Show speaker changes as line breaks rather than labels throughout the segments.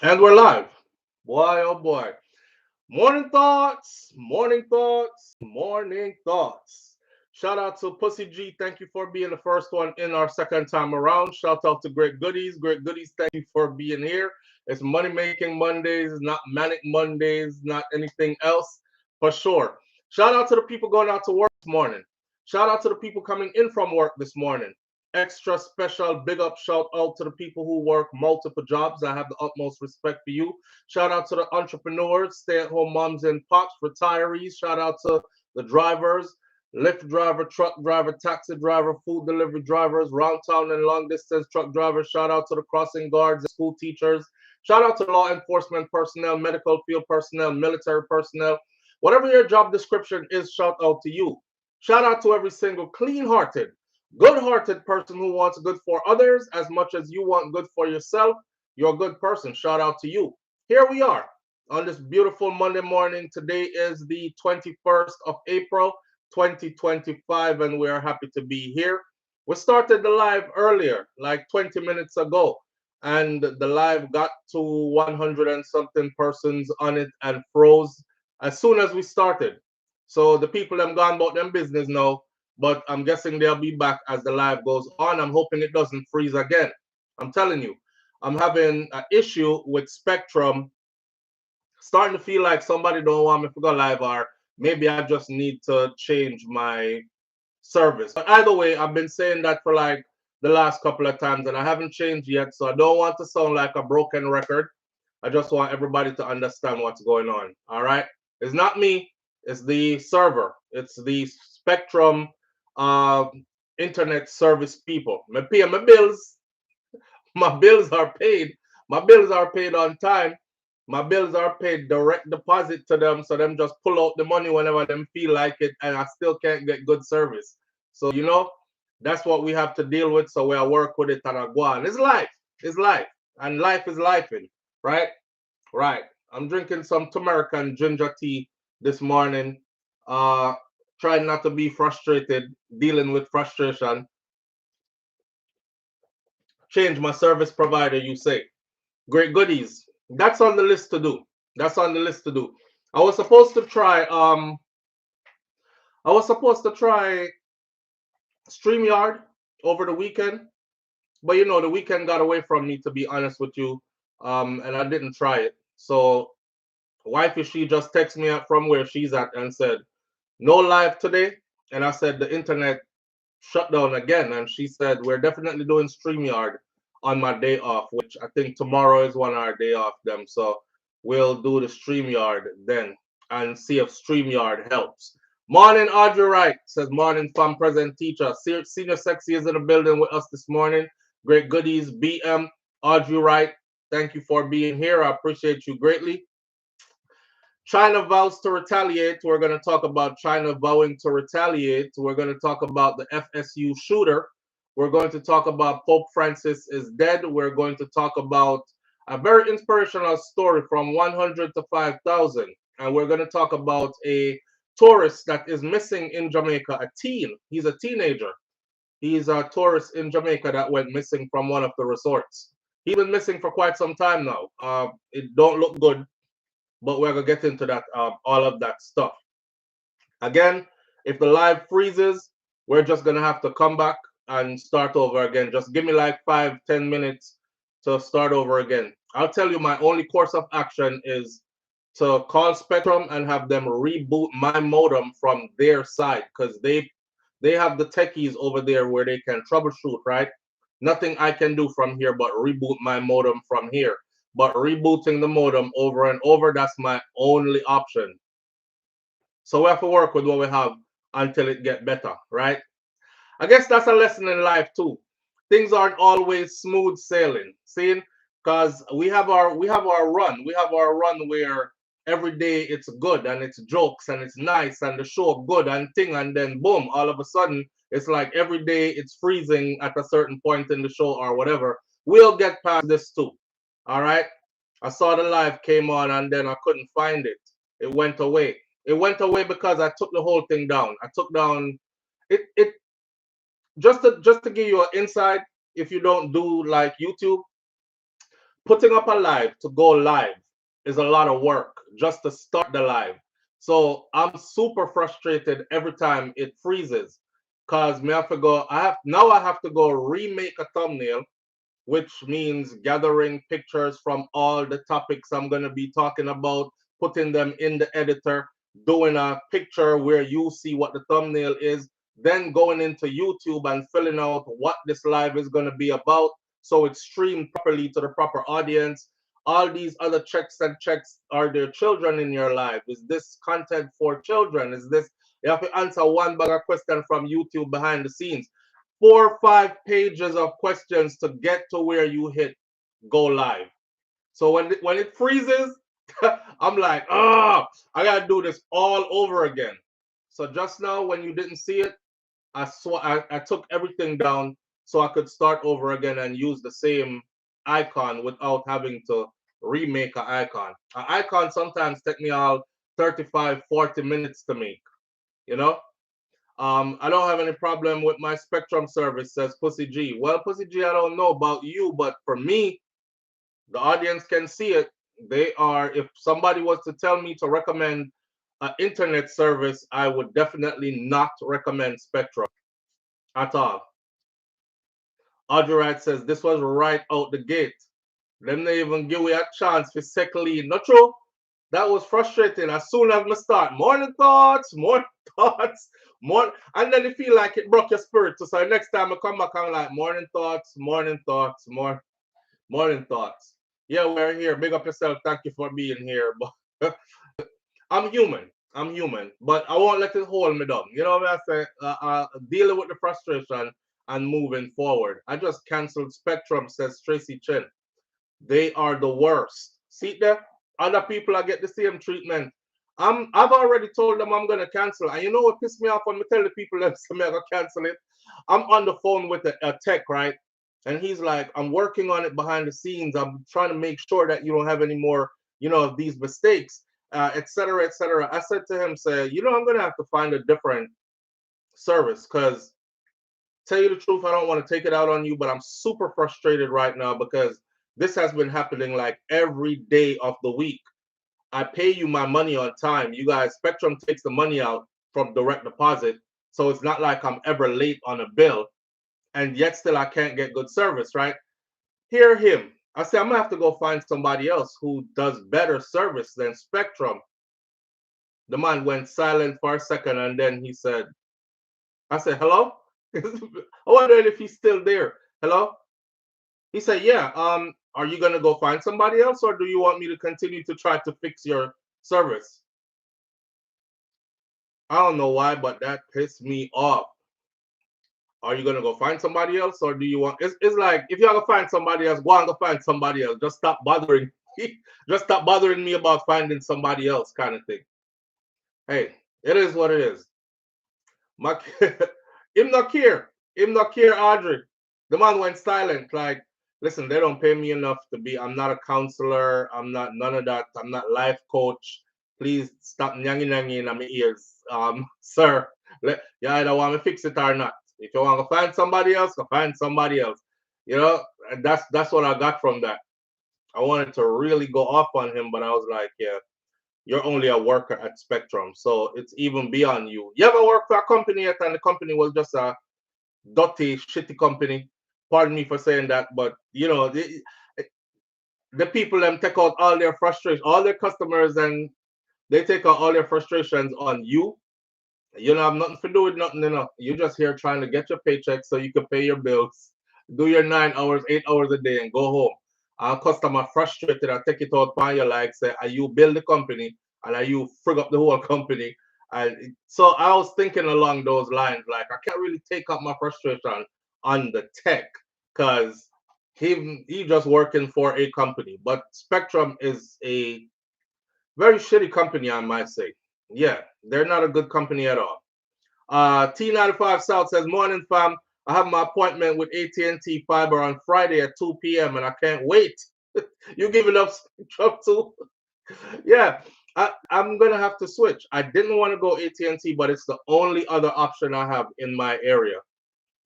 And we're live. Boy, oh boy. Morning thoughts, morning thoughts, morning thoughts. Shout out to Pussy G. Thank you for being the first one in our second time around. Shout out to Great Goodies. Great Goodies, thank you for being here. It's money making Mondays, not manic Mondays, not anything else for sure. Shout out to the people going out to work this morning. Shout out to the people coming in from work this morning. Extra special big up shout out to the people who work multiple jobs. I have the utmost respect for you. Shout out to the entrepreneurs, stay at home moms and pops, retirees. Shout out to the drivers, Lyft driver, truck driver, taxi driver, food delivery drivers, round town and long distance truck drivers. Shout out to the crossing guards, school teachers. Shout out to law enforcement personnel, medical field personnel, military personnel. Whatever your job description is, shout out to you. Shout out to every single clean hearted, good hearted person who wants good for others as much as you want good for yourself. You're a good person. Shout out to you. Here we are on this beautiful Monday morning. Today is the 21st of April, 2025, and we are happy to be here. We started the live earlier, like 20 minutes ago, and the live got to 100 and something persons on it and froze as soon as we started. So the people them gone about them business now, but I'm guessing they'll be back as the live goes on. I'm hoping it doesn't freeze again. I'm telling you, I'm having an issue with Spectrum. Starting to feel like somebody don't want me to go live, or maybe I just need to change my service. But either way, I've been saying that for like the last couple of times, and I haven't changed yet. So I don't want to sound like a broken record. I just want everybody to understand what's going on. All right, it's not me. It's the server. It's the Spectrum uh, internet service people. I pay my bills. My bills are paid. My bills are paid on time. My bills are paid direct deposit to them, so them just pull out the money whenever them feel like it, and I still can't get good service. So that's what we have to deal with. So we are work with it and I go on. It's life. It's life, and life is lifing, right? Right. I'm drinking some turmeric and ginger tea this morning. Uh, trying not to be frustrated, dealing with frustration. Change my service provider, you say. Great goodies. That's on the list to do. That's on the list to do. I was supposed to try I was supposed to try StreamYard over the weekend, but the weekend got away from me, to be honest with you. And I didn't try it. So wifey, she just texted me up from where she's at and said, no live today. And I said the internet shut down again. And she said, we're definitely doing StreamYard on my day off, which I think tomorrow is one of our day off them. So we'll do the StreamYard then and see if StreamYard helps. Morning, Audrey Wright says, morning, fam, present teacher. Senior Sexy is in the building with us this morning. Great goodies, BM, Audrey Wright. Thank you for being here. I appreciate you greatly. China vows to retaliate. We're going to talk about China vowing to retaliate. We're going to talk about the FSU shooter. We're going to talk about Pope Francis is dead. We're going to talk about a very inspirational story from 100 to 5,000. And we're going to talk about a tourist that is missing in Jamaica, a teen. He's a teenager. He's a tourist in Jamaica that went missing from one of the resorts. He's been missing for quite some time now. It don't look good, but we're gonna get into that, all of that stuff. Again, if the live freezes, we're just gonna have to come back and start over again. Just give me like 5-10 minutes to start over again. I'll tell you, my only course of action is to call Spectrum and have them reboot my modem from their side, because they have the techies over there where they can troubleshoot, right? Nothing I can do from here but reboot my modem from here. But rebooting the modem over and over, that's my only option. So we have to work with what we have until it get better, right? I guess that's a lesson in life too. Things aren't always smooth sailing, see? Because we have our run. We have our run where every day it's good and it's jokes and it's nice and the show good and thing, and then boom, all of a sudden it's like every day it's freezing at a certain point in the show or whatever. We'll get past this too. All right. I saw the live came on and then I couldn't find it. It went away. It went away because I took the whole thing down. I took down it just to give you an insight. If you don't do like YouTube, putting up a live to go live is a lot of work just to start the live. So I'm super frustrated every time it freezes, cause me have to go. I have to go remake a thumbnail, which means gathering pictures from all the topics I'm going to be talking about, putting them in the editor, doing a picture where you see what the thumbnail is, then going into YouTube and filling out what this live is going to be about so it's streamed properly to the proper audience. All these other checks and checks. Are there children in your live? Is this content for children? Is this, you have to answer one bag of question from YouTube behind the scenes. 4 or 5 pages of questions to get to where you hit go live. So when it freezes, I'm like, oh, I gotta do this all over again. So just now, when you didn't see it, I took everything down so I could start over again and use the same icon without having to remake an icon. An icon sometimes take me all 35, 40 minutes to make, you know? I don't have any problem with my Spectrum service, says Pussy G. Well, Pussy G, I don't know about you, but for me, the audience can see it. They are, if somebody was to tell me to recommend an internet service, I would definitely not recommend Spectrum at all. Audrey Wright says this was right out the gate. Them they even give me a chance for second lead. Not true. That was frustrating. As soon as I start, morning thoughts, more, and then you feel like it broke your spirit. So next time I come back, I'm like, morning thoughts, morning thoughts. Yeah, we're here. Big up yourself. Thank you for being here. But I'm human. But I won't let it hold me down. You know what I say? Dealing with the frustration and moving forward. I just canceled Spectrum, says Tracy Chen. They are the worst. See there? Other people are get the same treatment. I've already told them I'm gonna cancel. And you know what pissed me off when I tell the people that I'm gonna cancel it? I'm on the phone with a tech, right? And he's like, I'm working on it behind the scenes. I'm trying to make sure that you don't have any more, of these mistakes, et cetera, et cetera. I said to him, say, I'm gonna have to find a different service because tell you the truth, I don't want to take it out on you, but I'm super frustrated right now because this has been happening like every day of the week. I pay you my money on time. You guys, Spectrum takes the money out from direct deposit. So it's not like I'm ever late on a bill. And yet still I can't get good service, right? Hear him. I say I'm gonna have to go find somebody else who does better service than Spectrum. The man went silent for a second and then he said, I said, hello? I wonder if he's still there. Hello? He said, yeah, are you gonna go find somebody else or do you want me to continue to try to fix your service? I don't know why, but that pissed me off. Are you gonna go find somebody else or do you want it's like if you're gonna find somebody else, go and go find somebody else. Just stop bothering just stop bothering me about finding somebody else kind of thing. Hey, it is what it is. My him not care. Audrey. The man went silent. Like, listen, they don't pay me enough to be. I'm not a counselor. I'm not none of that. I'm not life coach. Please stop nyangi in my ears, sir. You either want to fix it or not. If you want to find somebody else, go find somebody else. And that's what I got from that. I wanted to really go off on him, but I was like, yeah, you're only a worker at Spectrum, so it's even beyond you. You ever work for a company yet, and the company was just a dirty, shitty company? Pardon me for saying that, but the people them take out all their frustration, all their customers, and they take out all their frustrations on you. You don't have nothing to do with nothing, You're just here trying to get your paycheck so you can pay your bills, do your 9 hours, 8 hours a day, and go home. And customer frustrated and take it out on you like say, are you build the company and are you frig up the whole company? And so I was thinking along those lines, like I can't really take up my frustration on the tech because he just working for a company. But Spectrum is a very shitty company, I might say. Yeah, they're not a good company at all. T95 South says, morning fam. I have my appointment with AT&T Fiber on Friday at 2 p.m. and I can't wait. You giving up Spectrum too? Yeah, I'm gonna have to switch. I didn't want to go AT&T, but it's the only other option I have in my area.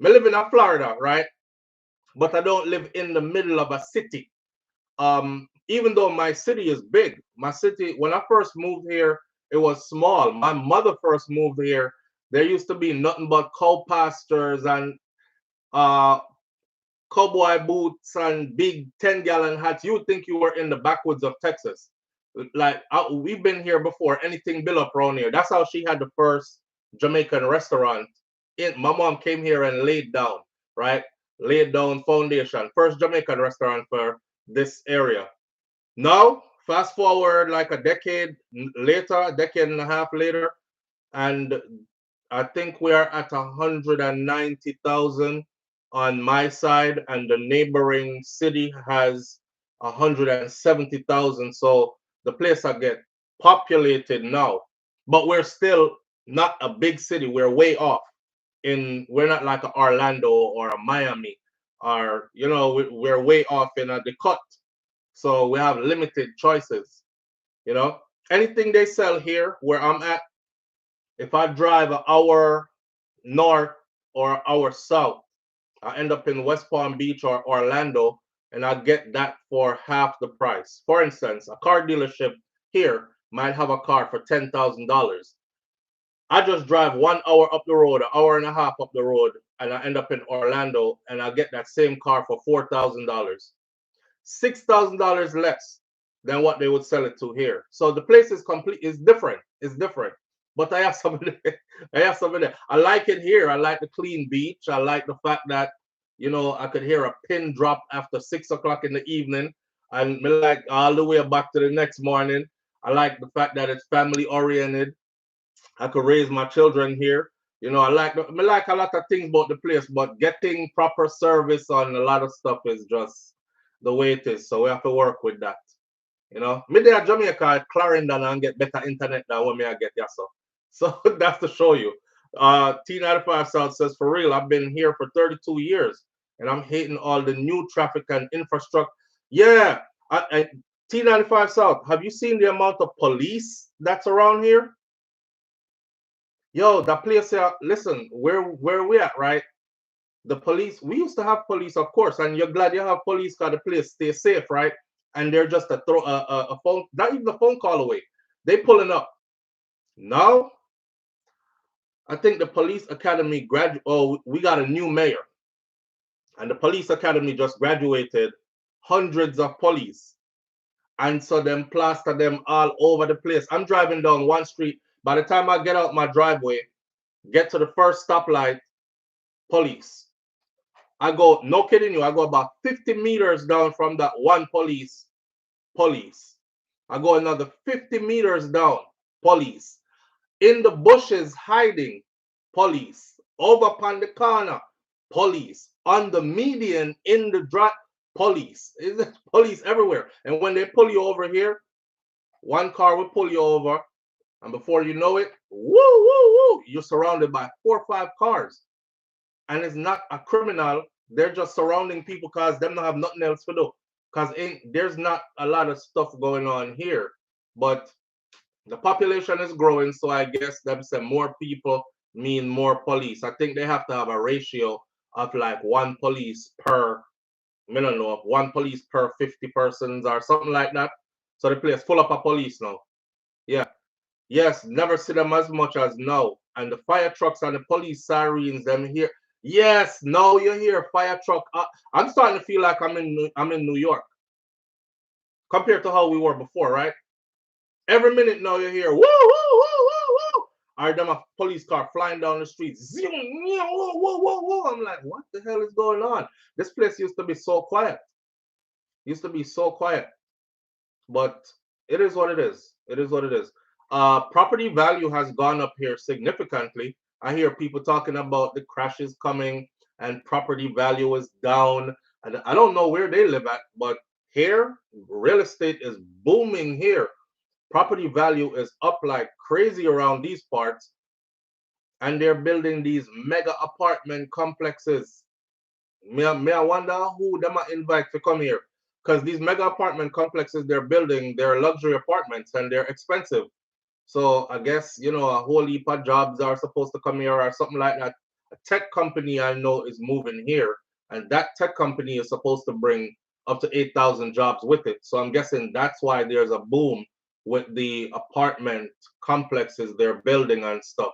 I live in Florida, right? But I don't live in the middle of a city. even though my city is big, my city, when I first moved here, it was small. My mother first moved here. There used to be nothing but cow pastures and uh, cowboy boots and big 10-gallon hats. You would think you were in the backwoods of Texas. Like, we've been here before, anything built up around here. That's how she had the first Jamaican restaurant. My mom came here and laid down, right? Laid down foundation. First Jamaican restaurant for this area. Now, fast forward like a decade later, a decade and a half later, and I think we are at 190,000 on my side, and the neighboring city has 170,000. So the place I get populated now, but we're still not a big city. We're way off. We're not like a Orlando or a Miami, or we're way off in the cut. So we have limited choices. You know, anything they sell here where I'm at, if I drive an hour north or an hour south, I end up in West Palm Beach or Orlando, and I get that for half the price. For instance, a car dealership here might have a car for $10,000. I just drive 1 hour up the road, an hour and a half up the road, and I end up in Orlando, and I get that same car for $4,000. $6,000 less than what they would sell it to here. So the place is different. It's different. But I have something I have something there. I like it here. I like the clean beach. I like the fact that, I could hear a pin drop after 6 o'clock in the evening. And me like all the way back to the next morning. I like the fact that it's family oriented. I could raise my children here. I like a lot of things about the place, but getting proper service on a lot of stuff is just the way it is. So we have to work with that. Me there at Jamaica at Clarendon and get better internet than what me I get here. So that's to show you. T95 South says, for real, I've been here for 32 years and I'm hating all the new traffic and infrastructure. Yeah, T95 South, have you seen the amount of police that's around here? Yo, that place here, listen, where we at, right? The police, we used to have police, of course, and you're glad you have police because the place stay safe, right? And they're just a phone, not even a phone call away. They pulling up. Now, I think the police academy we got a new mayor. And the police academy just graduated hundreds of police. And so them plaster them all over the place. I'm driving down one street. By the time I get out my driveway, get to the first stoplight, police. I go, no kidding you, I go about 50 meters down from that one police. I go another 50 meters down, police. In the bushes hiding, police. Over upon the corner, police. On the median, in the drop, police. Is police everywhere. And when they pull you over here, one car will pull you over, and before you know it, you're surrounded by 4 or 5 cars. And it's not a criminal. They're just surrounding people because them don't have nothing else to do. Because there's not a lot of stuff going on here. But the population is growing, so I guess them say more people mean more police. I think they have to have a ratio of like 1 police per, I don't know, 1 police per 50 persons or something like that. So the place full up of police now. Yeah. Yes, never see them as much as now. And the fire trucks and the police sirens, them here. Yes, now you hear fire truck. I'm starting to feel like I'm in New York compared to how we were before, right? Every minute now you hear woo woo woo woo woo. Or them a police car flying down the street. Zoom, woo woo woo woo. I'm like, what the hell is going on? This place used to be so quiet. But it is what it is. It is what it is. Property value has gone up here significantly. I hear people talking about the crashes coming and property value is down. And I don't know where they live at, but here, real estate is booming here. Property value is up like crazy around these parts. And they're building these mega apartment complexes. Me I wonder who them I invite to come here. Because these mega apartment complexes they're building, they're luxury apartments and they're expensive. So I guess, a whole heap of jobs are supposed to come here or something like that. A tech company I know is moving here, and that tech company is supposed to bring up to 8,000 jobs with it. So I'm guessing that's why there's a boom with the apartment complexes they're building and stuff.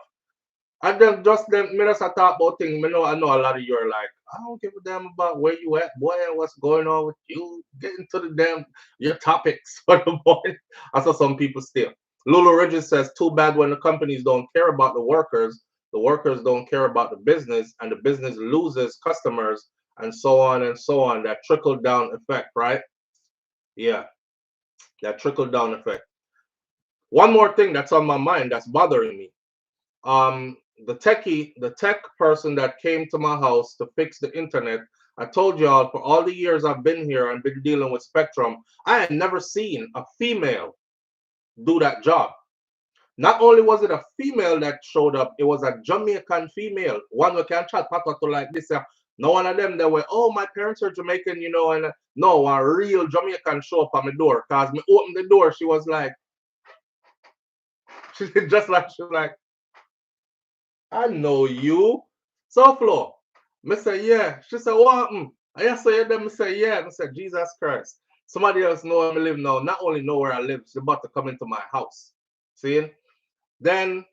And then just them, me just a talk about things. I know a lot of you are like, I don't give a damn about where you at, boy, and what's going on with you. Get into the damn your topics for the morning. I saw some people still. Lulu Ridges says, too bad when the companies don't care about the workers don't care about the business, and the business loses customers, and so on and so on. That trickle down effect, right? Yeah, that trickle down effect. One more thing that's on my mind that's bothering me. The tech person that came to my house to fix the internet, I told y'all for all the years I've been here and been dealing with Spectrum, I had never seen a female do that job. Not only was it a female that showed up, it was a Jamaican female, one who can chat patoto like this. No one of them that were, oh, my parents are Jamaican, and no, a real Jamaican show up on my door. Cause me opened the door, she was like, she just like she was like, I know you. SouFLo. Me say, yeah. She said, what happened? I say, yeah, then me say, yeah. Me say, Jesus Christ. Somebody else know where I live now. Not only know where I live, she's about to come into my house. See? Then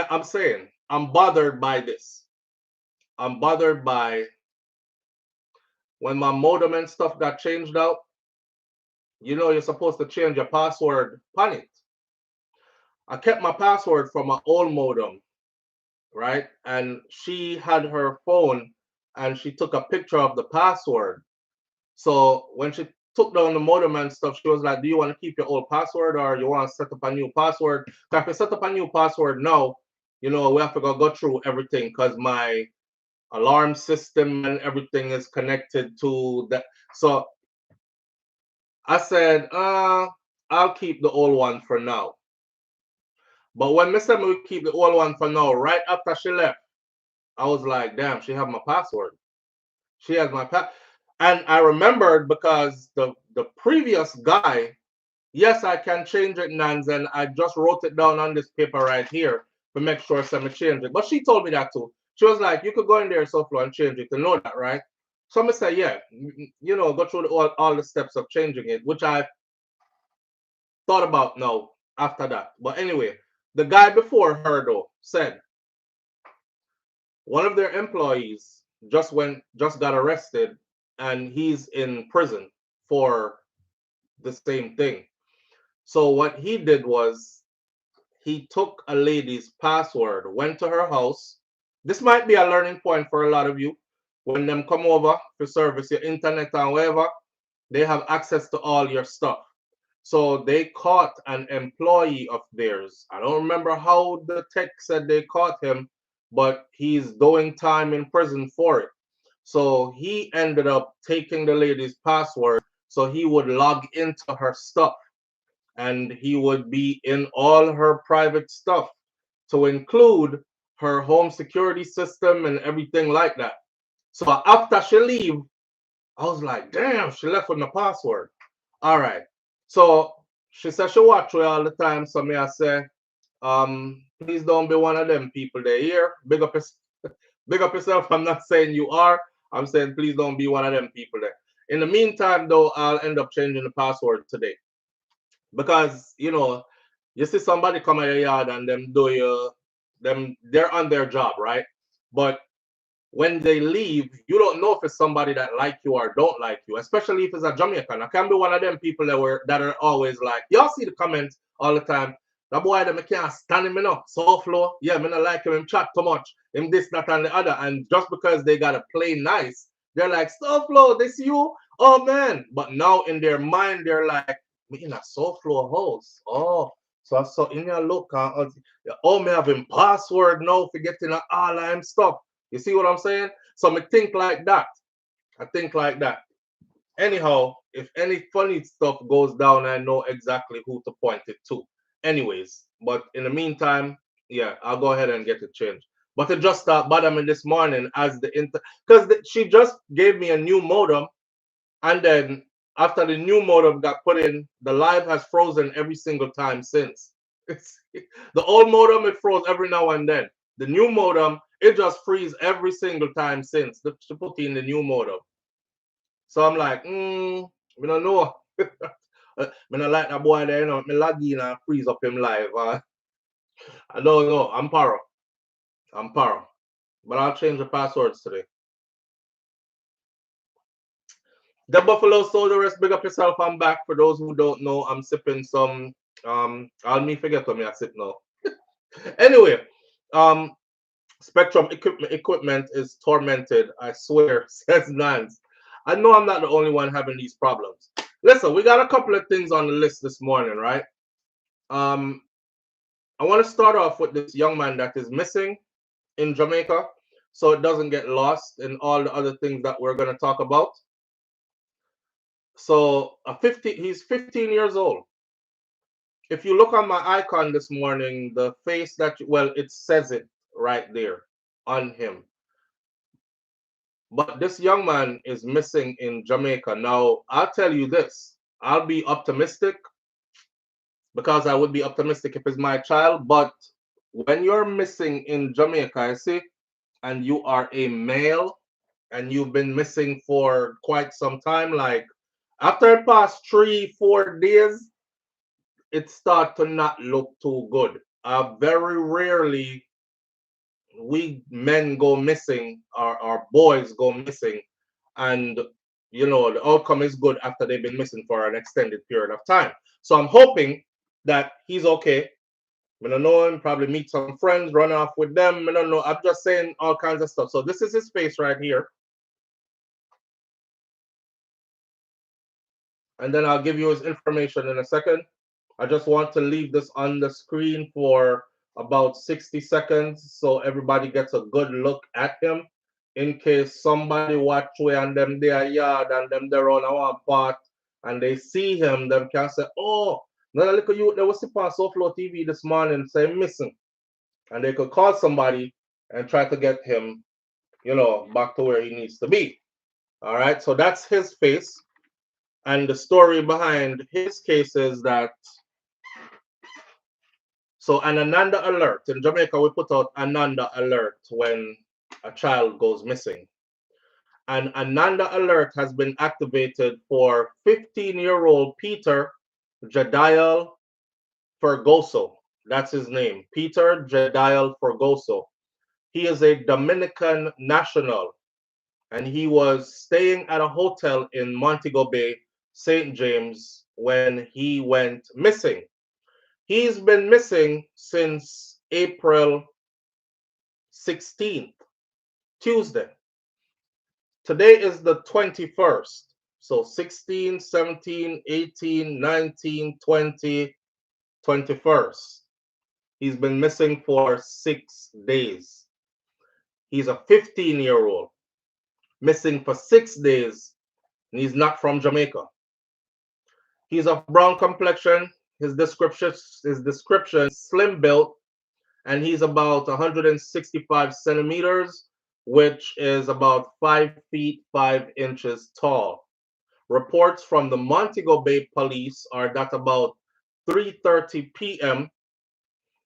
I'm saying, I'm bothered by this. I'm bothered by when my modem and stuff got changed out. You're supposed to change your password on it. I kept my password from my old modem, right? And she had her phone and she took a picture of the password. So when she took down the modem and stuff, she was like, do you want to keep your old password or you want to set up a new password? Because if you set up a new password now, we have to go through everything because my alarm system and everything is connected to that. So I said, I'll keep the old one for now. But when Miss said we keep the old one for now, right after she left, I was like, damn, she have my password. She has my password. And I remembered because the previous guy, yes, I can change it, Nans, and I just wrote it down on this paper right here to make sure somebody change it. But she told me that too. She was like, you could go in there, SouFLo, and change it to know that, right? So I said, yeah, go through all the steps of changing it, which I thought about now after that. But anyway, the guy before her, though, said one of their employees just got arrested and he's in prison for the same thing. So what he did was he took a lady's password, went to her house. This might be a learning point for a lot of you. When them come over to service your internet and whatever, they have access to all your stuff. So they caught an employee of theirs. I don't remember how the tech said they caught him, but he's doing time in prison for it. So he ended up taking the lady's password so he would log into her stuff and he would be in all her private stuff to include her home security system and everything like that. So after she leave, I was like, damn, she left with my password. All right. So she said she watch me all the time. So me I say, please don't be one of them people there here. Big up yourself. I'm not saying you are. I'm saying please don't be one of them people there. In the meantime, though, I'll end up changing the password today. Because, you see somebody come at your yard and they're on their job, right? But when they leave, you don't know if it's somebody that like you or don't like you, especially if it's a Jamaican. I can be one of them people that are always like, y'all see the comments all the time. That boy that I can't stand him enough. SouFLo, yeah, me not like him chat too much. Him this, that, and the other. And just because they gotta play nice, they're like, SouFLo, this you? Oh man. But now in their mind, they're like, me in a SouFLo house. Oh, so I saw in your look, oh, me having password now for getting all I'm stuff. You see what I'm saying? So I think like that. I think like that. Anyhow, if any funny stuff goes down, I know exactly who to point it to. Anyways, but in the meantime, yeah, I'll go ahead and get it changed. But it just started bothering me this morning as because she just gave me a new modem, and then after the new modem got put in, the live has frozen every single time since. The old modem, it froze every now and then. The new modem, it just freeze every single time since she put in the new modem. So I'm like, I don't know. I don't like that boy there, you know. Me log in and freeze up him live. I don't know. I'm paro. I'm paro. But I'll change the passwords today. The Buffalo Soldiers, big up yourself. I'm back. For those who don't know, I'm sipping some I'll me forget what me I sip now. Anyway, Spectrum equipment is tormented, I swear, says Nance. I know I'm not the only one having these problems. Listen, we got a couple of things on the list this morning, right? I want to start off with this young man that is missing in Jamaica, so it doesn't get lost in all the other things that we're going to talk about. So he's 15 years old. If you look on my icon this morning, the face that, well, it says it right there on him. But this young man is missing in Jamaica. Now, I'll tell you this. I'll be optimistic because I would be optimistic if it's my child. But when you're missing in Jamaica, I see, and you are a male and you've been missing for quite some time, like after the past 3-4 days, it starts to not look too good. Very rarely we men go missing, our boys go missing, and you know the outcome is good after they've been missing for an extended period of time. So I'm hoping that he's okay. I don't know him, probably meet some friends, run off with them. I don't know. I'm just saying all kinds of stuff. So this is his face right here. And then I'll give you his information in a second. I just want to leave this on the screen for about 60 seconds so everybody gets a good look at him in case somebody watch way and them their yard and them there on our part and they see him, them can say, oh, no, look at you, there was on SouFLoTV this morning, say missing. And they could call somebody and try to get him, you know, back to where he needs to be. All right, so that's his face. And the story behind his case is that, so an Ananda alert. In Jamaica, we put out Ananda alert when a child goes missing. An Ananda alert has been activated for 15-year-old Peter Jadiel Fergoso. That's his name, Peter Jadiel Fergoso. He is a Dominican national, and he was staying at a hotel in Montego Bay, St. James, when he went missing. He's been missing since April 16th, Tuesday. Today is the 21st. So 16, 17, 18, 19, 20, 21st. He's been missing for 6 days. He's a 15-year-old, missing for 6 days, and he's not from Jamaica. He's of brown complexion. His description slim built, and he's about 165 centimeters, which is about 5 feet 5 inches tall. Reports from the Montego Bay police are that about 3:30 p.m.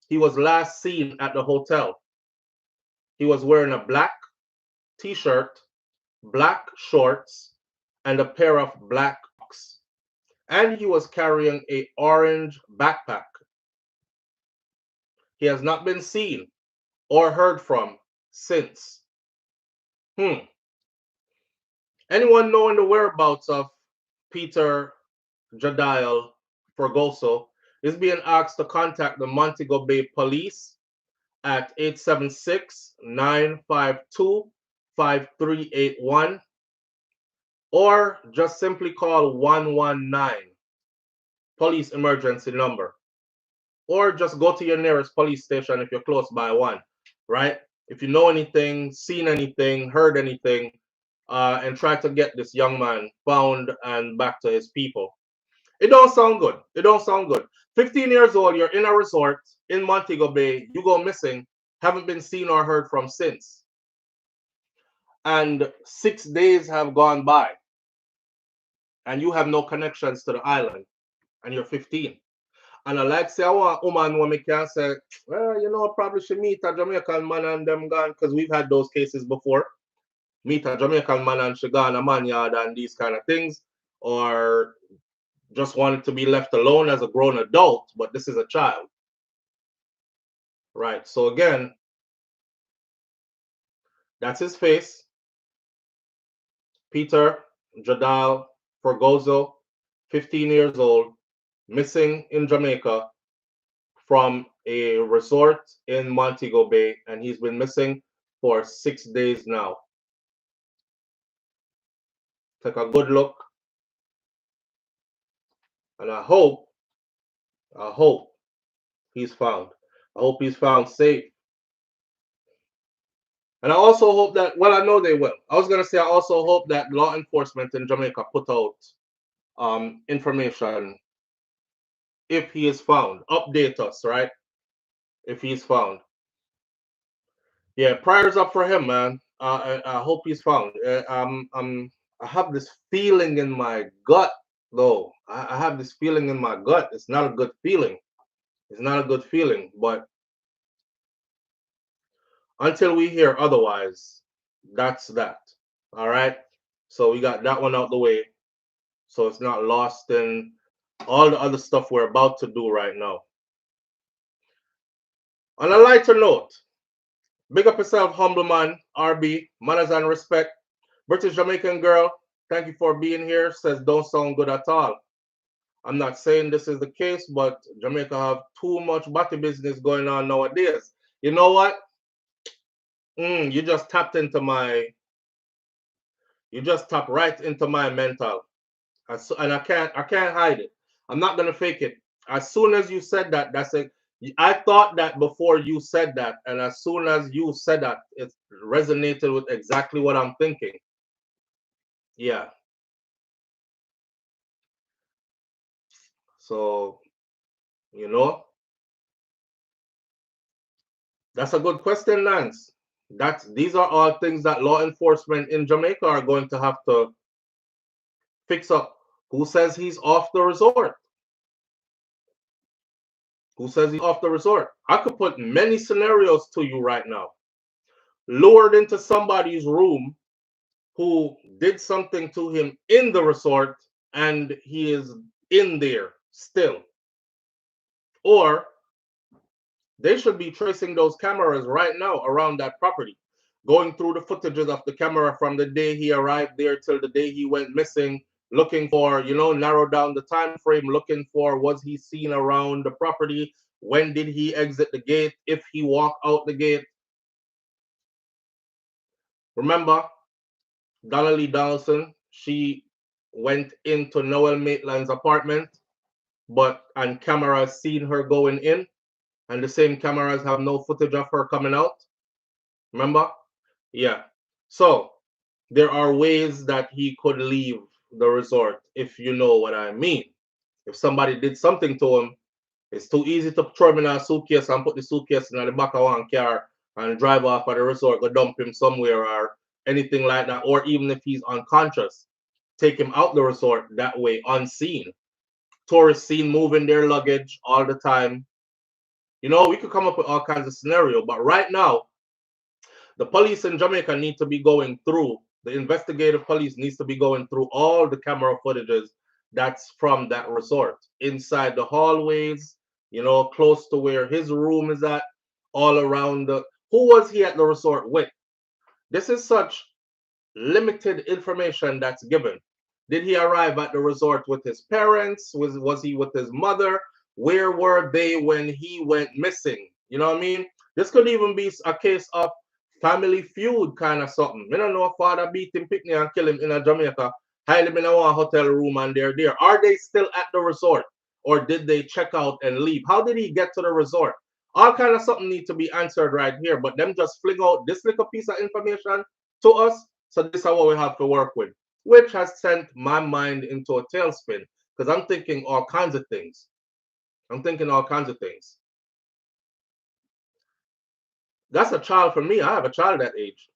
he was last seen at the hotel. He was wearing a black t-shirt, black shorts, and a pair of black socks. And he was carrying an orange backpack. He has not been seen or heard from since. Anyone knowing the whereabouts of Peter Jadiel Fergoso is being asked to contact the Montego Bay Police at 876-952-5381 or just simply call 119, police emergency number, or just go to your nearest police station if you're close by one, right? If you know anything, seen anything, heard anything, and try to get this young man found and back to his people. It don't sound good. It don't sound good. 15 years old, you're in a resort in Montego Bay, you go missing, haven't been seen or heard from since. And 6 days have gone by, and you have no connections to the island, and you're 15. And I like say, I want a woman when we can say, well, you know, probably should meet a Jamaican man and them gone, because we've had those cases before. Meet a Jamaican man and she gone a man yard and these kind of things. or just wanted to be left alone as a grown adult, but this is a child. Right. So again, that's his face. Peter Jadal Fergozo, 15 years old, missing in Jamaica from a resort in Montego Bay, and he's been missing for 6 days now. Take a good look, and I hope he's found. I hope he's found safe. And I also hope that, well, I know they will. I was going to say, I also hope that law enforcement in Jamaica put out information if he is found. Update us, right? If he's found. Yeah, prayers up for him, man. I hope he's found. I have this feeling in my gut, though. I have this feeling in my gut. It's not a good feeling. It's not a good feeling, but until we hear otherwise, that's that. All right. So we got that one out the way. So it's not lost in all the other stuff we're about to do right now. On a lighter note, big up yourself, humble man, RB, manners and respect. British Jamaican girl, thank you for being here. Says don't sound good at all. I'm not saying this is the case, but Jamaica have too much body business going on nowadays. You know what? You just tapped into my, you just tapped right into my mental, and I can't hide it. I'm not gonna fake it. As soon as you said that, that's it. I thought that before you said that, and as soon as you said that, it resonated with exactly what I'm thinking. Yeah. So, you know, that's a good question, Lance. These are all things that law enforcement in Jamaica are going to have to fix up. Who says he's off the resort? Who says he's off the resort? I could put many scenarios to you right now. Lured into somebody's room who did something to him in the resort and he is in there still. Or they should be tracing those cameras right now around that property, going through the footages of the camera from the day he arrived there till the day he went missing, looking for, narrow down the time frame, looking for was he seen around the property, when did he exit the gate, if he walked out the gate. Remember, Donnelly Donaldson, she went into Noel Maitland's apartment, and cameras seen her going in, and the same cameras have no footage of her coming out. Remember? Yeah. So there are ways that he could leave the resort, if you know what I mean. If somebody did something to him, it's too easy to throw him in a suitcase and put the suitcase in the back of one car and drive off at the resort, go dump him somewhere or anything like that. Or even if he's unconscious, take him out the resort that way, unseen. Tourists seen moving their luggage all the time. We could come up with all kinds of scenarios, but right now, the police in Jamaica need to be going through, the investigative police needs to be going through all the camera footages that's from that resort, inside the hallways, close to where his room is at, all around who was he at the resort with? This is such limited information that's given. Did he arrive at the resort with his parents? Was he with his mother? Where were they when he went missing? You know what I mean? This could even be a case of family feud kind of something. I don't know if father beat him, pick me and kill him in a Jamaica, hide him in a one hotel room and they're there. Are they still at the resort? Or did they check out and leave? How did he get to the resort? All kind of something need to be answered right here. But them just fling out this little piece of information to us. So this is what we have to work with, which has sent my mind into a tailspin because I'm thinking all kinds of things. That's a child for me. I have a child that age.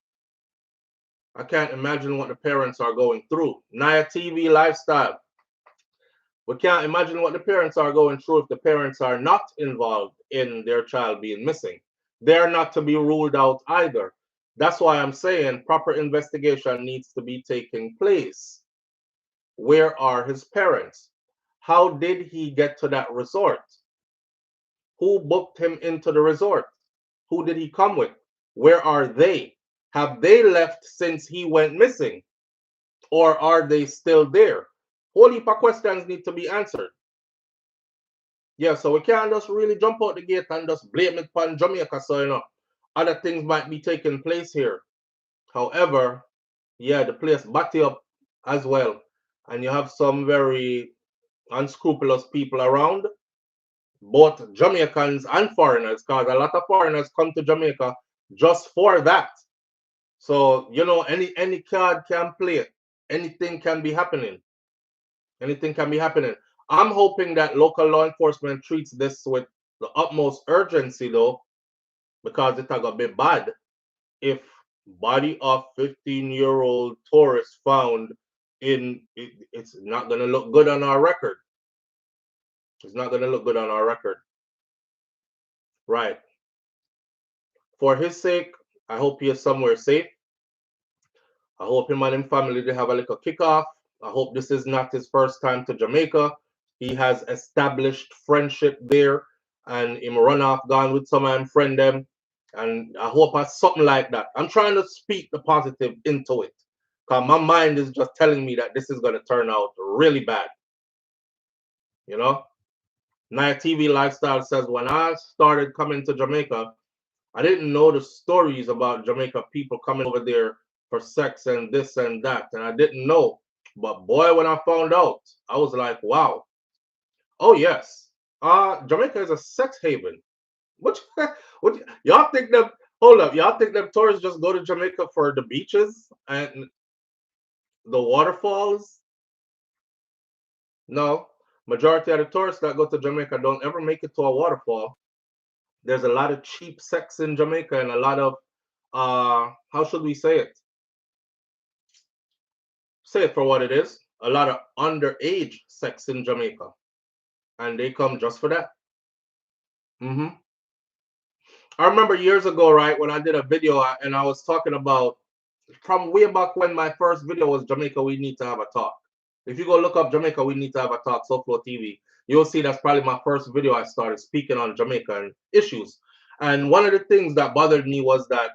I can't imagine what the parents are going through. Naya TV lifestyle. We can't imagine what the parents are going through if the parents are not involved in their child being missing. They're not to be ruled out either. That's why I'm saying proper investigation needs to be taking place. Where are his parents? How did he get to that resort? Who booked him into the resort? Who did he come with? Where are they? Have they left since he went missing? Or are they still there? Whole heap of questions need to be answered. Yeah, so we can't just really jump out the gate and just blame it upon Jamaica. So, other things might be taking place here. However, yeah, the place batty up as well. And you have some very unscrupulous people around, both Jamaicans and foreigners, because a lot of foreigners come to Jamaica just for that. So, any card can play it. Anything can be happening. Anything can be happening. I'm hoping that local law enforcement treats this with the utmost urgency, though, because it got a bit bad if body of 15-year-old tourist found it's not going to look good on our record. It's not going to look good on our record. Right. For his sake, I hope he is somewhere safe. I hope him and his family they have a little kickoff. I hope this is not his first time to Jamaica. He has established friendship there, and him run off gone with some of him friend them. And I hope it's something like that. I'm trying to speak the positive into it, because my mind is just telling me that this is going to turn out really bad. Naya TV Lifestyle says, when I started coming to Jamaica, I didn't know the stories about Jamaica people coming over there for sex and this and that. And I didn't know. But boy, when I found out, I was like, wow. Oh, yes. Jamaica is a sex haven. What, y'all think that, hold up, y'all think that tourists just go to Jamaica for the beaches and the waterfalls? No. Majority of the tourists that go to Jamaica don't ever make it to a waterfall. There's a lot of cheap sex in Jamaica and a lot of how should we say it? Say it for what it is. A lot of underage sex in Jamaica. And they come just for that. I remember years ago, right, when I did a video and I was talking about from way back when my first video was Jamaica, we need to have a talk. If you go look up Jamaica, we need to have a talk, SouFLoTV, you'll see that's probably my first video I started speaking on Jamaican issues. And one of the things that bothered me was that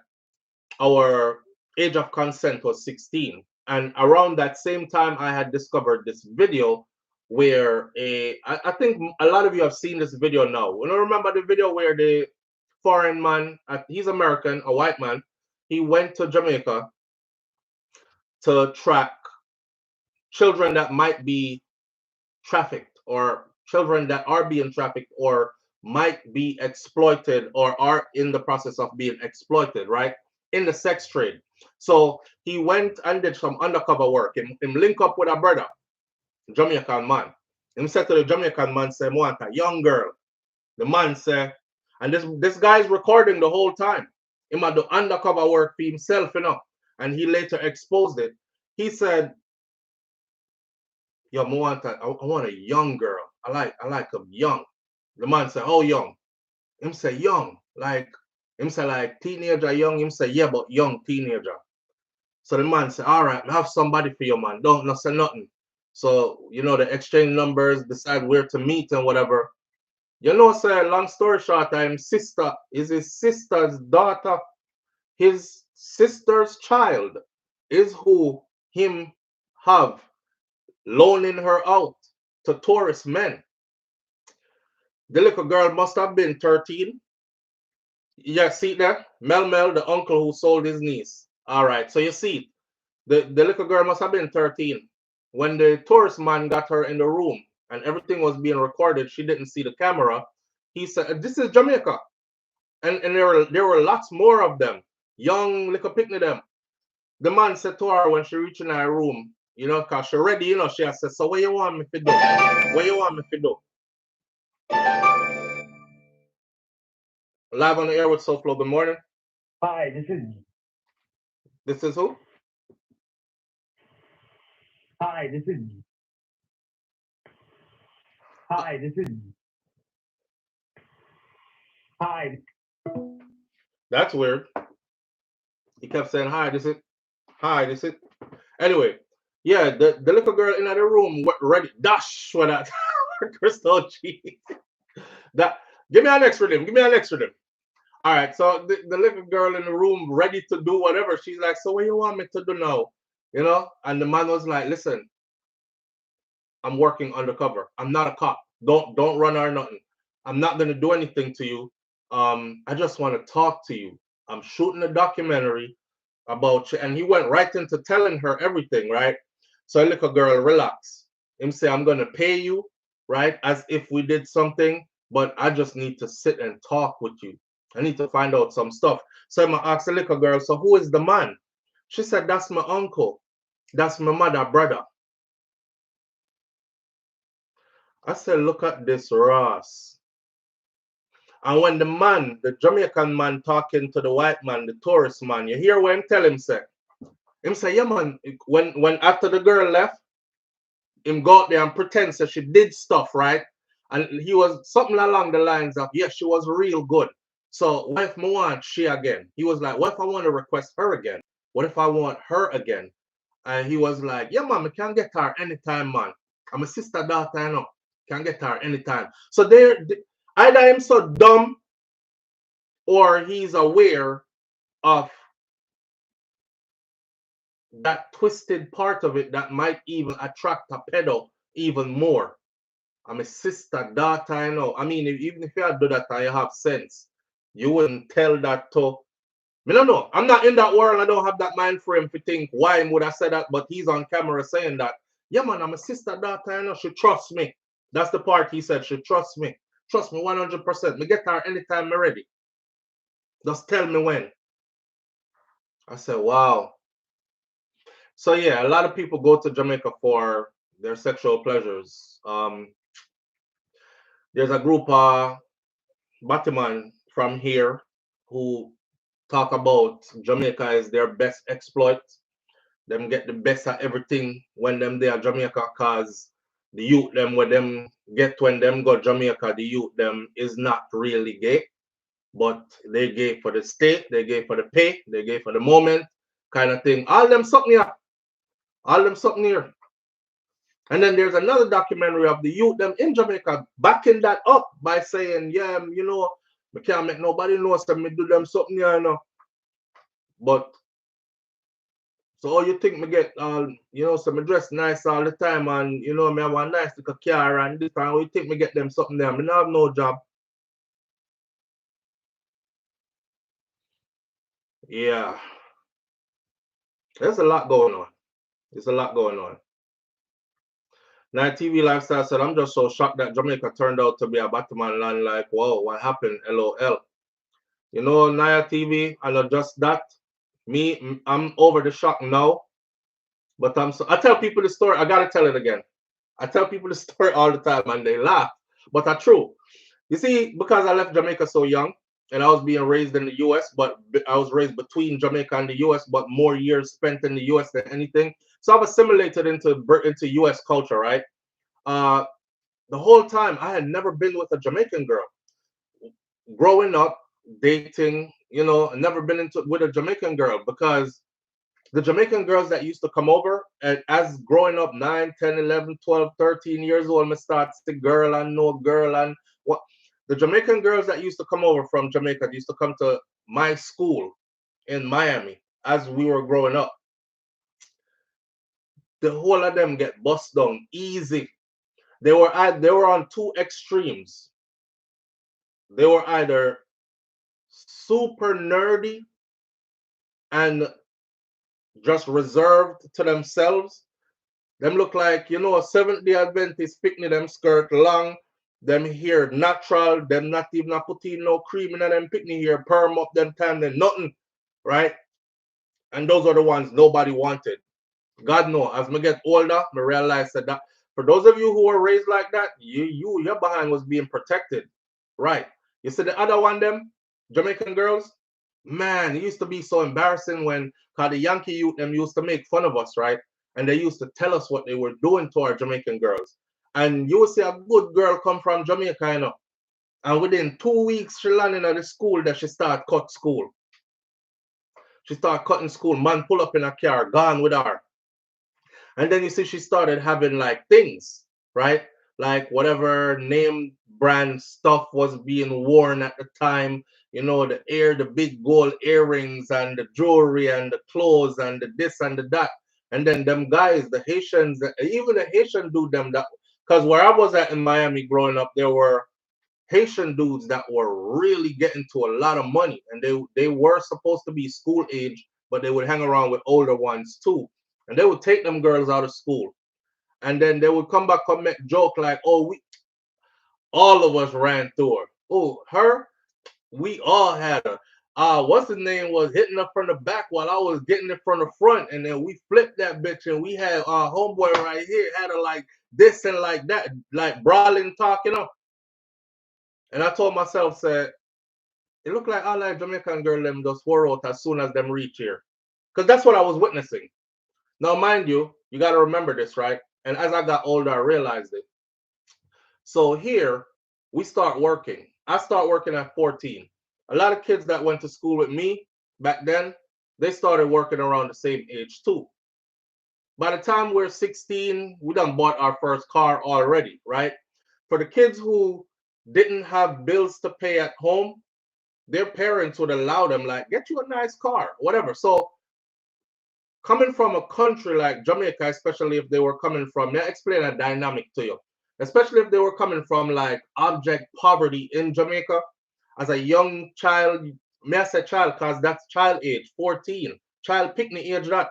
our age of consent was 16. And around that same time, I had discovered this video where I think a lot of you have seen this video now. You remember the video where the foreign man, he's American, a white man, he went to Jamaica to track children that might be trafficked or children that are being trafficked or might be exploited or are in the process of being exploited, right? In the sex trade. So he went and did some undercover work. Him link up with a brother, Jamaican man. Him said to the Jamaican man, say, I want a young girl. The man said, and this guy's recording the whole time. He had do undercover work for himself, and he later exposed it. He said, yo, I want a young girl. I like them young. The man said, how young? Him say young. Him say like teenager young. Him say, yeah, but young teenager. So the man said, all right, I have somebody for you, man. Don't not say nothing. So, the exchange numbers, decide where to meet and whatever. Say, long story short, his sister's daughter, his sister's child is who him have loaning her out to tourist men. The little girl must have been 13. Yeah, see that? Mel, the uncle who sold his niece. All right, so you see, the little girl must have been 13. When the tourist man got her in the room and everything was being recorded, she didn't see the camera. He said, this is Jamaica. And there were lots more of them. Young little picnic them. The man said to her when she reached in her room, because she ready, she said, so what you want me to do? What you want me to do? Live on the air with SouFLo. Good morning.
Hi,
This is who?
Hi, this is. Hi, this is. Hi.
That's weird. He kept saying, hi, this is. Hi, this is. Anyway, Yeah, the little girl in the room ready dash for that crystal cheese. That give me an next rhythm. Give me an next rhythm. All right, so the little girl in the room ready to do whatever. She's like, so what you want me to do now? You know? And the man was like, listen, I'm working undercover. I'm not a cop. Don't run or nothing. I'm not gonna do anything to you. I just want to talk to you. I'm shooting a documentary about you. And he went right into telling her everything, right? So little girl, relax. Him say, I'm gonna pay you, right? As if we did something, but I just need to sit and talk with you. I need to find out some stuff. So I asked the little girl, so who is the man? She said, that's my uncle. That's my mother, brother. I said, look at this, Ross. And when the man, the Jamaican man talking to the white man, the tourist man, you hear what him tell him say, yeah man, when after the girl left, him go out there and pretend that she did stuff, right? And he was something along the lines of, yeah, she was real good. So what if I want she again? He was like, what if I want to request her again? What if I want her again? And he was like, yeah, man, I can get her anytime, man. I'm a sister daughter, I know. Can get her anytime. So they're either him so dumb or he's aware of that twisted part of it that might even attract a pedo even more. I'm a sister, daughter, I know. I mean, even if you do that and you have sense, you wouldn't tell that to. I don't know. I'm not in that world. I don't have that mind frame to think why he would have said that, but he's on camera saying that. Yeah, man, I'm a sister, daughter, I know. She trusts me. That's the part he said. She trusts me. Trust me 100%. Me get her anytime I'm ready. Just tell me when. I said, wow. So yeah, a lot of people go to Jamaica for their sexual pleasures. There's a group of Batman from here who talk about Jamaica is their best exploit. Them get the best at everything when them they are Jamaica cause the youth them when them get when them go Jamaica, the youth them is not really gay, but they gay for the state, they gay for the pay, they gay for the moment kind of thing. All them something here. All them something here. And then there's another documentary of the youth them in Jamaica backing that up by saying, yeah, you know, we can't make nobody know so me do them something here, you know. But so you think me get you know, so me dress nice all the time and you know me have a nice little car and this time you think me get them something there. Me not have no job. Yeah. There's a lot going on. There's a lot going on. Now TV lifestyle said I'm just so shocked that Jamaica turned out to be a Batman land like whoa, what happened? LOL. You know, Naya TV, I know just that. Me, I'm over the shock now. But I tell people the story. I gotta tell it again. I tell people the story all the time and they laugh. But that's true. You see, because I left Jamaica so young and I was being raised in the US, but I was raised between Jamaica and the US, but more years spent in the US than anything. So I've assimilated into US culture, right? Uh, the whole time I had never been with a Jamaican girl. Growing up, dating, you know, never been into with a Jamaican girl because the Jamaican girls that used to come over, and as growing up 9, 10, 11, 12, 13 years old, I start to girl and no girl and what the Jamaican girls that used to come over from Jamaica used to come to my school in Miami as we were growing up. The whole of them get bust down easy. They were on two extremes. They were either super nerdy and just reserved to themselves. Them look like, you know, a Seventh-day Adventist picnic, them skirt long, them hair natural, them not even put in no cream in them picnic hair, perm up them time, then nothing, right? And those are the ones nobody wanted. God know, as me get older, I realize that for those of you who were raised like that, your behind was being protected, right? You see the other one, them Jamaican girls, man, it used to be so embarrassing when, cause the Yankee youth them used to make fun of us, right? And they used to tell us what they were doing to our Jamaican girls. And you would see a good girl come from Jamaica, you know, and within 2 weeks she landed at the school that she start cut school. She start cutting school. Man pull up in a car, gone with her. And then you see she started having like things, right? Like whatever name brand stuff was being worn at the time, you know, the big gold earrings and the jewelry and the clothes and the this and the that. And then them guys, the Haitians, even the Haitian do them that, because where I was at in Miami growing up, there were Haitian dudes that were really getting to a lot of money, and they were supposed to be school age, but they would hang around with older ones too, and they would take them girls out of school, and then they would come back and make joke like, "Oh, we all of us ran through her. Oh, her, we all had her. What's his name was hitting her from the back while I was getting it from the front, and then we flipped that bitch, and we had our homeboy right here had her like this and like that, like brawling, talking up." And I told myself, said, it looked like all that Jamaican girl them just wore out as soon as them reach here. Because that's what I was witnessing. Now, mind you, you got to remember this, right? And as I got older, I realized it. So here, we start working. I start working at 14. A lot of kids that went to school with me back then, they started working around the same age too. By the time we're 16, we done bought our first car already, right? For the kids who didn't have bills to pay at home, their parents would allow them, like, get you a nice car, whatever. So coming from a country like Jamaica, especially if they were coming from, may I explain a dynamic to you, especially if they were coming from like abject poverty in Jamaica as a young child. May I say child because that's child age, 14, child picnic age. That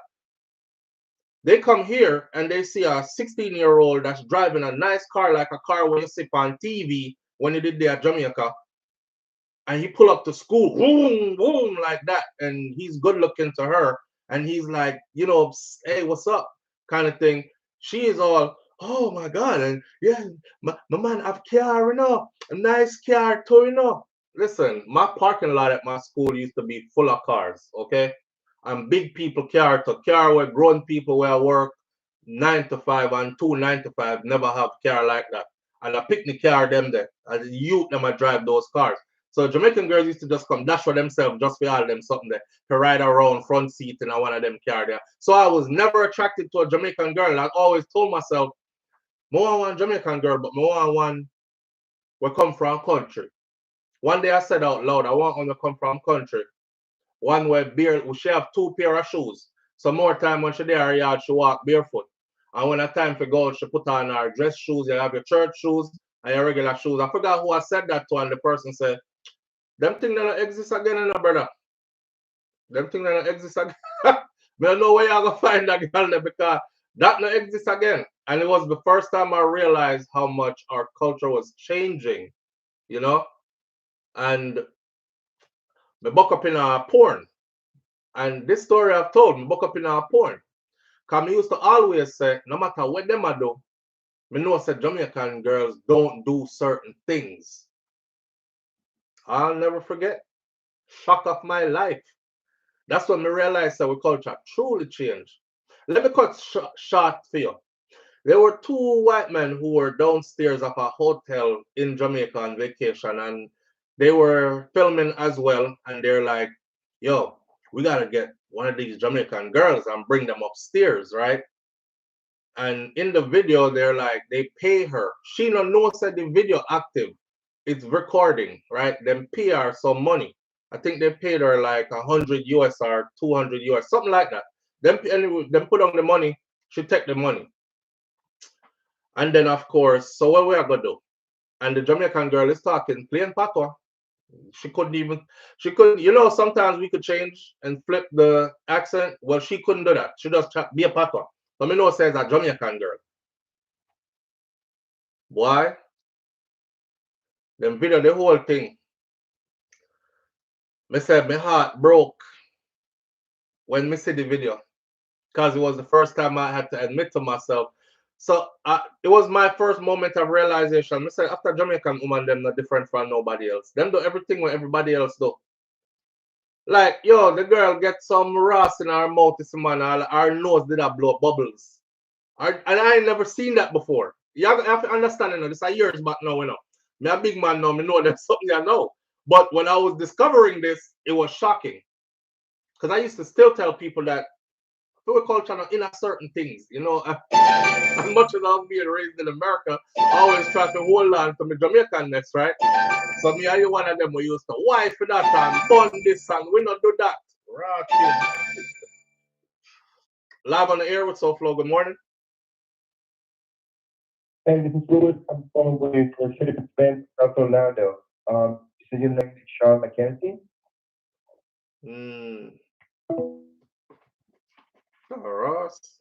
they come here and they see a 16-year-old that's driving a nice car, like a car when you see on TV when you did there at Jamaica, and he pull up to school, boom, boom, like that, and he's good looking to her, and he's like, you know, hey, what's up, kind of thing. She is all, oh my God, and yeah, my man have car, you know, a nice car too, you know. Listen, my parking lot at my school used to be full of cars, okay, and big people car to car where grown people where work 9 to 5 and 2 9 to 5 never have car like that, and a picnic car them there, and the youth them a drive those cars. So Jamaican girls used to just come dash for themselves just for all them something there to ride around front seat in one of them car there. So I was never attracted to a Jamaican girl. I always told myself, more one Jamaican girl, but more one we come from country. One day I said out loud, I want one to come from country. One where bare she have 2 pair of shoes. So more time when she there her yard, she walk barefoot. And when it's time for go out, she put on her dress shoes, you have your church shoes and your regular shoes. I forgot who I said that to, and the person said, them things that don't exist again, you know, brother. Them things that don't exist again. I don't know where you're gonna find that girl there because that don't exist again. And it was the first time I realized how much our culture was changing, you know. And me buck up in a porn. And this story I've told, me buck up in a porn. Cause me used to always say, no matter what them I do, me know say Jamaican girls don't do certain things. I'll never forget. Shock of my life. That's when I realized that our culture truly changed. Let me cut short for you. There were 2 white men who were downstairs of a hotel in Jamaica on vacation, and they were filming as well. And they're like, yo, we got to get one of these Jamaican girls and bring them upstairs, right? And in the video, they're like, they pay her. She no knows that the video active. It's recording, right? Them pay her some money. I think they paid her like 100 US or 200 US, something like that. Them put on the money, she take the money. And then of course, so what we are gonna do? And the Jamaican girl is talking plain patois. She couldn't even, she couldn't, you know, sometimes we could change and flip the accent. Well, she couldn't do that. She just be a patois. Let me know it says a Jamaican girl. Why? Them video, the whole thing. Me said my heart broke when me see the video because it was the first time I had to admit to myself. So it was my first moment of realization. I said, after Jamaican woman, them not different from nobody else. Them do everything what everybody else do. Like, yo, the girl get some rust in her mouth, this man, her nose did that blow bubbles. And I ain't never seen that before. You have to understand, you know, this is years back now, you know. Me a big man now, me know there's something I know. But when I was discovering this, it was shocking. Because I used to still tell people that our culture now in a certain things, you know. As much as I'm being raised in America, I always try to hold on to my Jamaicanness, right? So me are you one of them who used to wife for that and bun this and we not do that. Rocking. Live on the air with SouFLo. Good morning.
Hey, this is Louis. I'm calling with for City Event, South Orlando. Is your name Sean McKenzie?
Ross.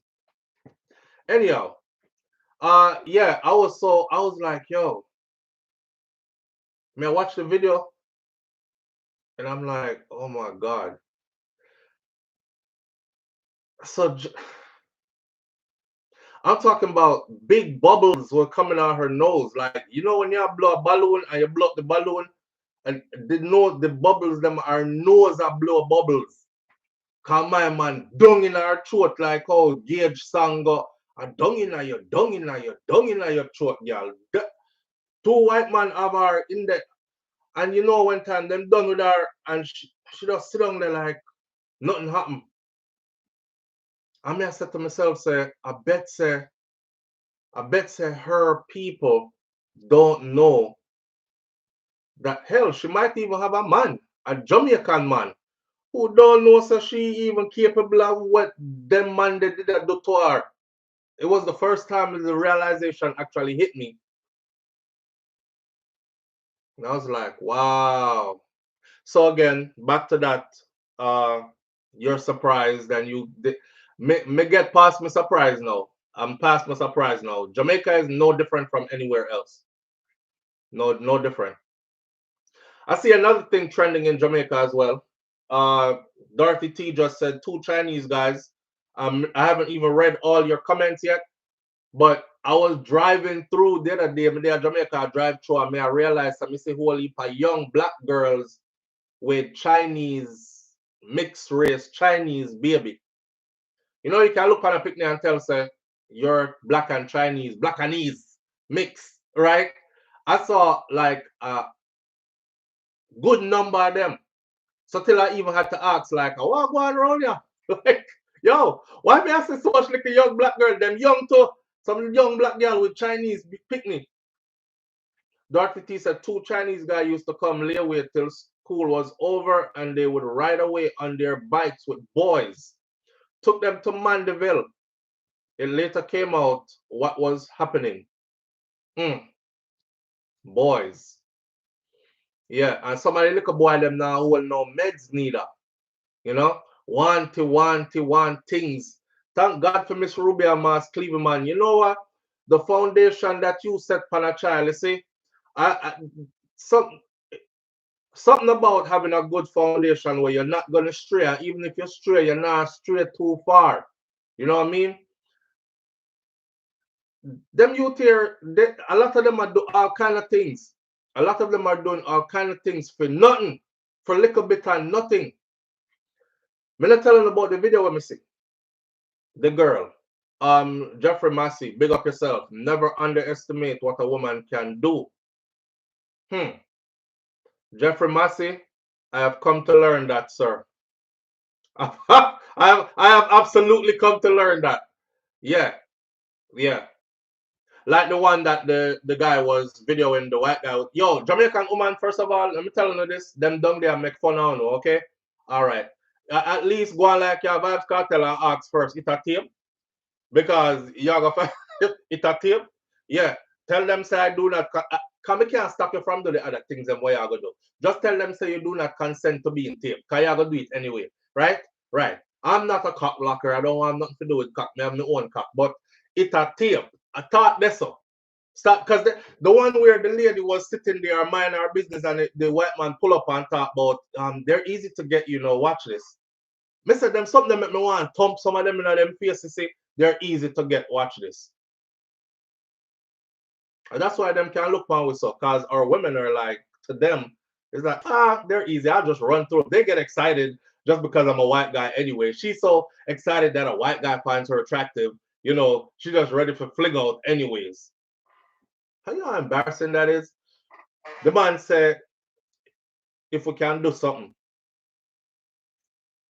Anyhow, yeah, I was like, yo, man, I watched the video and I'm like, oh my God. So I'm talking about big bubbles were coming out her nose. Like, you know, when you blow a balloon and you blow up the balloon and the bubbles, them are nose are blow bubbles. Cause my man dung in her throat like how Gage sang go, and dung in your throat, girl. Two white man have her in the, and you know one time them done with her and she just sit down there like nothing happened. I mean I said to myself, say, I bet say her people don't know that hell she might even have a man, a Jamaican man, who don't know so she even capable of what them man they did that do to her. It was the first time the realization actually hit me. And I was like, wow. So again, back to that. You're surprised and me get past my surprise now. I'm past my surprise now. Jamaica is no different from anywhere else. No different. I see another thing trending in Jamaica as well. Dorothy T just said 2 Chinese guys. I haven't even read all your comments yet, but I was driving through the other day, Jamaica, I drive through and I realized I see a whole heap of young black girls with Chinese, mixed race Chinese baby. You know, you can look on a picture and tell, say, you're black and Chinese, blackanese, mix, right? I saw like a good number of them. So till I even had to ask, like, what going around here? Like, yo, why me I see so much like a young black girl? Them young too. Some young black girl with Chinese picnic. Dorothy T said 2 Chinese guys used to come lay away till school was over and they would ride away on their bikes with boys. Took them to Mandeville. It later came out what was happening. Boys. Yeah, and some of the little boy them now who will know meds neither. You know? Want things. Thank God for Miss Ruby and Mas Cleveland. You know what? The foundation that you set for a child, you see, something about having a good foundation where you're not gonna stray, and even if you stray, you're not stray too far. You know what I mean? Them youth here, a lot of them are doing all kind of things. A lot of them are doing all kind of things for nothing, for a little bit and nothing. I'm not telling about the video we see. The girl, Jeffrey Massey, big up yourself. Never underestimate what a woman can do. Jeffrey Massey, I have come to learn that, sir. I have absolutely come to learn that. Yeah. Like the one that the guy was videoing the white guy. Yo, Jamaican woman, first of all, let me tell you this. Them down there make fun of you, okay? All right. At least go on like your Vibes Cartel and ask first. It a tape? Because you're going to it a tape? Yeah. Tell them say I do not. Come can't stop you from doing the other things and what you're going to do. Just tell them say you do not consent to being taped. Because you're going to do it anyway. Right? Right. I'm not a cock blocker. I don't want nothing to do with cock. I have my own cock. But it a tape. I thought that's so. Stop, because the one where the lady was sitting there minding her business and the white man pull up and talk about they're easy to get, you know, watch this. I said them something that make me want to thump some of them in them faces, say they're easy to get, watch this. And that's why them can look on with so, because our women are like, to them, it's like, they're easy. I'll just run through. They get excited just because I'm a white guy anyway. She's so excited that a white guy finds her attractive, you know, she's just ready for fling out anyways. You know how embarrassing that is? The man said, if we can do something.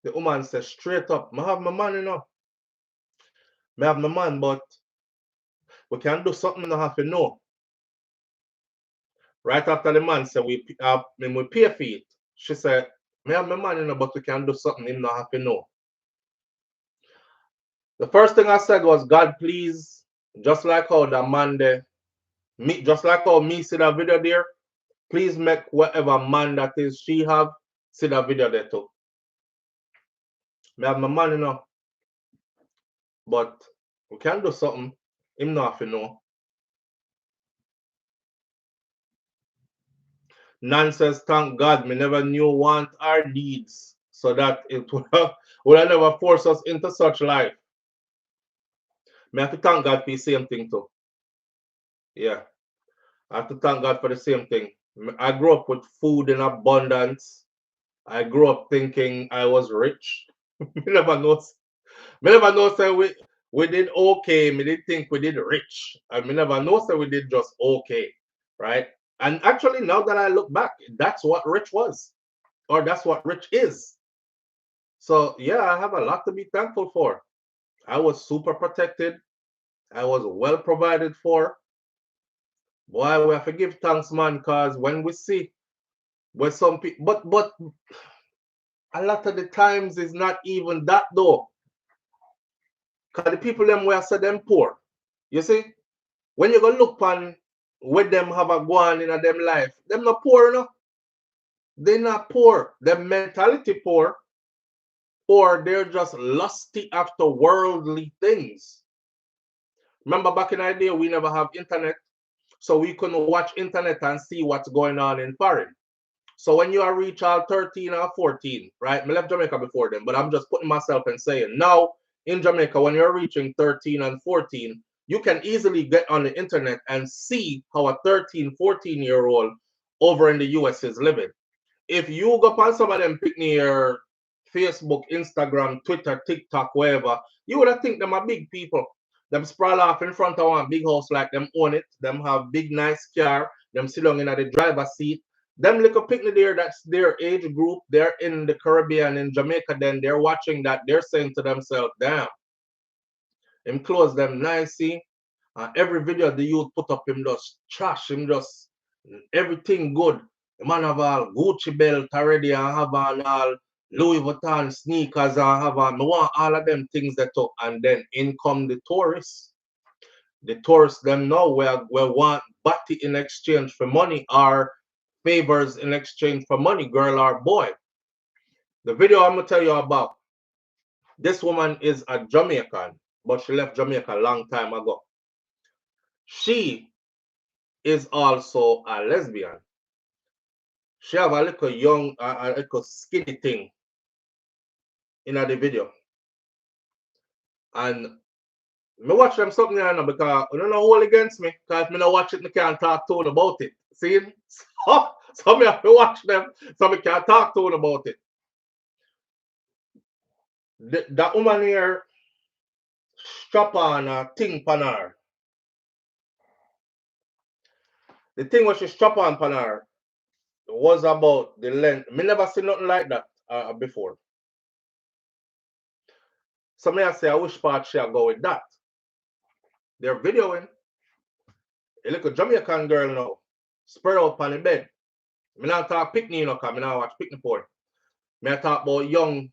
The woman said, straight up, I have my money now. Me have my man, but we can do something no have to know. Right after the man said we pay for it. She said, me have my man, you know, but we can do something him not have to know. The first thing I said was, God, please, just like how the man there, me, just like how me see that video there, please make whatever man that is she have see that video there too. Me have my man, you know, but we can do something him not have to know. Nan says, thank God, me never knew want our deeds, so that it would have never force us into such life. Me have to thank God for the same thing too. Yeah. I have to thank God for the same thing. I grew up with food in abundance. I grew up thinking I was rich. me never know. Me never know say we did okay. Me did think we did rich. And me never know say we did just okay. Right? And actually now that I look back, that's what rich was. Or that's what rich is. So yeah, I have a lot to be thankful for. I was super protected. I was well provided for. Boy, we have to give thanks, man, because when we see where some people, but a lot of the times is not even that though. Because the people them where I say them poor. You see, when you go look on what them have a go on in a them life, them not poor enough. They not poor. Their mentality poor, or they're just lusty after worldly things. Remember back in the day, we never have internet, so we couldn't watch internet and see what's going on in foreign. So when you are reach all 13 or 14, right? I left Jamaica before them, but I'm just putting myself and saying now in Jamaica, when you're reaching 13 and 14, you can easily get on the internet and see how a 13, 14-year-old over in the US is living. If you go on some of them pick near Facebook, Instagram, Twitter, TikTok, wherever, you would have think them are big people. Them sprawl off in front of one big house like them own it. Them have big nice car. Them sit down in the driver's seat. Them little picnic there, that's their age group. They're in the Caribbean, in Jamaica. Then they're watching that. They're saying to themselves, "Damn, him clothes them nicey. Every video the youth put up, him just trash. Him just everything good. The man have all Gucci belt already and have on all Louis Vuitton sneakers and have on. I want all of them things that up, and then in come the tourists. The tourists them know we want body in exchange for money or favors in exchange for money, girl or boy. The video I'm gonna tell you about. This woman is a Jamaican, but she left Jamaica a long time ago. She is also a lesbian. She have a little young, a little skinny thing in the video. And me watch them something here now because I don't know hold against me. Because if me not watch it, I can't talk to them about it. See? So me have to watch them so me can talk to them about it. That woman here strap on a thing pan her. The thing what she strap on pan her was about the length. Me never seen nothing like that before. So me I say, I wish part she go with that. They're videoing a little Jamaican girl now, spread out on the bed. Me not talk picnic, you know, because me not watch picnic porn. Me I talk about young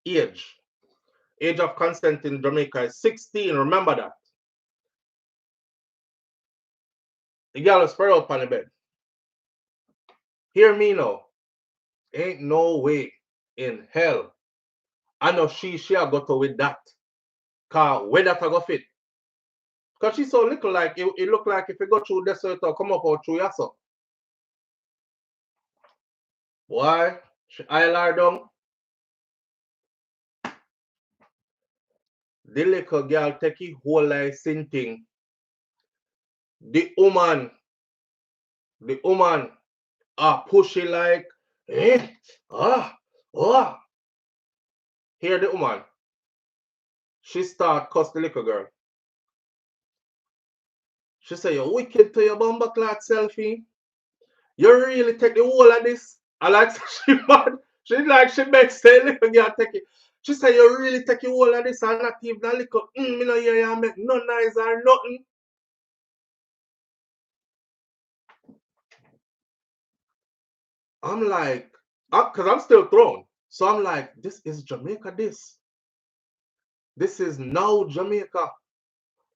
age. Age of consent in Jamaica is 16, remember that. The girl is spread out on the bed. Hear me now. Ain't no way in hell. I know she'll go to with that. Cause where that I go fit? Because she's so little like it look like if you go through desert or come up or through Yasso. Why? I lie down. The little girl take it whole like same thing. The woman push it like ah. Hear the woman. She start cuss the little girl. She say, "You wicked to your bumper clock selfie. You really take the whole of this?" I like she mad. She like she makes the little girl take it. She said, you really take your whole of this and not even a little, me no hear you make no noise or nothing. I'm like, because I'm still thrown. So I'm like, this is Jamaica, this. This is now Jamaica.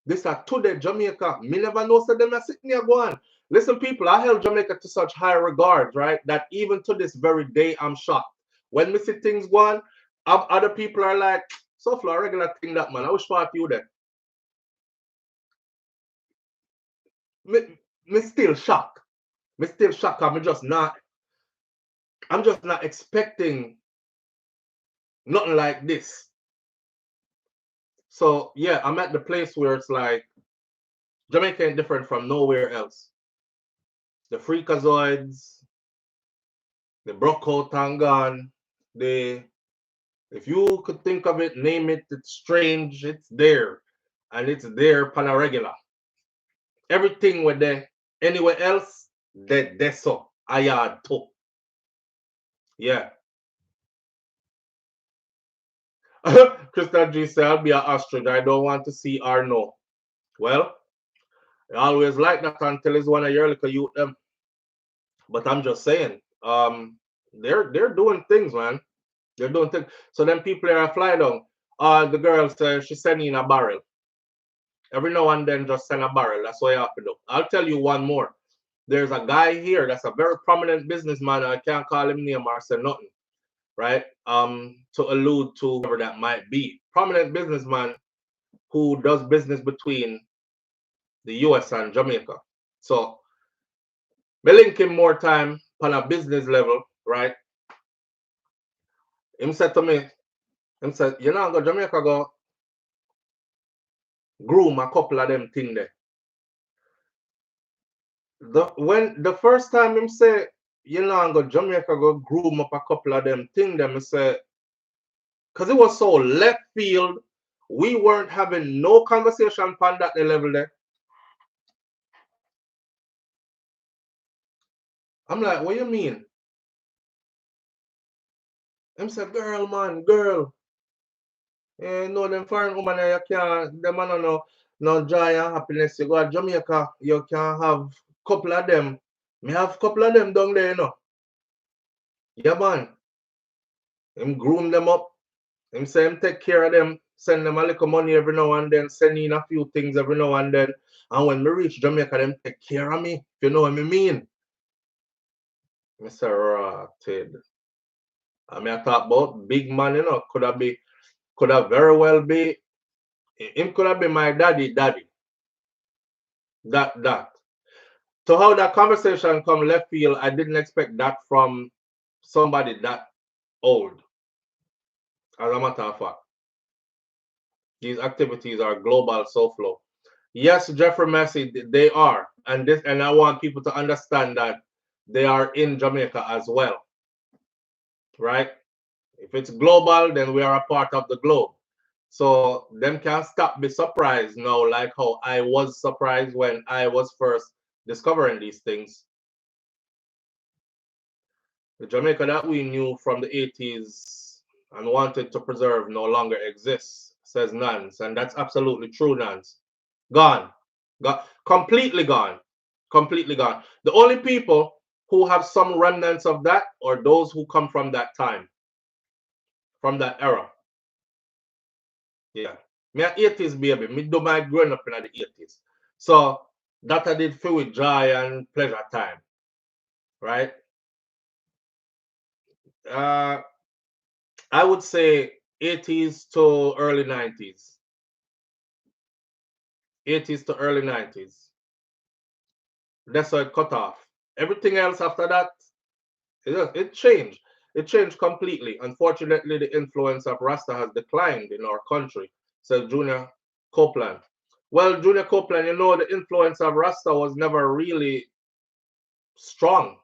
This are today Jamaica. Me never know so them are sitting here going. Listen, people, I held Jamaica to such high regards, right? That even to this very day, I'm shocked. When me see things going, other people are like, so for a regular thing that man, I wish part you there. Me still shocked. Me still shocked. I'm just not expecting nothing like this. So yeah, I'm at the place where it's like Jamaica ain't different from nowhere else. The freakazoids, the Broco Tangan, if you could think of it, name it, it's strange, it's there. And it's there pan a regular. Everything with there. Anywhere else, that's so. Ayard too. Yeah. Krista G said, I'll be an ostrich. I don't want to see or know. Well, I always like that until it's one of your little youth them. But I'm just saying, they're doing things, man. They're doing things. So then people are fly down. The girl says she's sending a barrel. Every now and then just send a barrel. That's what you have to do. I'll tell you one more. There's a guy here that's a very prominent businessman. I can't call him name or say nothing, right? To allude to whoever that might be. Prominent businessman who does business between the US and Jamaica. So me link him more time on a business level, right? Him said to me, him said, you know, go Jamaica go groom a couple of them thing there. When the first time him say, you know, go Jamaica go groom up a couple of them thing them, I say, because it was so left field, we weren't having no conversation on that level there. I'm like, what you mean? Him say, girl, man, girl. No, them foreign woman, you can't, them man no joy and happiness. You go to Jamaica, you can have couple of them. Me have couple of them down there, you know. Yeah, man. Him groom them up. Him say him take care of them, send them a little money every now and then, send in a few things every now and then. And when me reach Jamaica, them take care of me. If you know what I mean. Mr. Rotted. I mean, I talk about big man, you know, could have very well be, him could have been my daddy. That. So how that conversation come left field, I didn't expect that from somebody that old. As a matter of fact, these activities are global SouFLo. Yes, Jeffrey Messi, they are, and I want people to understand that they are in Jamaica as well, right? If it's global, then we are a part of the globe. So them can't stop be surprised now, like how I was surprised when I was first discovering these things. The Jamaica that we knew from the 80s and wanted to preserve no longer exists, says Nance. And that's absolutely true, Nance. Gone. Completely gone. Completely gone. The only people who have some remnants of that are those who come from that time, from that era. Yeah. Me a 80s baby. Me do my growing up in the 80s. So that I did feel with joy and pleasure time. Right? I would say 80s to early 90s. 80s to early 90s. That's how it cut off. Everything else after that, it changed. It changed completely. Unfortunately, the influence of Rasta has declined in our country, says Junior Copeland. Well, Junior Copeland, you know, the influence of Rasta was never really strong,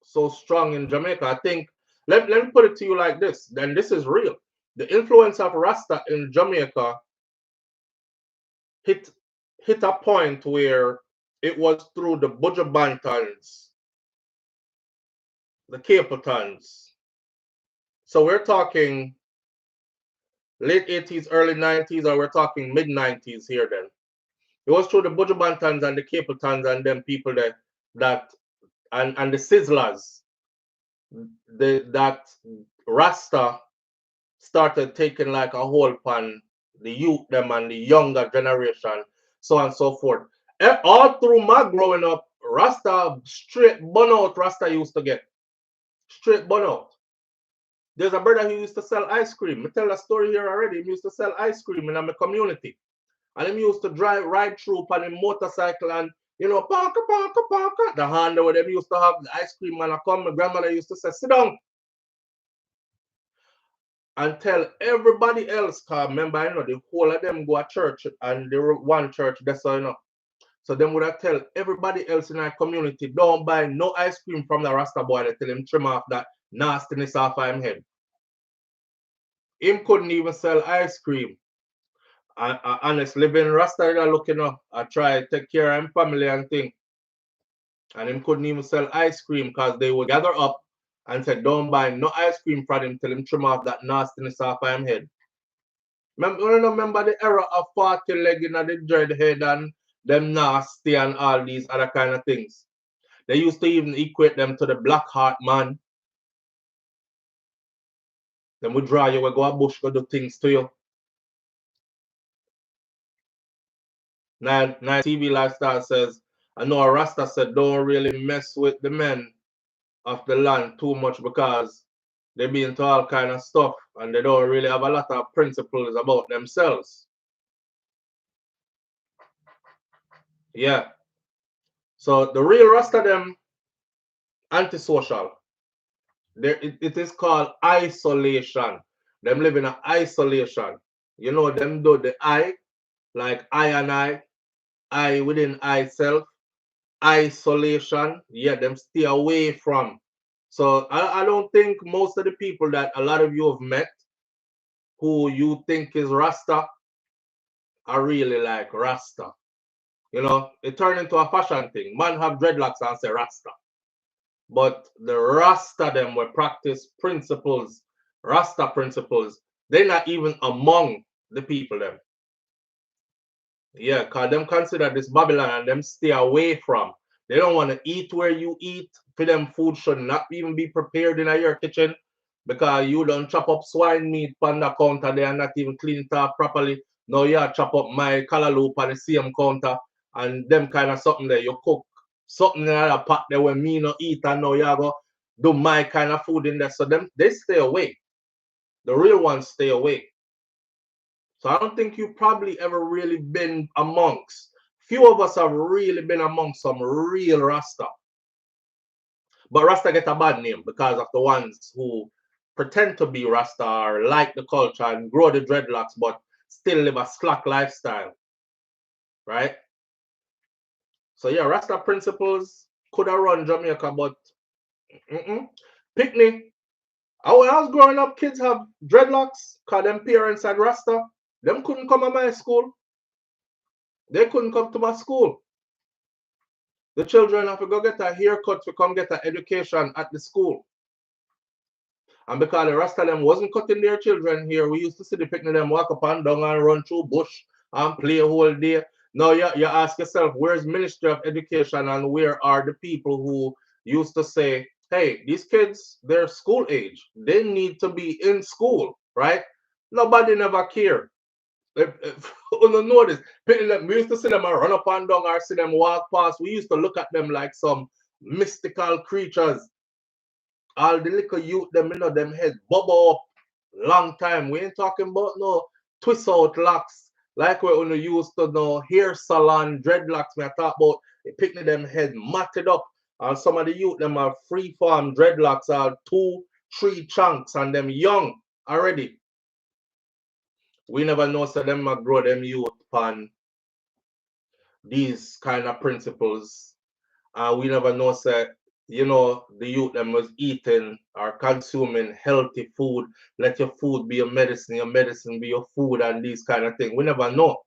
so strong in Jamaica. I think, let me put it to you like this, then this is real. The influence of Rasta in Jamaica hit a point where it was through the Buju Bantans, the Capletons. So we're talking late 80s, early 90s, or we're talking mid 90s here then. It was through the Bujabantans and the Capletons and them people that and the Sizzlers that Rasta started taking like a hold on the youth them and the younger generation, so on and so forth. All through my growing up, Rasta straight bun out Rasta used to get. Straight bun out. There's a brother who used to sell ice cream. I tell a story here already. He used to sell ice cream in my community. And he used to ride through on a motorcycle and, you know, parka, parka, parka. The hand where them used to have the ice cream man I come. My grandmother used to say, sit down. And tell everybody else, cause remember, you know, the whole of them go to church and they were one church, that's all you know. So them would have tell everybody else in our community, don't buy no ice cream from the Rasta boy. They tell him trim off that nastiness off of him head. Him couldn't even sell ice cream. I honestly, been Rasta looking up, I try to take care of him family and thing. And him couldn't even sell ice cream because they would gather up and said, don't buy no ice cream from him till him trim off that nastiness off of him head. Remember the era of 40 leg in the dread head and them nasty and all these other kind of things. They used to even equate them to the black heart man. Then we draw you, we go a bush, go do things to you. Now TV Lifestyle says, I know a Rasta said don't really mess with the men of the land too much because they be into all kind of stuff and they don't really have a lot of principles about themselves. Yeah. So the real Rasta them antisocial. It is called isolation. Them live in isolation. You know, them do the I, like I and I within I self, isolation. Yeah, them stay away from. So I don't think most of the people that a lot of you have met who you think is Rasta are really like Rasta. You know, it turned into a fashion thing. Man have dreadlocks and say Rasta. But the Rasta them will practice principles, Rasta principles. They're not even among the people them. Yeah, because them consider this Babylon and them stay away from. They don't want to eat where you eat. For them food should not even be prepared in your kitchen because you don't chop up swine meat on the counter there and not even clean it up properly. Now you chop up my callaloo on the same counter and them kind of something there. You cook something in a pot there where me no eat and now you go do my kind of food in there. So them they stay away. The real ones stay away. So I don't think you've probably ever really been amongst. Few of us have really been amongst some real Rasta. But Rasta get a bad name because of the ones who pretend to be Rasta or like the culture and grow the dreadlocks but still live a slack lifestyle. Right? So yeah, Rasta principles could have run Jamaica, but Picnic. When I was growing up, kids have dreadlocks because them parents had Rasta. Them couldn't come to my school. They couldn't come to my school. The children have to go get a haircut to come get an education at the school. And because the rest of them wasn't cutting their children here, we used to see the picnic them walk up and down and run through bush and play a whole day. Now you ask yourself, where's Ministry of Education and where are the people who used to say, hey, these kids, they're school age. They need to be in school, right? Nobody never cared. If you don't know this, we used to see them run up and down or see them walk past. We used to look at them like some mystical creatures. All the little youth, them, you know, them head bubble up long time. We ain't talking about no twist out locks like we only used to know hair salon, dreadlocks. Me I talk about picking them head matted up. And some of the youth, them are free form dreadlocks are 2-3 chunks and them young already. We never know so them grow them youth upon these kind of principles. We never know so you know the youth them was eating or consuming healthy food. Let your food be your medicine be your food and these kind of things. We never know.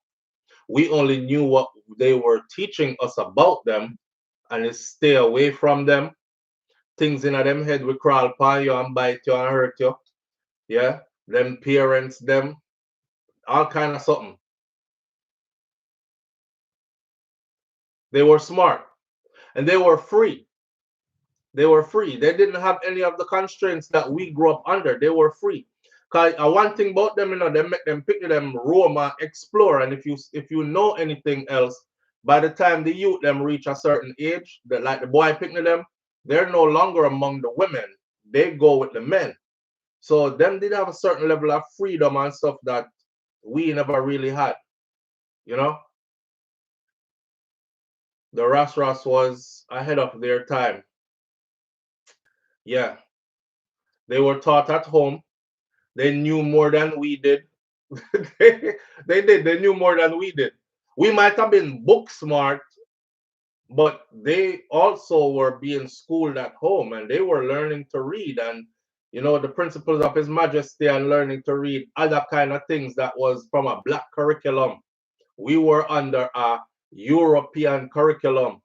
We only knew what they were teaching us about them and it's stay away from them. Things in them head will crawl upon you and bite you and hurt you. Yeah. Them parents them all kind of something. They were smart and they were free. They were free. They didn't have any of the constraints that we grew up under. They were free. Cause one thing about them, they make them pick them roam and explore. And if you know anything else, by the time the youth them reach a certain age, that like the boy picking them, they're no longer among the women. They go with the men. So them did have a certain level of freedom and stuff that we never really had. You know, the Ras was ahead of their time. Yeah, they were taught at home. They knew more than we did. they did. They knew more than we did. We might have been book smart, but they also were being schooled at home and they were learning to read and the principles of His Majesty and learning to read other kind of things that was from a black curriculum. We were under a European curriculum.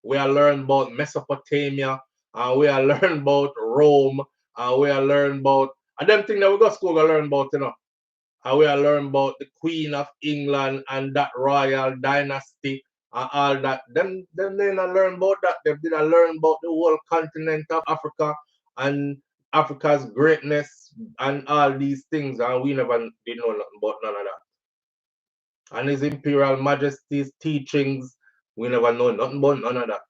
We are learning about Mesopotamia and we are learning about Rome and we are learning about and them things that we go to school to learn about, and we are learning about the Queen of England and that royal dynasty and all that. Them they not learn about that. They did not learn about the whole continent of Africa and Africa's greatness and all these things, and we never did know nothing about none of that. And His Imperial Majesty's teachings, we never know nothing about none of that.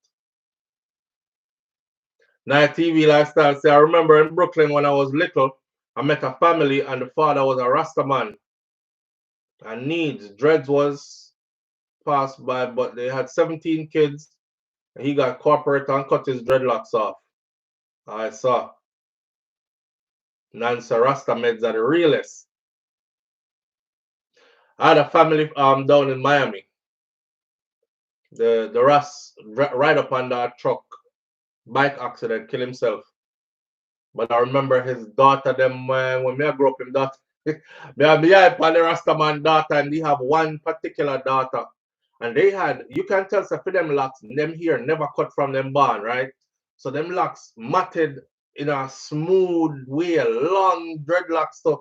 Night TV lifestyle. Say, I remember in Brooklyn when I was little, I met a family and the father was a Rasta man. And needs dreads was passed by, but they had 17 kids. And he got corporate and cut his dreadlocks off. I saw. Nancy Rasta meds are the realest. I had a family down in Miami. The Ras right up on that truck, bike accident, kill himself. But I remember his daughter, them when me I grew up, him daughter. Me have upon the Rasta man daughter, and they have one particular daughter. And they had, you can tell so for them locks, them here never cut from them barn, right? So them locks matted in a smooth way, long dreadlocks stuff.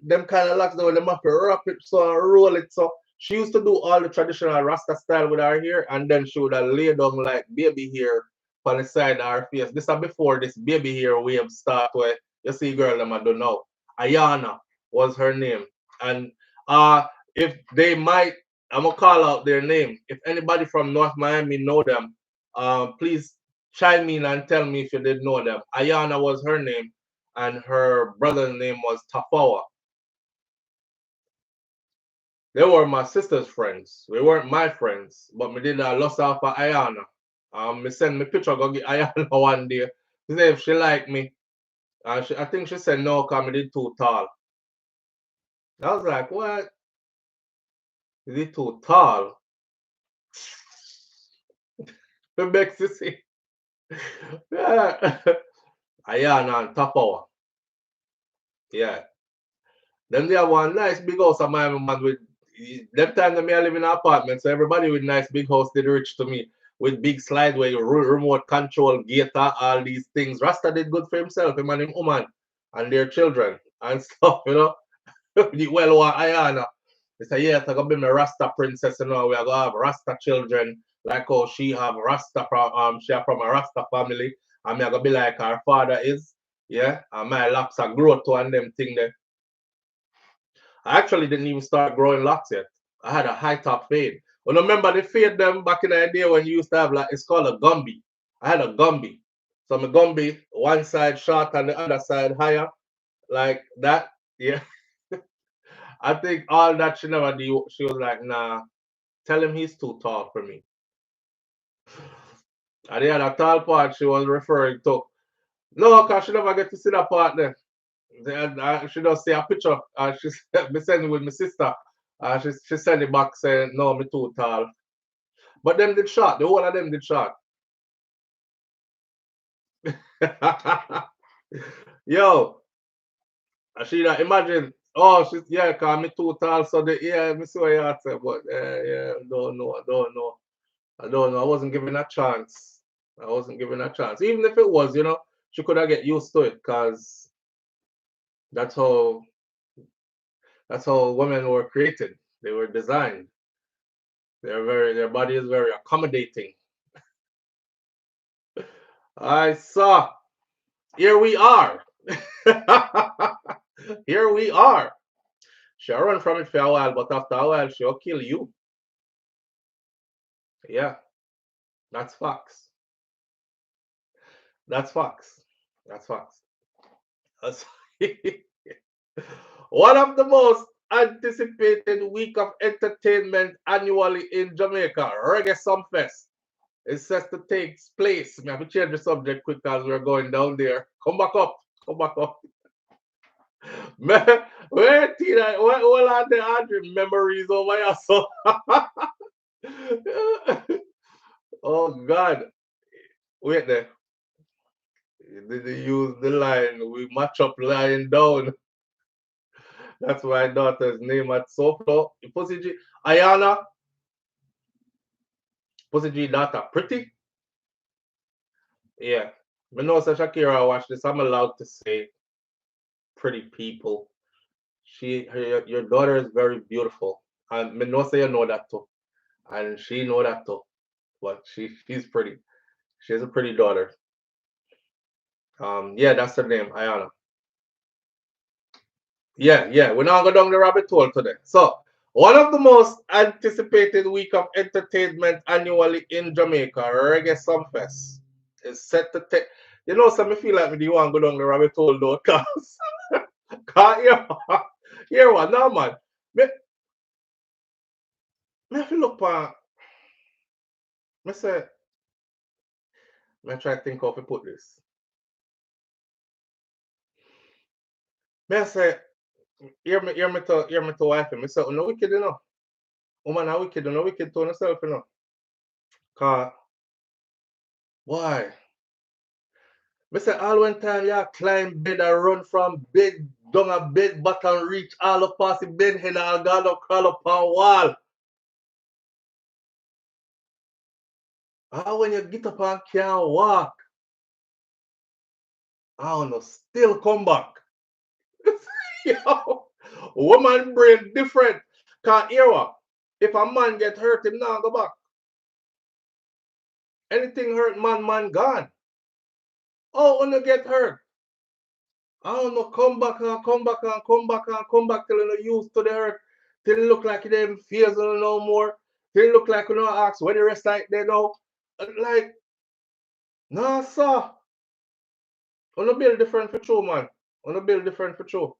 Them kind of locks though, them have to wrap it so and roll it. So she used to do all the traditional Rasta style with her hair, and then she would have laid down like baby hair on the side of her face. This is before this baby hair wave start where you see girl them I don't know. Ayana was her name. And if they might I'm gonna call out their name. If anybody from North Miami know them, please chime in and tell me if you did know them. Ayana was her name, and her brother's name was Tafawa. They were my sister's friends. They weren't my friends, but me did a loss off of Ayana. Me send me picture go get Ayana one day. She say if she like me. I think she said no, cause me did too tall. I was like, what? Is it too tall? It makes you see. Yeah. Ayana and Tapawa. Yeah. Then they have one nice big house of my man with them time that me I live in an apartment, so everybody with nice big house did rich to me with big slideway, remote control, gator, all these things. Rasta did good for himself, him and him woman and their children and stuff, well what Ayana. They say, yes, I gonna be my Rasta princess, we are gonna have Rasta children, like how she have Rasta from she are from a Rasta family, and me I gonna be like her father is, yeah, and my locks are grow to and them thing there. I actually didn't even start growing locks yet. I had a high top fade. Well, remember they fade them back in the idea when you used to have like it's called a Gumby. I had a Gumby. So my Gumby, one side short and the other side higher, like that. Yeah. I think all that she never did. She was like, nah, tell him he's too tall for me. And the other tall part she was referring to. No, because she never get to see that part there. She just see a picture. She me send it with my sister. She send it back saying, no, me too tall. But them did shot. The whole of them did shot. Yo, she imagine. Oh, she's yeah, cause me too tall. So me see what you say, but yeah, don't know, I don't know. I don't know. I wasn't given a chance. I wasn't given a chance. Even if it was, she could have get used to it, cause that's how That's how women were created. They were designed. Their body is very accommodating. I saw. Here we are. Here we are. She'll run from it for a while, but after a while, she'll kill you. Yeah, that's facts. That's facts. That's facts. That's one of the most anticipated week of entertainment annually in Jamaica, Reggae Sumfest, is set to take place. We have to change the subject quick as we're going down there. Come back up. Come back up. Where Tina? What are the other memories over here? So, oh God, wait there. Did they use the line? We match up lying down. That's my daughter's name at SouFLo. Pussy G, Ayana, Pussy G daughter, pretty. Yeah, I know so Shakira watch this. I'm allowed to say pretty people. Your daughter is very beautiful, and me know say you know that too, and she know that too. But she's pretty. She has a pretty daughter. Yeah, that's her name, Ayana. Yeah. We're not going down the rabbit hole today. So, one of the most anticipated week of entertainment annually in Jamaica, Reggae Sumfest, is set to take. You know, some me feel like me do want to go down the rabbit hole though, cause, yeah, here one, no man. Me have to look for. Me say, me try to think how to put this. Me say, hear me to wife. Me say, oh no wicked you know. Woman are wicked, no wicked to herself, you know. Cause why? Me say all one time you climb bed and run from bed down a bed bottom reach all up past the bed head and gone up crawl up on wall. And when you get up and can't walk, I don't know, still come back. Yo, woman brain different. Cause here what? If a man get hurt, him now go back. Anything hurt man gone. Oh, when you get hurt. I don't know, come back and come back and come back and come back till you used to the hurt. Till it look like it them fears no more. Till it look like you know ask where the rest like they know. Like, nah sir. On a build different for true, man. On a build different for true.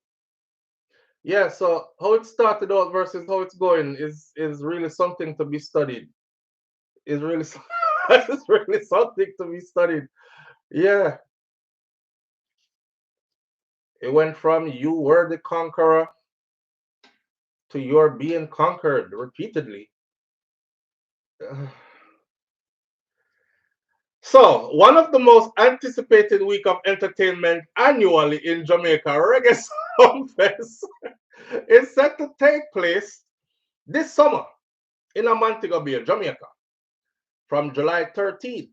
Yeah, so how it started out versus how it's going is really something to be studied. Is really it's really something to be studied. Yeah. It went from you were the conqueror to you're being conquered repeatedly. So, one of the most anticipated week of entertainment annually in Jamaica, Reggae Sumfest, is set to take place this summer in Montego Bay, Jamaica, from July 13th.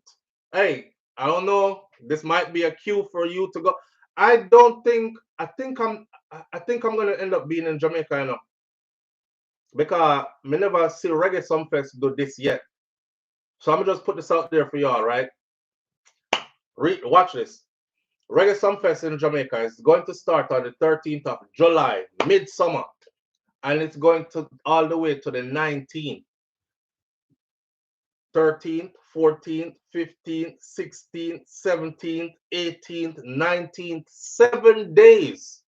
Hey, I don't know. This might be a cue for you to go. I don't think. I think I'm gonna end up being in Jamaica, you know, because me never see Reggae Sumfest do this yet. So I'm gonna just put this out there for y'all, right? Watch this. Reggae Sumfest in Jamaica is going to start on the 13th of July, midsummer, and it's going to all the way to the 19th, 13th, 14th, 15th, 16th, 17th, 18th, 19th, 7 days.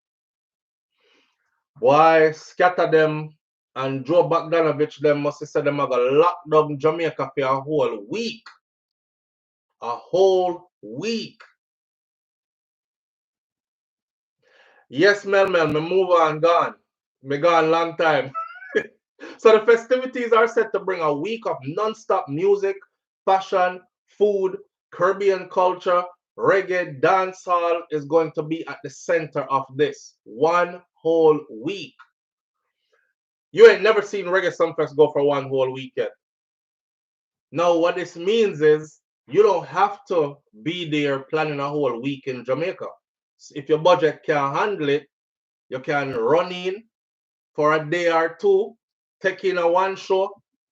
Why scatter them and Joe Bogdanovich them must have said them have a lockdown Jamaica for a whole week. A whole week. Yes, Mel, me move on, gone. Me gone long time. So the festivities are set to bring a week of non-stop music, fashion, food, Caribbean culture, reggae, dancehall is going to be at the center of this one whole week. You ain't never seen Reggae Sumfest go for one whole week yet. Now, what this means is you don't have to be there planning a whole week in Jamaica. If your budget can handle it, you can run in for a day or two, take in a one show,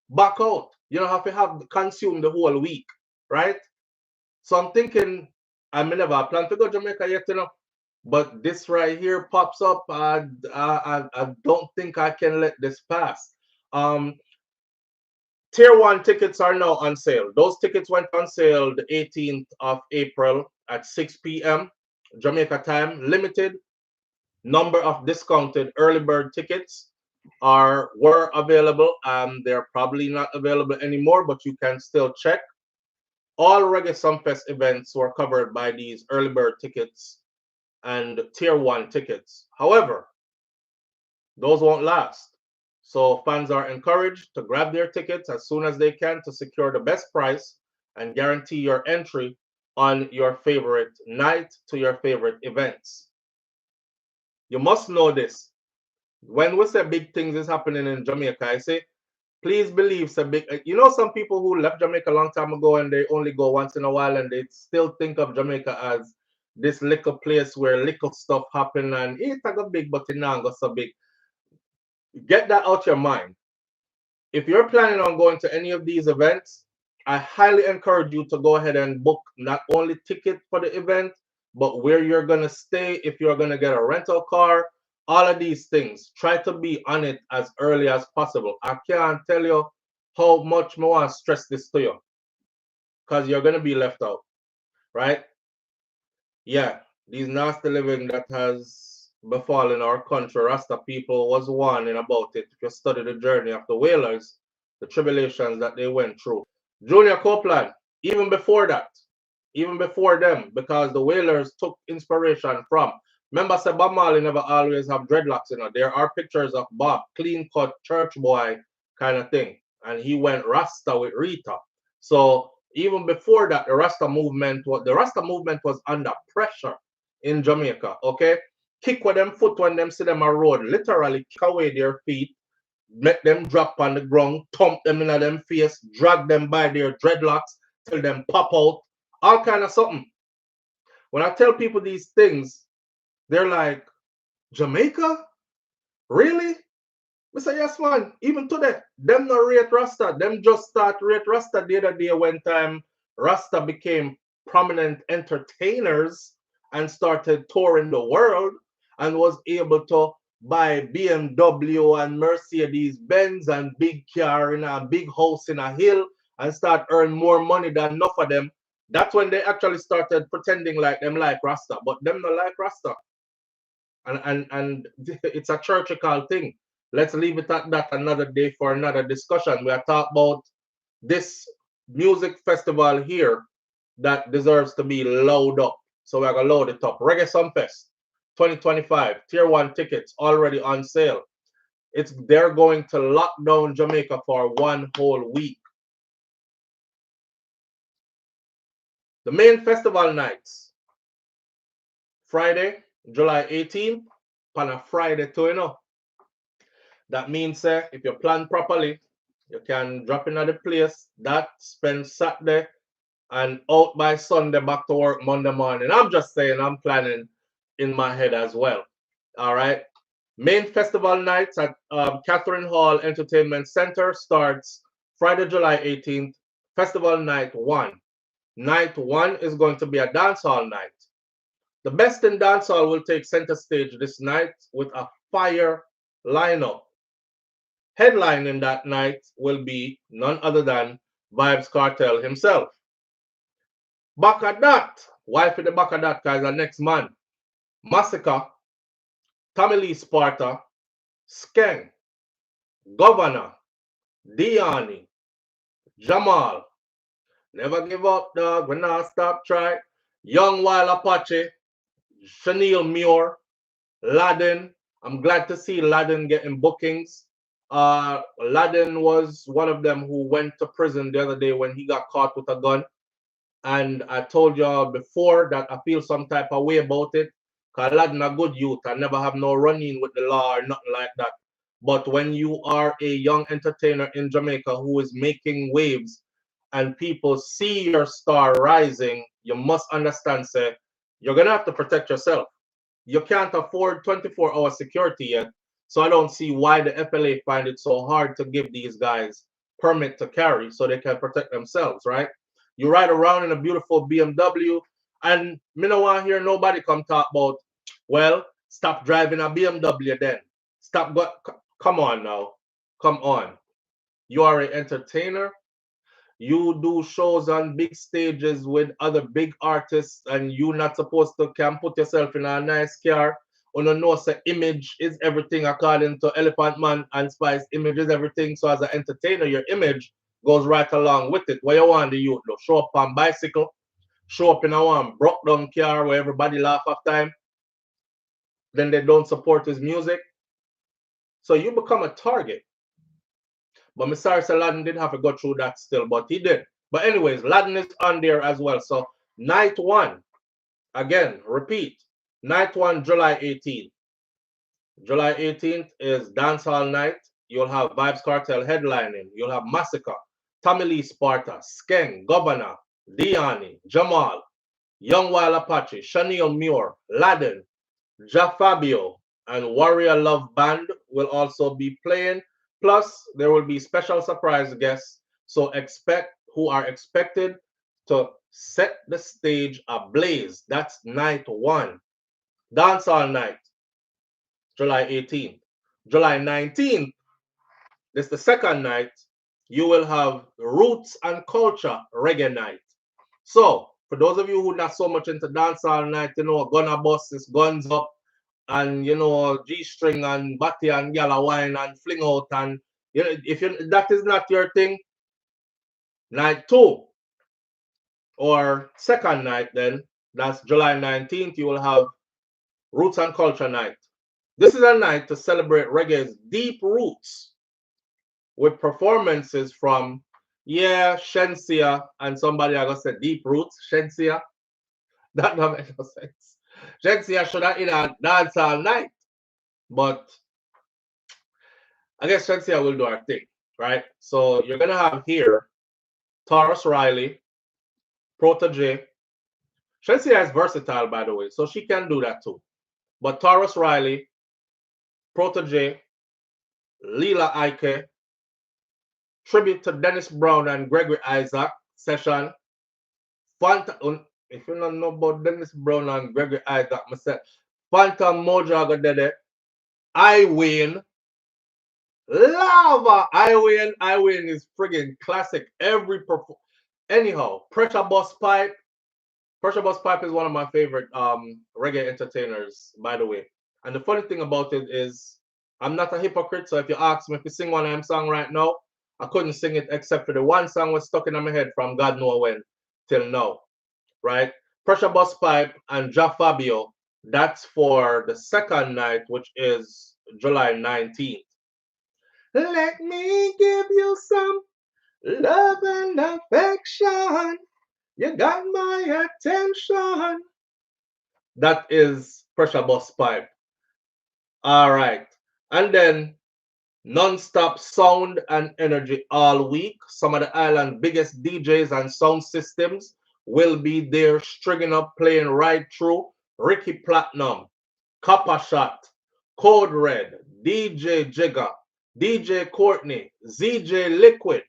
back out. You don't have to consume the whole week, right? So I'm thinking, I may never plan to go Jamaica yet, but this right here pops up. I don't think I can let this pass. Tier 1 tickets are now on sale. Those tickets went on sale the 18th of April at 6 p.m. Jamaica time. Limited number of discounted early bird tickets were available. They're probably not available anymore, but you can still check. All Reggae Sumfest events were covered by these early bird tickets and tier 1 tickets. However, those won't last. So fans are encouraged to grab their tickets as soon as they can to secure the best price and guarantee your entry on your favorite night to your favorite events. You must know this. When we say big things is happening in Jamaica, I say, please believe some big. You know, some people who left Jamaica a long time ago and they only go once in a while and they still think of Jamaica as this little place where little stuff happen and it's a big, but it not go so big. Get that out your mind. If you're planning on going to any of these events, I highly encourage you to go ahead and book not only ticket for the event, but where you're going to stay, if you're going to get a rental car, all of these things. Try to be on it as early as possible. I can't tell you how much more I want to stress this to you because you're going to be left out, right? Yeah, these nasty living that has befallen our country, Rasta people was warning about it. If you study the journey of the whalers, the tribulations that they went through. Junior Copeland, even before that, even before them, because the whalers took inspiration from. Remember, Bob Marley never always have dreadlocks, There are pictures of Bob, clean cut church boy kind of thing. And he went Rasta with Rita. So even before that, the Rasta movement was under pressure in Jamaica. Okay, kick with them foot when them see them a road, literally kick away their feet, make them drop on the ground, thump them in them face, drag them by their dreadlocks till them pop out, all kind of something. When I tell people these things, they're like, Jamaica? Really? I say, yes, man. Even today, them not rate Rasta. Them just start rate Rasta the other day when time Rasta became prominent entertainers and started touring the world and was able to buy BMW and Mercedes Benz and big car in a big house in a hill and start earning more money than enough of them. That's when they actually started pretending like them like Rasta, but them not like Rasta. And it's a churchical thing. Let's leave it at that another day for another discussion. We are talking about this music festival here that deserves to be loaded up. So we're going to load it up. Reggae Sumfest 2025, Tier 1 tickets already on sale. They're going to lock down Jamaica for one whole week. The main festival nights, Friday, July 18th, on a Friday too, That means if you plan properly, you can drop in at the place, spend Saturday, and out by Sunday back to work Monday morning. I'm just saying, I'm planning in my head as well. All right. Main festival nights at Catherine Hall Entertainment Center starts Friday, July 18th. Festival night 1. Night 1 is going to be a dancehall night. The best in dancehall will take center stage this night with a fire lineup. Headlining that night will be none other than Vybz Kartel himself. Back at that, wife at the back of that guy is the next man. Massacre, Tommy Lee Sparta, Skeng, Governor, Diani, Jamal, Never Give Up Dog, We Not Stop Try, Young Wild Apache, Chanel Muir, Laden. I'm glad to see Laden getting bookings. Laden was one of them who went to prison the other day when he got caught with a gun. And I told y'all before that I feel some type of way about it. Because Laden a good youth. I never have no run-in with the law or nothing like that. But when you are a young entertainer in Jamaica who is making waves and people see your star rising, you must understand, you're going to have to protect yourself. You can't afford 24-hour security yet. So I don't see why the FLA find it so hard to give these guys permit to carry so they can protect themselves, right? You ride around in a beautiful BMW, and me no want hear nobody come talk about, well, stop driving a BMW then. Come on now. Come on. You are an entertainer. You do shows on big stages with other big artists, and you not supposed to can put yourself in a nice car. On a know say image is everything according to Elephant Man and Spice. Image is everything. So as an entertainer, your image goes right along with it. What you want the youth to show up on bicycle, show up in a one broke down car where everybody laugh after him, then they don't support his music. So you become a target. But I'm sorry, so Laden didn't have to go through that still, but he did. But anyways, Laden is on there as well. So night one, again, repeat, night one, July 18th. July 18th is dancehall night. You'll have Vibes Cartel headlining. You'll have Massacre, Tommy Lee Sparta, Skeng, Governor, Diani, Jamal, Young Wild Apache, Shaniel Muir, Laden, Ja Fabio, and Warrior Love Band will also be playing. Plus, there will be special surprise guests. So who are expected to set the stage ablaze. That's night one. Dancehall night, July 18th. July 19th, this is the second night, you will have Roots and Culture Reggae Night. So, for those of you who not so much into dancehall night, you know, Gunna Buses, Guns Up, and you know, G-string and Batty and Gala Wine and Fling Out, and you know, if that is not your thing, night two or second night, then that's July 19th, you will have Roots and Culture Night. This is a night to celebrate reggae's deep roots with performances from, yeah, Shensia, and somebody I gonna say deep roots, Shensia. That don't make no sense. Shensia should have in a dance all night, but I guess Shensia will do our thing, right? So you're gonna have here Taurus Riley, Protege. Shensia is versatile, by the way, so she can do that too. But Taurus Riley, Protege, Leela Ike, tribute to Dennis Brown and Gregory Isaac session. If you don't know about Dennis Brown and Gregory Isaac, myself, Phantom Mojo go there. I win. Lava. I win is friggin' classic. Anyhow, Pressure Bus Pipe. Pressure Bus Pipe is one of my favorite reggae entertainers, by the way. And the funny thing about it is, I'm not a hypocrite. So if you ask me if you sing one of them song right now, I couldn't sing it except for the one song was stuck in my head from God know when till now, right? Pressure Bus Pipe and Ja Fabio. That's for the second night, which is July 19th. Let me give you some love and affection. You got my attention. That is Pressure Bus Pipe. All right. And then non-stop sound and energy all week. Some of the island's biggest DJs and sound systems will be there stringing up, playing right through. Ricky Platinum, Copper Shot, Code Red, DJ Jigger, DJ Courtney, ZJ Liquid,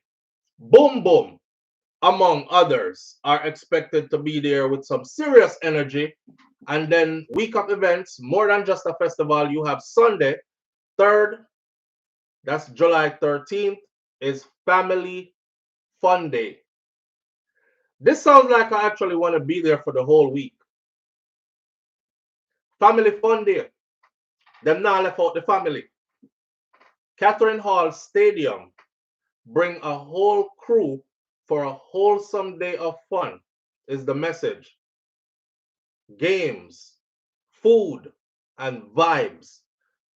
Boom Boom, among others, are expected to be there with some serious energy. And then week of events, more than just a festival, you have Sunday, 3rd, that's July 13th, is Family Fun Day. This sounds like I actually want to be there for the whole week. Family Fun Day. Them now left out the family. Catherine Hall Stadium bring a whole crew for a wholesome day of fun is the message. Games, food, and vibes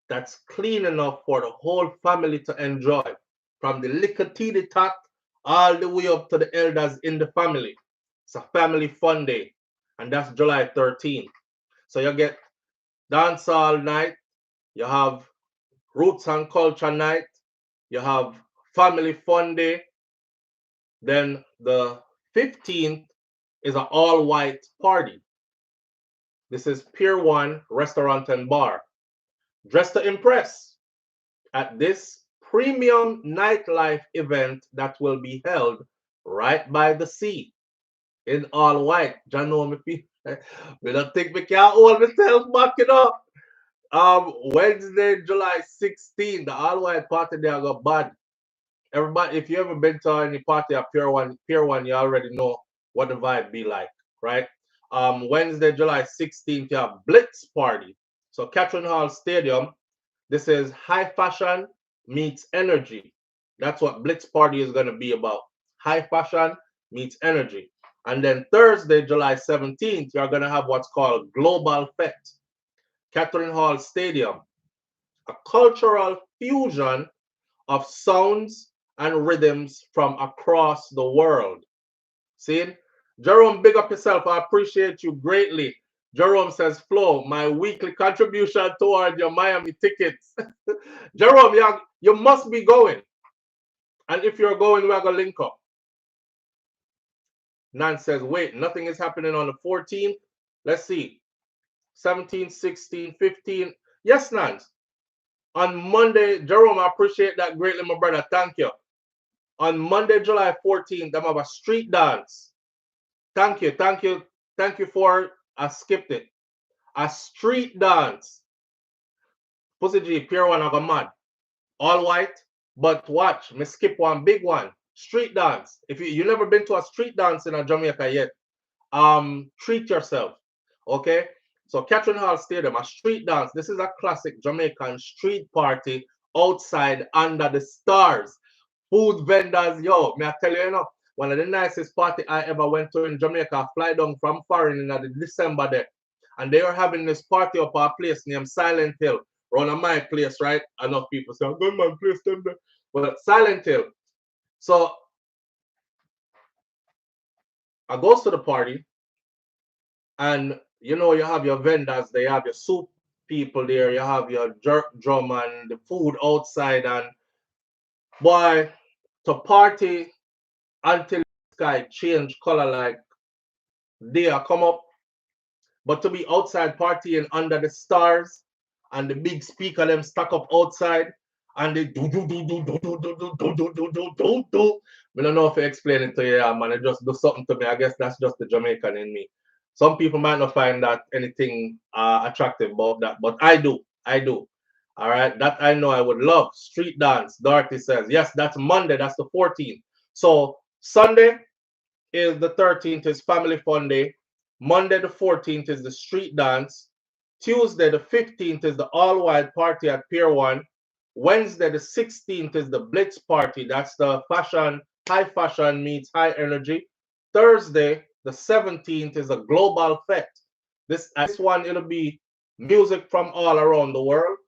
that's clean enough for the whole family to enjoy, from the little teeny tot all the way up to the elders in the family. It's a family fun day, and that's July 13th. So you get dancehall night, you have roots and culture night, you have family fun day. Then the 15th is an all-white party. This is Pier 1 Restaurant and Bar. Dress to Impress. at this premium nightlife event that will be held right by the sea in all white. John know me feel. We don't think we can hold myself back, you know. Wednesday, July 16th, the all white party there got bad. Everybody, if you ever been to any party at Pier 1, you already know what the vibe be like, right? Wednesday, July 16th, you have Blitz Party. So Catherine Hall Stadium, this is high fashion meets energy. That's what Blitz Party is going to be about. High fashion meets energy. And then Thursday, July 17th, you're going to have what's called Global Fete. Catherine Hall Stadium, a cultural fusion of sounds and rhythms from across the world. See? Jerome, big up yourself. I appreciate you greatly. Jerome says, Flo, my weekly contribution toward your Miami tickets. Jerome, you must be going. And if you're going, we're going to link up. Nan says, wait, nothing is happening on the 14th. Let's see. 17, 16, 15. Yes, Nance. On Monday, Jerome, I appreciate that greatly, my brother. Thank you. On Monday, July 14th, I'm have a street dance. Thank you, thank you, thank you for, I skipped it. A street dance. Pussy G, Pier 1, I go mad. All white, but watch, me skip one big one. Street dance. If you never been to a street dance in a Jamaica yet, treat yourself. Okay? So Catherine Hall Stadium, a street dance. This is a classic Jamaican street party outside under the stars. Food vendors, yo, may I tell you, you know, one of the nicest party I ever went to in Jamaica, fly down from foreign in the December there. And they were having this party up our place named Silent Hill. Around my place, right? Enough people say, I'm going to my place them there. But Silent Hill. So I goes to the party, and you know, you have your vendors, they have your soup people there, you have your jerk drum and the food outside, and boy, to party until the sky change color like day come up, but to be outside partying under the stars and the big speaker them stuck up outside and they do do do do do do do do do do do do do do. I don't know if I explain it to you, yeah, man. It just do something to me. I guess that's just the Jamaican in me. Some people might not find that anything attractive about that, but I do. I do. All right, that I know I would love. Street dance, Dorothy says. Yes, that's Monday. That's the 14th. So Sunday is the 13th, is family fun day. Monday the 14th is the street dance. Tuesday the 15th is the all-white party at Pier 1. Wednesday the 16th is the Blitz party. That's the fashion, high fashion meets high energy. Thursday the 17th is a global fete. This one, it'll be music from all around the world.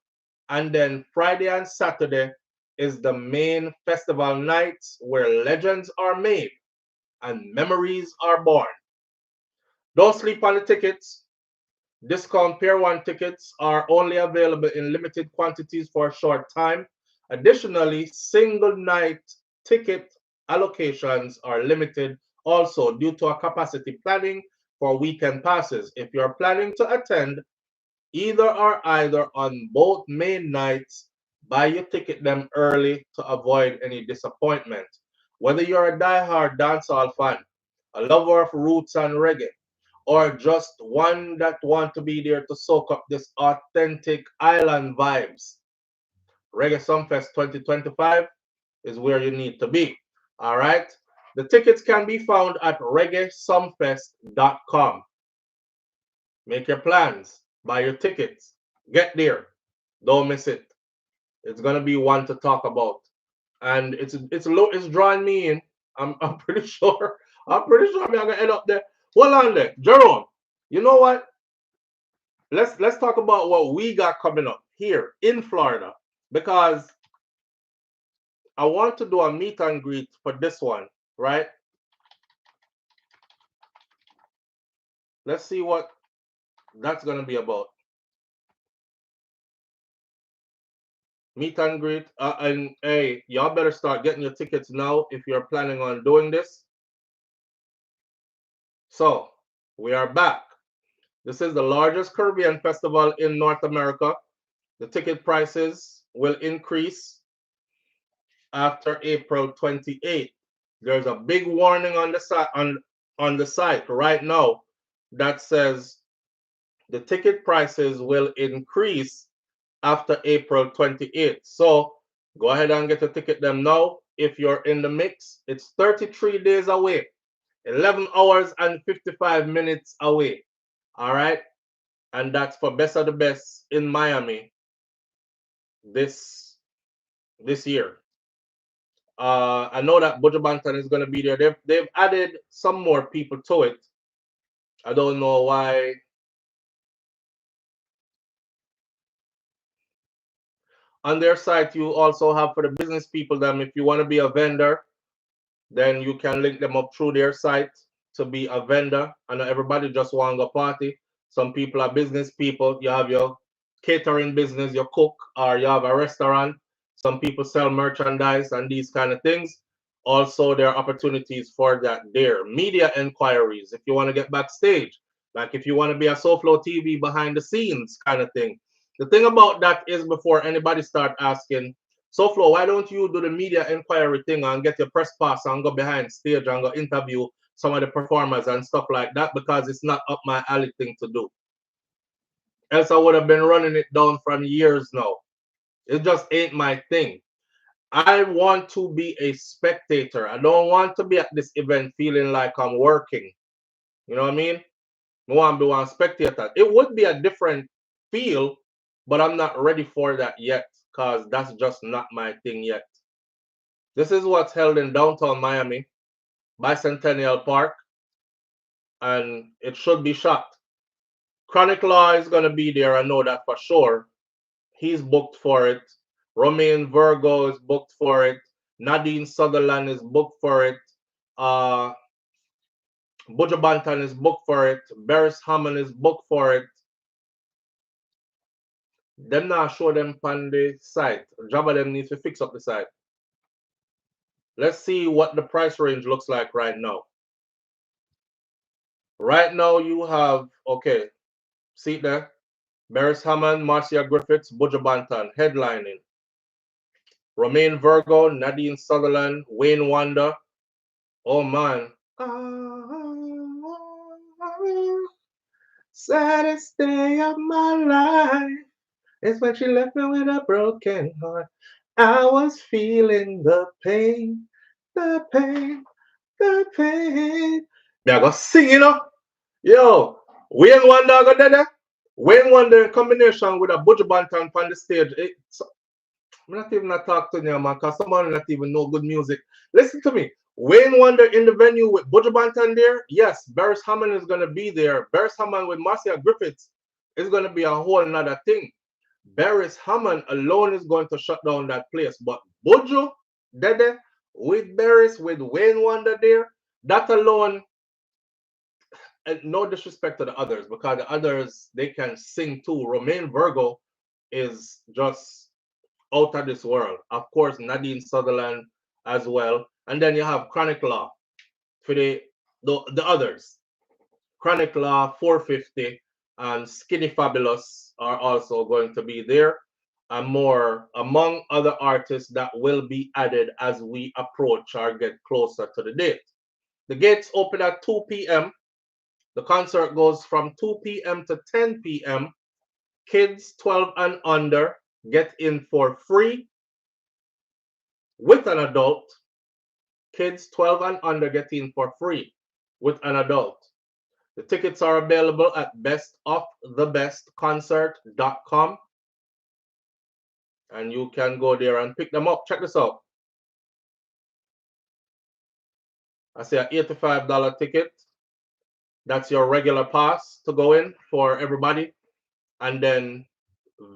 And then Friday and Saturday is the main festival nights where legends are made and memories are born. Don't sleep on the tickets. Discount Pier 1 tickets are only available in limited quantities for a short time. Additionally, single night ticket allocations are limited also due to a capacity planning for weekend passes. If you're planning to attend either or either on both main nights, buy your ticket them early to avoid any disappointment. Whether you're a die-hard dancehall fan, a lover of roots and reggae, or just one that want to be there to soak up this authentic island vibes, Reggae Sumfest 2025 is where you need to be. All right. The tickets can be found at reggaesumfest.com. Make your plans, buy your tickets, get there. Don't miss it. It's gonna be one to talk about, and it's drawing me in. I'm pretty sure. I'm pretty sure I'm gonna end up there. Hold on there, Jerome. You know what? Let's talk about what we got coming up here in Florida, because I want to do a meet and greet for this one, right? Let's see what that's gonna be about. Meet and greet, and hey, y'all better start getting your tickets now if you're planning on doing this. So we are back. This is the largest Caribbean festival in North America. The ticket prices will increase after April 28th. There's a big warning on the site on the site right now that says the ticket prices will increase after April 28th. So go ahead and get a ticket them now. If you're in the mix, it's 33 days away, 11 hours and 55 minutes away. All right. And that's for Best of the Best in Miami this year. I know that Buju Banton is going to be there. They've added some more people to it. I don't know why. On their site, you also have for the business people, them if you want to be a vendor, then you can link them up through their site to be a vendor. I know everybody just want to go party. Some people are business people. You have your catering business, your cook, or you have a restaurant. Some people sell merchandise and these kind of things. Also, there are opportunities for that there. Media inquiries, if you want to get backstage, like if you want to be a SouFLoTV behind the scenes kind of thing. The thing about that is before anybody start asking, SouFlo, why don't you do the media inquiry thing and get your press pass and go behind stage and go interview some of the performers and stuff like that? Because it's not up my alley thing to do. Else I would have been running it down from years now. It just ain't my thing. I want to be a spectator. I don't want to be at this event feeling like I'm working. You know what I mean? I want to be one spectator. It would be a different feel, but I'm not ready for that yet because that's just not my thing yet. This is what's held in downtown Miami, Bicentennial Park, and it should be shot. Chronic Law is going to be there, I know that for sure. He's booked for it. Romain Virgo is booked for it. Nadine Sutherland is booked for it. Buju Banton is booked for it. Beres Hammond is booked for it. Them now show them on the site. Jabba them needs to fix up the site. Let's see what the price range looks like right now. Right now you have, okay, see it there? Beres Hammond, Marcia Griffiths, Buju Banton headlining. Romain Virgo, Nadine Sutherland, Wayne Wonder. Oh man. Saddest day of my life is when she left me with a broken heart. I was feeling the pain, the pain, the pain. Me I go sing, you know. Yo, Wayne Wonder got there. Wayne Wonder in combination with a Buju Banton on the stage. I'm not even not talk to you, man, because someone not even know good music. Listen to me. Wayne Wonder in the venue with Buju Banton there. Yes, Beres Hammond is going to be there. Beres Hammond with Marcia Griffiths is going to be a whole nother thing. Beres Hammond alone is going to shut down that place. But Buju, Dede, with Beres, with Wayne Wonder there, that alone, and no disrespect to the others, because the others, they can sing too. Romain Virgo is just out of this world. Of course, Nadine Sutherland as well. And then you have Chronic Law for the others. Chronic Law, 450, and Skinny Fabulous are also going to be there. And more, among other artists that will be added as we approach or get closer to the date. The gates open at 2 p.m. The concert goes from 2 p.m. to 10 p.m. Kids 12 and under get in for free with an adult. Kids 12 and under get in for free with an adult. The tickets are available at bestofthebestconcert.com. And you can go there and pick them up. Check this out. I see an $85 ticket. That's your regular pass to go in for everybody. And then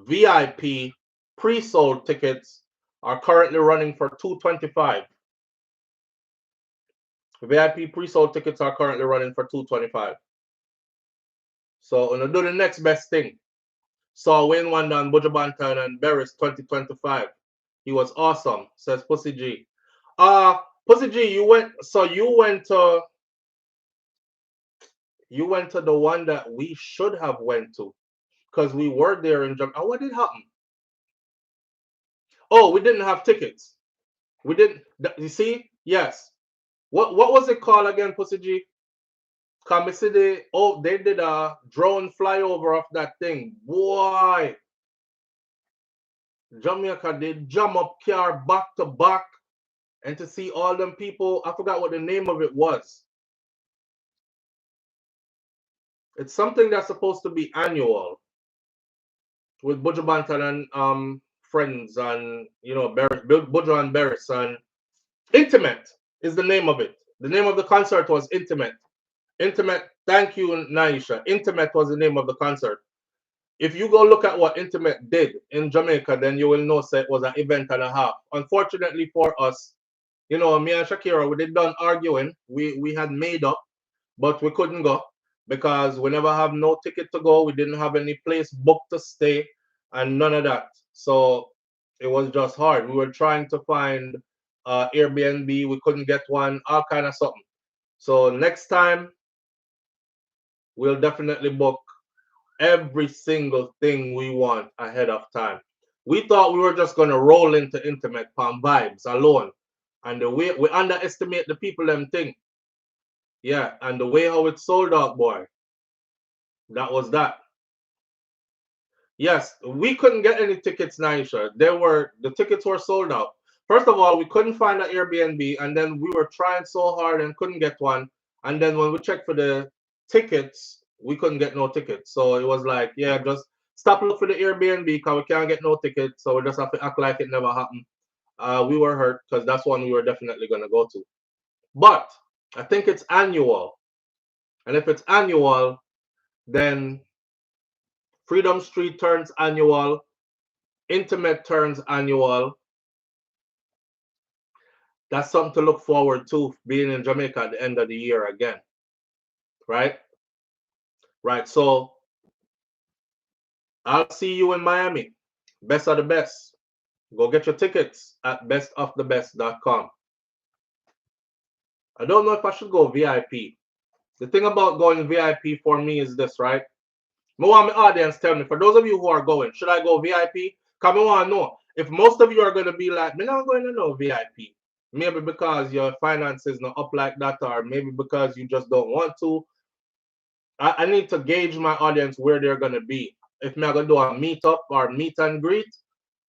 VIP pre-sold tickets are currently running for $225. VIP pre-sold tickets are currently running for $225. So we're gonna do the next best thing. Saw Wayne Wonder and Buju Banton and Beres 2025. He was awesome, says Pussy G. Pussy G, you went to the one that we should have went to, because we were there in Jamaica. What did happen? Oh, we didn't have tickets. We didn't. You see? Yes. What was it called again, Pussy G? Come see they did a drone flyover of that thing. Boy, Jamaica did jump up car back to back and to see all them people. I forgot what the name of it was. It's something that's supposed to be annual with Buju Banton and friends and Buju and Barris and Intimate is the name of it. The name of the concert was Intimate. Intimate. Thank you, Naisha. Intimate was the name of the concert. If you go look at what Intimate did in Jamaica, then you will know that it was an event and a half. Unfortunately for us, me and Shakira, we did done arguing. We had made up, but we couldn't go because we never have no ticket to go. We didn't have any place booked to stay and none of that. So it was just hard. We were trying to find Airbnb. We couldn't get one, all kind of something. So next time, we'll definitely book every single thing we want ahead of time. We thought we were just gonna roll into Intimate Palm vibes alone, and the way we underestimate the people them thing. Yeah, and the way how it sold out, boy, that was that. Yes, we couldn't get any tickets, Naisha. The tickets were sold out. First of all, we couldn't find an Airbnb, and then we were trying so hard and couldn't get one. And then when we checked for the tickets, we couldn't get no tickets. So it was like, yeah, just stop look for the Airbnb because we can't get no tickets. So we just have to act like it never happened. We were hurt because that's one we were definitely gonna go to. But I think it's annual, and if it's annual, then Freedom Street turns annual, Intimate turns annual. That's something to look forward to being in Jamaica at the end of the year again. Right? Right. So I'll see you in Miami. Best of the best. Go get your tickets at bestofthebest.com. I don't know if I should go VIP. The thing about going VIP for me is this, right? I want my audience tell me, for those of you who are going, should I go VIP? Because I want to know. If most of you are going to be like, me not going to know VIP. Maybe because your finances not up like that, or maybe because you just don't want to. I need to gauge my audience where they're going to be. If me going to do a meetup or meet and greet,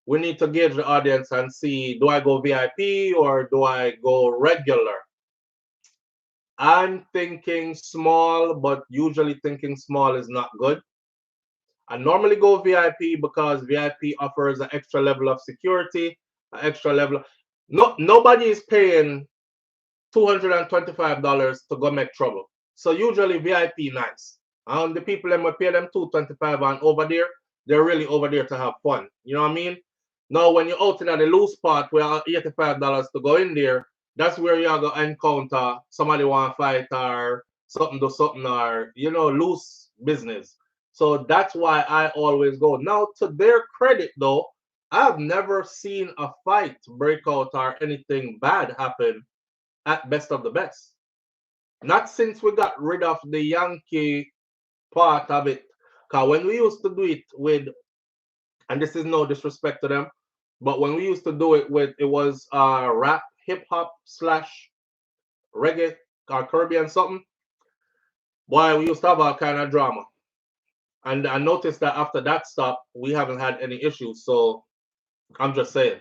we need to gauge the audience and see, do I go VIP or do I go regular? I'm thinking small, but usually thinking small is not good. I normally go VIP because VIP offers an extra level of security, an extra level. Nobody is paying $225 to go make trouble. So usually VIP nice. The people that pay them $225 and over there, they're really over there to have fun. You know what I mean? Now when you're out in the loose part where $85 to go in there, that's where you're gonna encounter somebody want to fight or something do something or loose business. So that's why I always go. Now to their credit though, I've never seen a fight break out or anything bad happen at Best of the Best. Not since we got rid of the Yankee part of it. Because when we used to do it with, and this is no disrespect to them, but when we used to do it with, it was rap, hip hop slash reggae or Caribbean something. Boy, we used to have all kind of drama. And I noticed that after that stop, we haven't had any issues. So I'm just saying.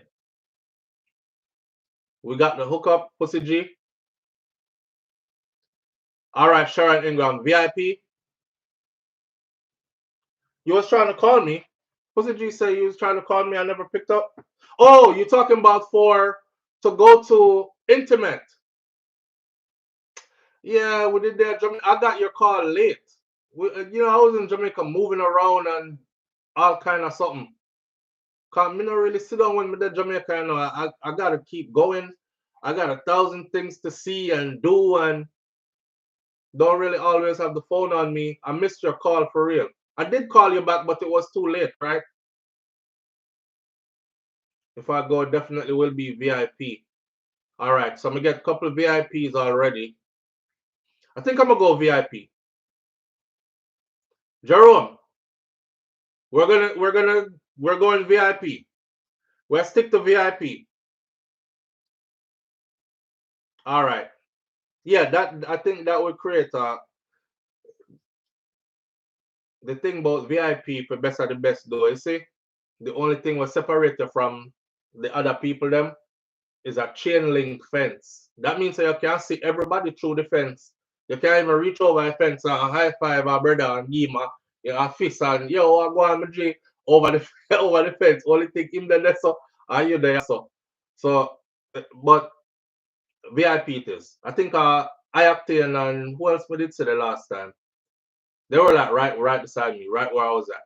We got the hookup, Pussy G. All right, Sharon Ingram, VIP. You was trying to call me. What did you say? You was trying to call me. I never picked up. Oh, you're talking about to go to Intimate. Yeah, we did that. I got your call late. I was in Jamaica moving around and all kind of something. Cause me not really sit down when me there Jamaica. I gotta keep going. I got 1,000 things to see and do, and don't really always have the phone on me. I missed your call for real. I did call you back, but it was too late, right? If I go, definitely will be VIP. All right, so I'm gonna get a couple of VIPs already. I think I'm gonna go VIP. Jerome, we're going VIP. We'll stick to VIP. All right. Yeah, that I think that would create the thing about VIP for best of the best though, you see? The only thing was separate you from the other people them is a chain link fence. That means that you can see everybody through the fence. You can't even reach over the fence and high five a brother and give him a fist and yo, I go on my G over the over the fence. Only thing him there so and you there so. So but VIP it is. I think I Octane and who else we did say the last time? They were like right beside me, right where I was at.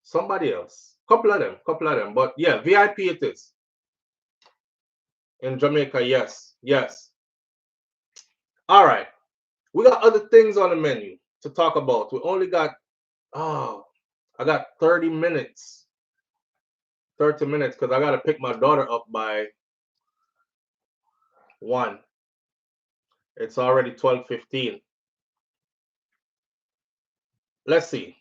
Somebody else. Couple of them. But yeah, VIP it is. In Jamaica, yes. Yes. All right. We got other things on the menu to talk about. We only got I got 30 minutes. 30 minutes because I gotta pick my daughter up by 1. It's already 12:15. Let's see.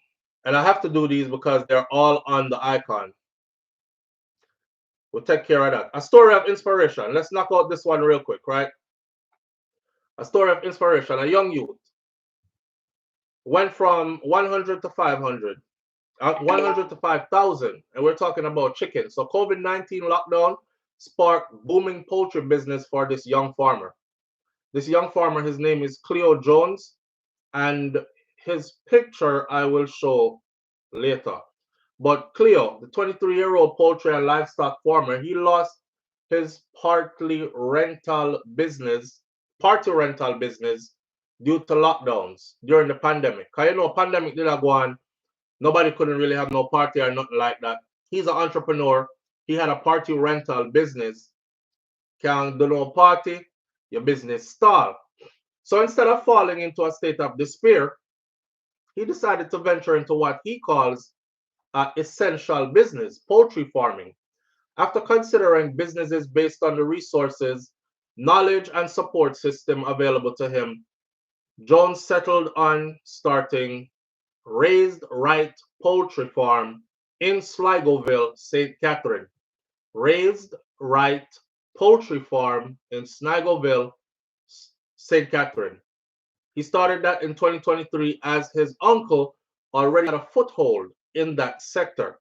And I have to do these because they're all on the icon. We'll take care of that. A story of inspiration. Let's knock out this one real quick, right? A story of inspiration. A young youth went from 100 to 500, 100 to 5,000, and we're talking about chicken. So COVID-19 lockdown sparked booming poultry business for this young farmer. This young farmer, his name is Cleo Jones, and his picture I will show later. But Cleo, the 23-year-old poultry and livestock farmer, he lost his party rental business due to lockdowns during the pandemic. Because you know, pandemic did not go on. Nobody couldn't really have no party or nothing like that. He's an entrepreneur. He had a party rental business. Can't do no party, your business stall. So instead of falling into a state of despair, he decided to venture into what he calls essential business, poultry farming. After considering businesses based on the resources, knowledge, and support system available to him, Jones settled on starting Raised Right Poultry Farm in Sligoville, St. Catherine. Raised Right Poultry Farm in Sligoville, St. Catherine. He started that in 2023 as his uncle already had a foothold in that sector.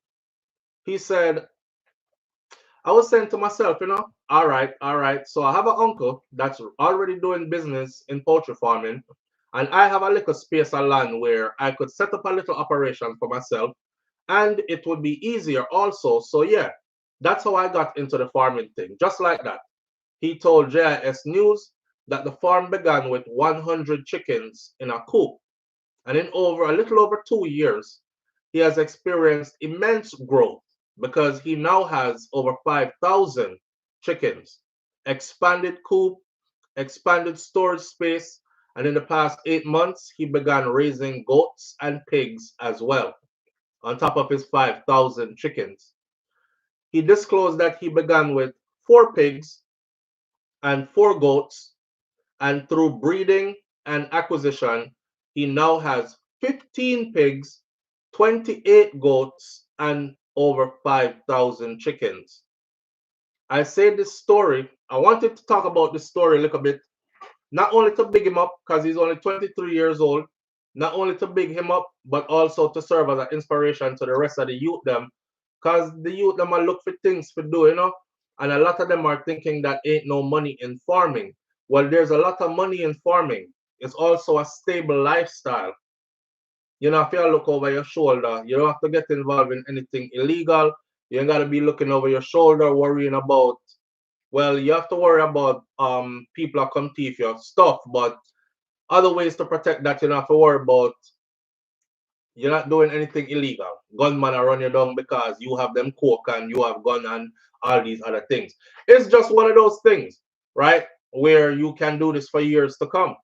He said, I was saying to myself, all right. So I have an uncle that's already doing business in poultry farming, and I have a little space of land where I could set up a little operation for myself, and it would be easier also. So yeah, that's how I got into the farming thing, just like that. He told JIS News that the farm began with 100 chickens in a coop, and in over a little over 2 years, he has experienced immense growth because he now has over 5,000 chickens, expanded coop, expanded storage space, and in the past 8 months, he began raising goats and pigs as well, on top of his 5,000 chickens. He disclosed that he began with 4 pigs and 4 goats, and through breeding and acquisition, he now has 15 pigs, 28 goats, and over 5,000 chickens. I say this story, I wanted to talk about this story a little bit, not only to big him up because he's only 23 years old, not only to big him up, but also to serve as an inspiration to the rest of the youth them, because the youth them are look for things to do, and a lot of them are thinking that ain't no money in farming. Well, there's a lot of money in farming. It's also a stable lifestyle. If you look over your shoulder, you don't have to get involved in anything illegal. You ain't gotta be looking over your shoulder, worrying about. Well, you have to worry about people that come thief your stuff, but other ways to protect that you don't have to worry about. You're not doing anything illegal. Gunmen are run you down because you have them coke and you have gun and all these other things. It's just one of those things, right? Where you can do this for years to come.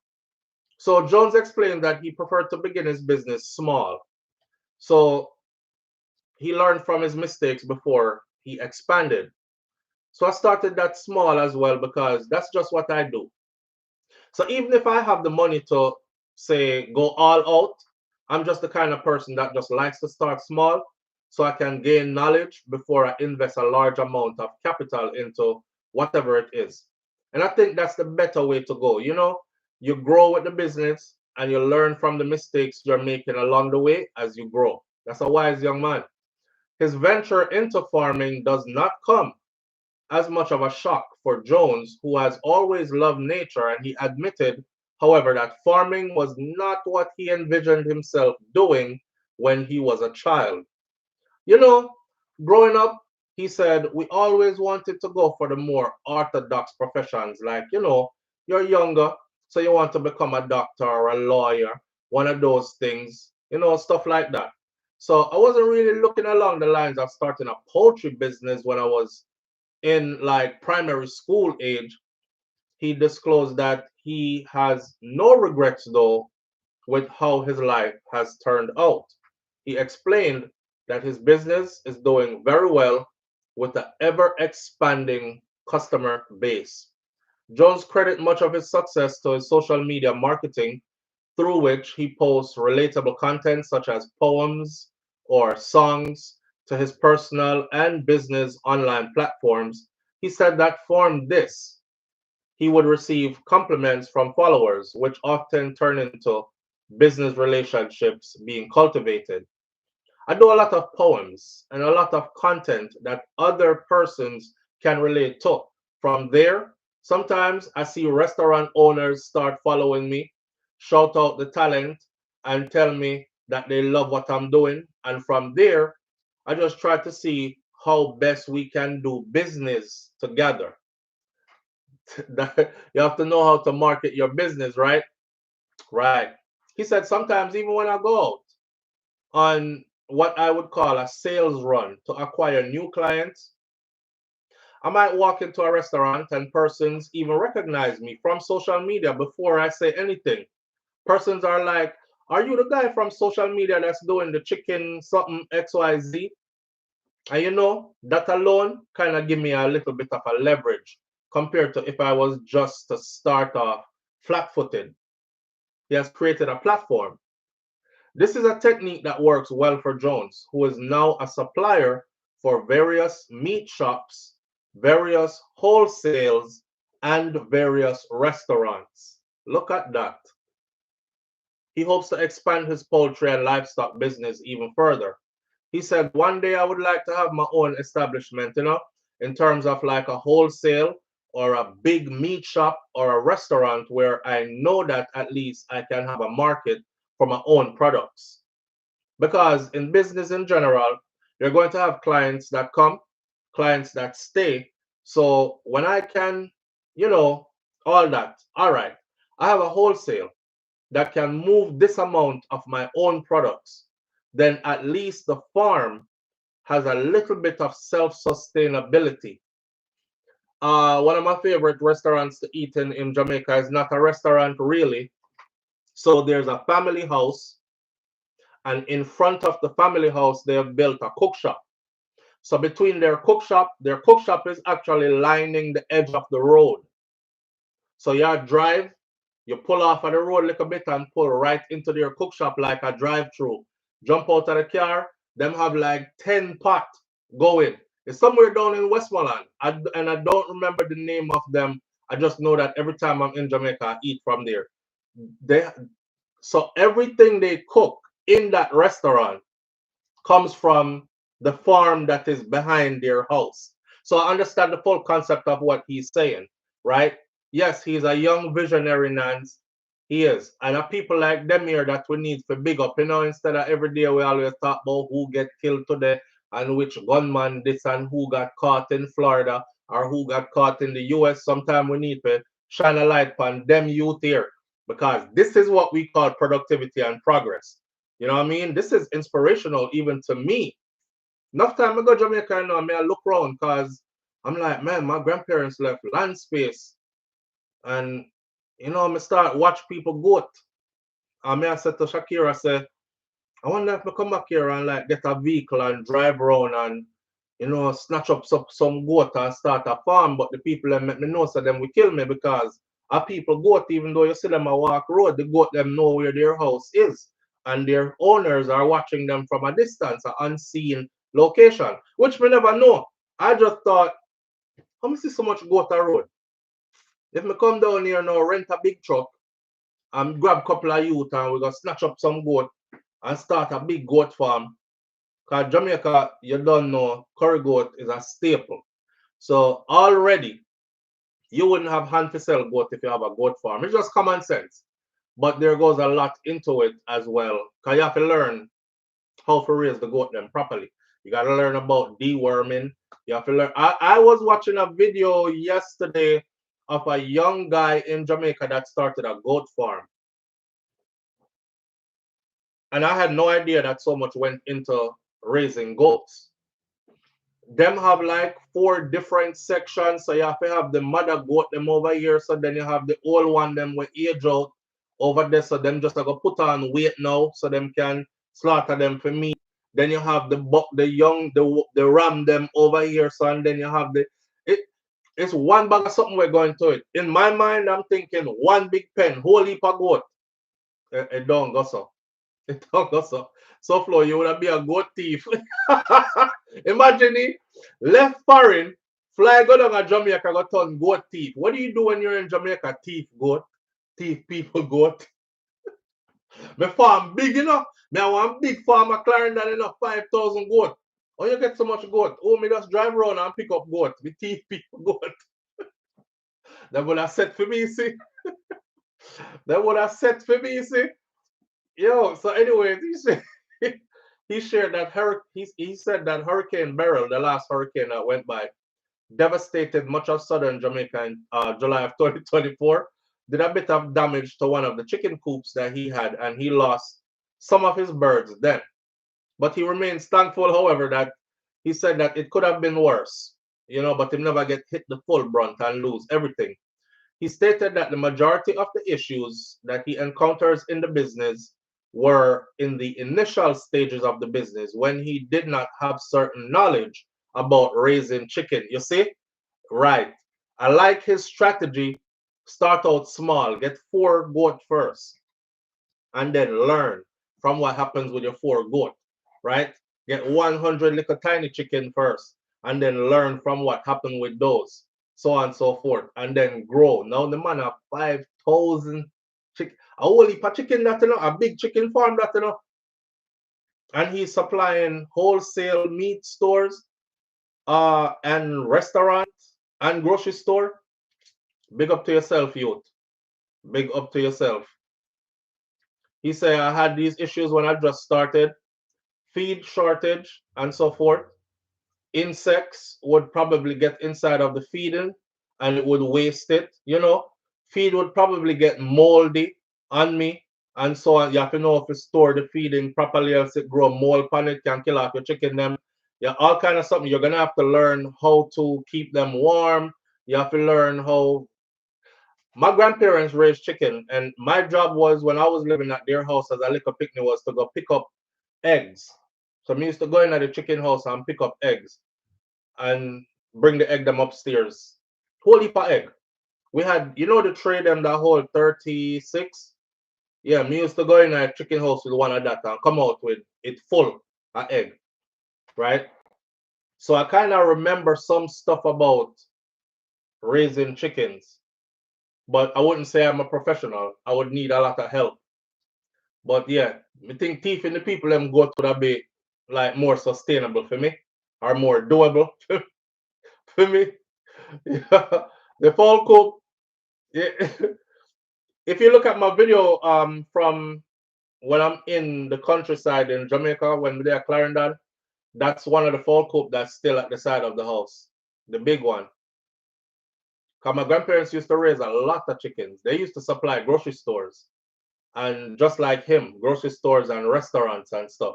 So Jones explained that he preferred to begin his business small. So he learned from his mistakes before he expanded. So I started that small as well because that's just what I do. So even if I have the money to say go all out, I'm just the kind of person that just likes to start small so I can gain knowledge before I invest a large amount of capital into whatever it is. And I think that's the better way to go. You know, you grow with the business and you learn from the mistakes you're making along the way as you grow. That's a wise young man. His venture into farming does not come as much of a shock for Jones, who has always loved nature, and he admitted, however, that farming was not what he envisioned himself doing when he was a child. You know, growing up, he said, we always wanted to go for the more orthodox professions, like, you know, you're younger, so you want to become a doctor or a lawyer, one of those things, you know, stuff like that. So I wasn't really looking along the lines of starting a poultry business when I was in like primary school age. He disclosed that he has no regrets though with how his life has turned out. He explained that his business is doing very well with an ever expanding customer base. Jones credits much of his success to his social media marketing, through which he posts relatable content such as poems or songs to his personal and business online platforms. He said that from this, he would receive compliments from followers, which often turn into business relationships being cultivated. I do a lot of poems and a lot of content that other persons can relate to. From there, sometimes I see restaurant owners start following me, shout out the talent, and tell me that they love what I'm doing. And from there, I just try to see how best we can do business together. You have to know how to market your business, right? Right. He said sometimes even when I go out on what I would call a sales run to acquire new clients, I might walk into a restaurant and persons even recognize me from social media before I say anything. Persons are like, are you the guy from social media that's doing the chicken something XYZ? And you know, that alone kind of give me a little bit of a leverage compared to if I was just to start off flat footed. He has created a platform. This is a technique that works well for Jones, who is now a supplier for various meat shops, various wholesales, and various restaurants. Look at that. He hopes to expand his poultry and livestock business even further. He said, one day I would like to have my own establishment, you know, in terms of like a wholesale or a big meat shop or a restaurant where I know that at least I can have a market for my own products. Because in business in general, you're going to have clients that come, clients that stay. So when I can, you know, all that, all right, I have a wholesale that can move this amount of my own products, then at least the farm has a little bit of self-sustainability. One of my favorite restaurants to eat in Jamaica is not a restaurant really. So there's a family house, and in front of the family house, they have built a cook shop. So between their cook shop is actually lining the edge of the road. So you drive, you pull off of the road a little bit and pull right into their cook shop like a drive-through. Jump out of the car, them have like 10 pot going. It's somewhere down in Westmoreland. And I don't remember the name of them. I just know that every time I'm in Jamaica, I eat from there. They, so everything they cook in that restaurant comes from the farm that is behind their house. So I understand the full concept of what he's saying, right? Yes, he's a young visionary, Nance. He is. And people like them here that we need to big up, you know, instead of every day we always talk about who get killed today and which gunman this and who got caught in Florida or who got caught in the US. Sometimes we need to shine a light on them youth here because this is what we call productivity and progress. You know what I mean? This is inspirational even to me. Enough time I go Jamaica now, I look around because I'm like, man, my grandparents left land space. And, you know, I start watch people goat. And I said to Shakira, I said, I wonder if I come back here and like get a vehicle and drive around and, you know, snatch up some goat and start a farm. But the people that make me know so them will kill me because our people goat, even though you see them a walk road, the goat them know where their house is. And their owners are watching them from a distance, an unseen location, which we never know. I just thought, how me see so much goat a road? If me come down here now, rent a big truck and grab a couple of youth and we go snatch up some goat and start a big goat farm. Because Jamaica, you don't know, curry goat is a staple. So already, you wouldn't have hand to sell goat if you have a goat farm. It's just common sense. But there goes a lot into it as well. Because you have to learn how to raise the goat them properly. You got to learn about deworming. You have to learn. I was watching a video yesterday of a young guy in Jamaica that started a goat farm. And I had no idea that so much went into raising goats. Them have like 4 different sections. So you have to have the mother goat them over here. So then you have the old one them with age out over there. So them just like put on weight now so them can slaughter them for meat. Then you have the young, the ram them over here. So and then you have it's one bag of something we're going to it. In my mind, I'm thinking one big pen, whole heap of goat. It don't go so. It don't go so. So Flo, you would be a goat thief. Imagine it, left foreign, fly go down to Jamaica, go turn goat thief. What do you do when you're in Jamaica? Thief goat, thief people goat. My farm big, you know. Me I want big farm of Clarendon, you know, 5,000 goat. Oh, you get so much goat. Oh, me just drive around and pick up goat. Me thief people goat. That would have set for me, see. That would have set for me, see. Yo, so anyway, he shared that he said that Hurricane Beryl, the last hurricane that went by, devastated much of southern Jamaica in July of 2024. Did a bit of damage to one of the chicken coops that he had, and he lost some of his birds then. But he remains thankful, however, that he said that it could have been worse, you know, but he never get hit the full brunt and lose everything. He stated that the majority of the issues that he encounters in the business were in the initial stages of the business when he did not have certain knowledge about raising chicken. You see? Right. I like his strategy. Start out small, get 4 goat first, and then learn from what happens with your 4 goat, right? Get 100 little tiny chicken first, and then learn from what happened with those, so on and so forth, and then grow. Now the man have 5,000 chicken, a whole heap of chicken that you know, a big chicken farm that you know, and he's supplying wholesale meat stores, and restaurants and grocery store. Big up to yourself, youth. Big up to yourself. He said, I had these issues when I just started, feed shortage and so forth. Insects would probably get inside of the feeding and it would waste it. You know, feed would probably get moldy on me and so on. You have to know if you store the feeding properly, else it grow mold on it, can kill off your chicken them. Yeah, all kind of something. You're gonna have to learn how to keep them warm. You have to learn how. My grandparents raised chicken, and my job was when I was living at their house as a little picnic was to go pick up eggs. So I used to go in at the chicken house and pick up eggs and bring the egg them upstairs. Whole heap of egg. We had, you know, the tray them that hold 36. Yeah, me used to go in a chicken house with one of that and come out with it full of egg, right? So I kind of remember some stuff about raising chickens, but I wouldn't say I'm a professional. I would need a lot of help. But yeah, I think teaching the people them go to that be like more sustainable for me or more doable for me. Yeah. The fall cook, yeah. If you look at my video from when I'm in the countryside in Jamaica when we're at Clarendon, that's one of the fall coop that's still at the side of the house, the big one. Because my grandparents used to raise a lot of chickens. They used to supply grocery stores. And just like him, grocery stores and restaurants and stuff.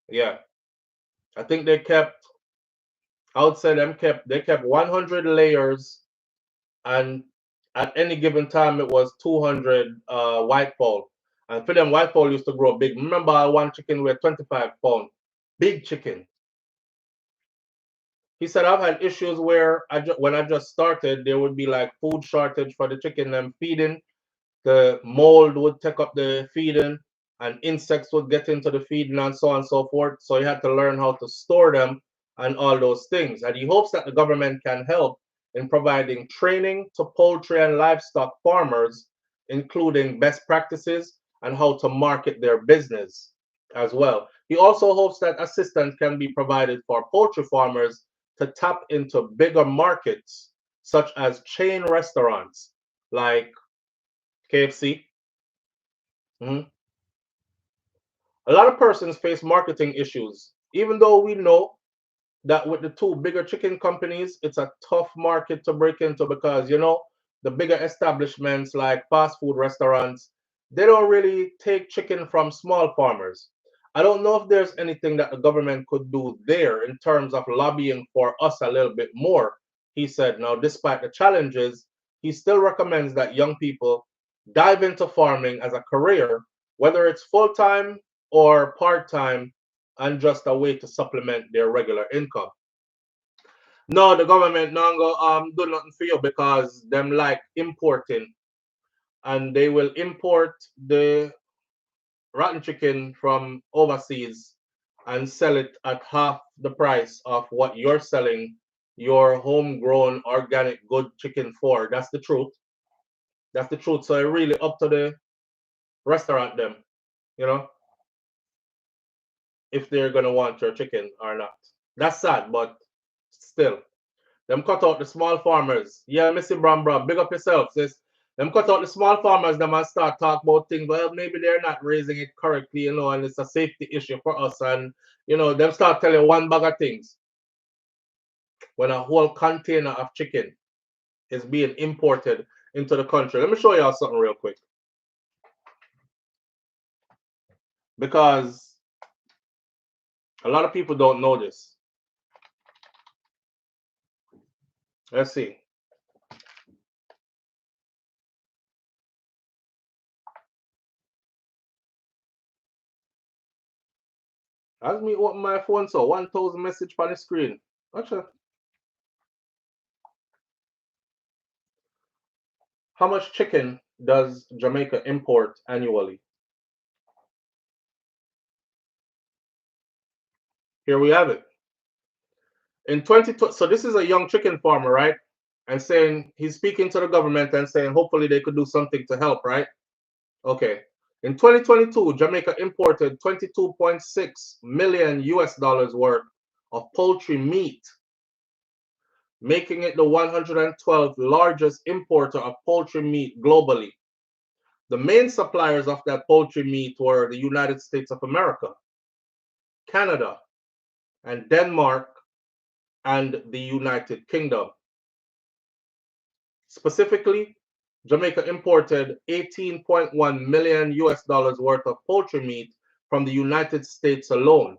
Yeah. I think they kept, I would say they kept 100 layers, and at any given time it was 200 white fowl. And for them, white fowl used to grow big. Remember, one chicken weighed 25 pounds. Big chicken. He said, I've had issues where when I just started, there would be like food shortage for the chicken I'm feeding. The mold would take up the feeding and insects would get into the feed and so on and so forth. So he had to learn how to store them and all those things. And he hopes that the government can help in providing training to poultry and livestock farmers, including best practices and how to market their business as well. He also hopes that assistance can be provided for poultry farmers to tap into bigger markets, such as chain restaurants like KFC. Mhm. A lot of persons face marketing issues, even though we know that with the two bigger chicken companies, it's a tough market to break into because, the bigger establishments like fast food restaurants, they don't really take chicken from small farmers. I don't know if there's anything that the government could do there in terms of lobbying for us a little bit more, he said. Now, despite the challenges, he still recommends that young people dive into farming as a career, whether it's full time or part time, and just a way to supplement their regular income. No, the government not go do nothing for you because them like importing, and they will import the rotten chicken from overseas and sell it at half the price of what you're selling your homegrown organic good chicken for. That's the truth. That's the truth. So it really up to the restaurant them, you know, if they're gonna want your chicken or not. That's sad, but still. Them cut out the small farmers. Yeah, Missy Brambra, big up yourself, sis. Them cut out the small farmers, them and start talk about things. Well, maybe they're not raising it correctly, and it's a safety issue for us. And them start telling one bag of things when a whole container of chicken is being imported into the country. Let me show y'all something real quick. Because a lot of people don't know this. Let's see. As me open my phone, so 1,000 message on the screen. Actually, how much chicken does Jamaica import annually? Here we have it. In 2020, so this is a young chicken farmer, right? And saying he's speaking to the government and saying hopefully they could do something to help, right? Okay. In 2022, Jamaica imported 22.6 million US dollars worth of poultry meat, making it the 112th largest importer of poultry meat globally. The main suppliers of that poultry meat were the United States of America, Canada, and Denmark, and the United Kingdom. Specifically, Jamaica imported 18.1 million US dollars worth of poultry meat from the United States alone,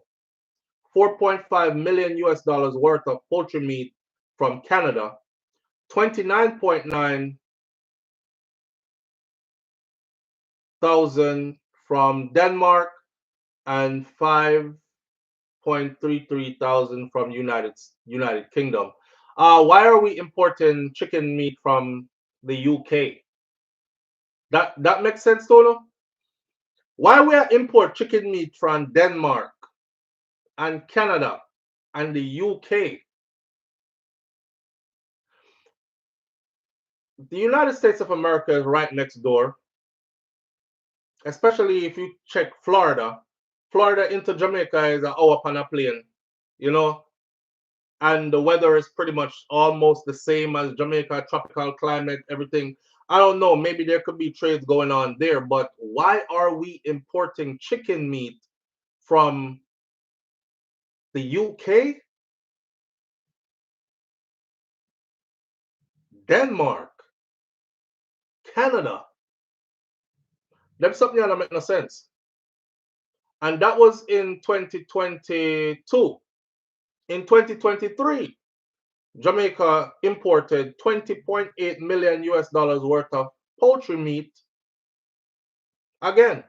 4.5 million US dollars worth of poultry meat from Canada, 29.9 thousand from Denmark, and 5.33 thousand from United Kingdom. Why are we importing chicken meat from the UK? That makes sense, Tolo? Why we import chicken meat from Denmark and Canada and the UK? The United States of America is right next door, especially if you check Florida. Florida into Jamaica is an hour on a plane, and the weather is pretty much almost the same as Jamaica, tropical climate, everything. I don't know, maybe there could be trades going on there, but why are we importing chicken meat from the UK, Denmark, Canada? That's something that don't make no sense. And that was in 2022. In 2023, Jamaica imported 20.8 million US dollars worth of poultry meat again.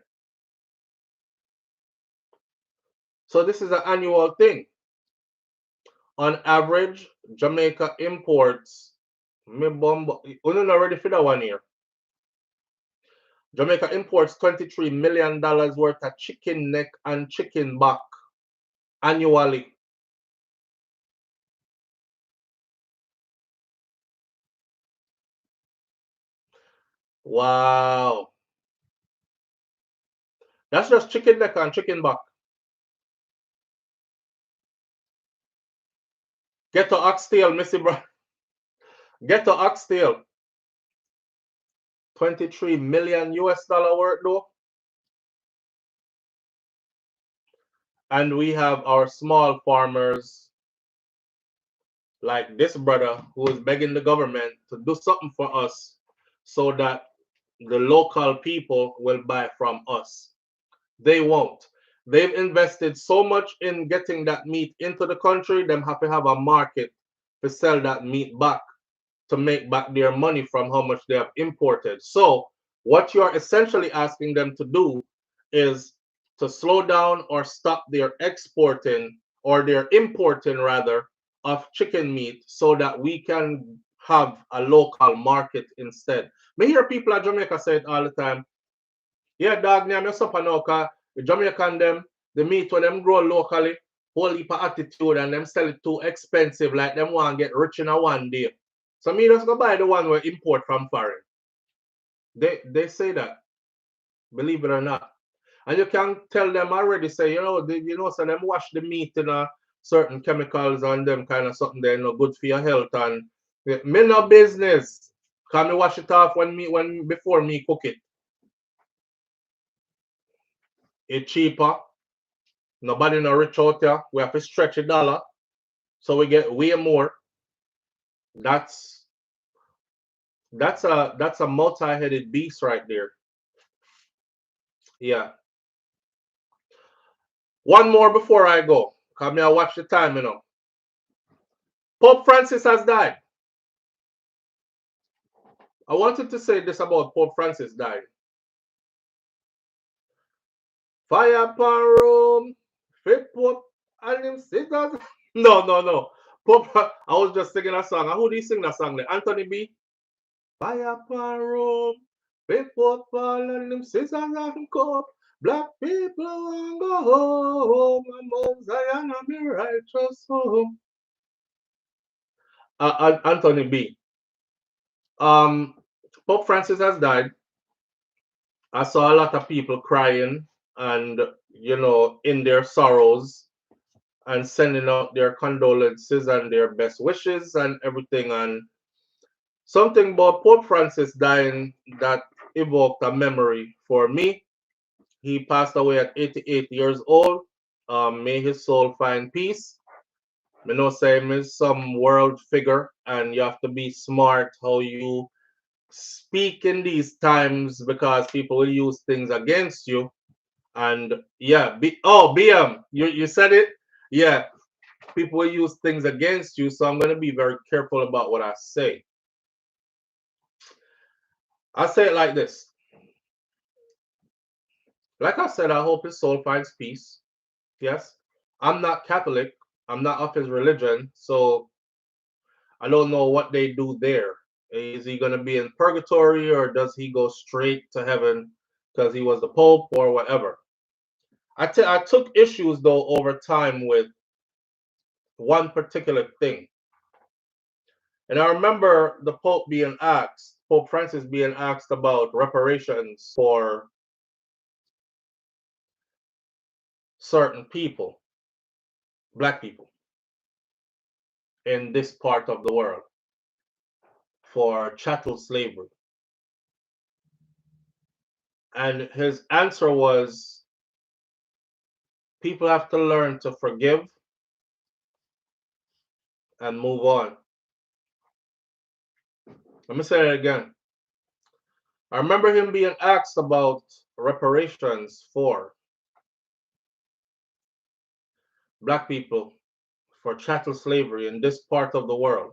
So this is an annual thing. On average, Jamaica imports, we're not ready for that one here. Jamaica imports $23 million worth of chicken neck and chicken back annually. Wow. That's just chicken neck and chicken back. Get to oxtail, Missy bro. Get to oxtail. 23 million US dollar worth though. And we have our small farmers like this brother who is begging the government to do something for us so that the local people will buy from us. They won't. They've invested so much in getting that meat into the country, them have to have a market to sell that meat back to make back their money from how much they have imported. So what you're essentially asking them to do is to slow down or stop their exporting or their importing rather of chicken meat so that we can have a local market instead. Me hear people at Jamaica say it all the time. Yeah, dog, name your supper now, cause the Jamaican them, the meat when them grow locally, whole heap of attitude and them sell it too expensive, like them want to get rich in a one day. So me just go buy the one we import from foreign. They say that, believe it or not. And you can tell them already, say, so them wash the meat in a certain chemicals and them kind of something they're not good for your health. And me no business. Can me wash it off when before me cook it. It's cheaper. Nobody no rich out there. We have to stretch a dollar. So we get way more. That's a multi-headed beast right there. Yeah. One more before I go. Come here, watch the time, Pope Francis has died. I wanted to say this about Pope Francis dying. Fire upon Rome, fit Pope and him scissors. No. Pope, I was just singing a song. Who do you sing that song? Anthony B. Fire upon Rome, fit Pope and him scissors and cope. Black people want go home, and Mount Zion and me righteous home. Anthony B. Pope Francis has died. I saw a lot of people crying and, in their sorrows and sending out their condolences and their best wishes and everything. And something about Pope Francis dying that evoked a memory for me. He passed away at 88 years old. May his soul find peace. I know say him is some world figure and you have to be smart how you speak in these times because people will use things against you. And yeah, BM, you said it. Yeah, people will use things against you. So I'm gonna be very careful about what I say. I say it like this. Like I said, I hope his soul finds peace. Yes, I'm not Catholic. I'm not of his religion, so I don't know what they do there. Is he gonna be in purgatory or does he go straight to heaven because he was the Pope or whatever? I took issues though over time with one particular thing. And I remember the Pope Francis being asked about reparations for certain people, black people, in this part of the world for chattel slavery. And his answer was people have to learn to forgive and move on. Let me say it again. I remember him being asked about reparations for black people for chattel slavery in this part of the world,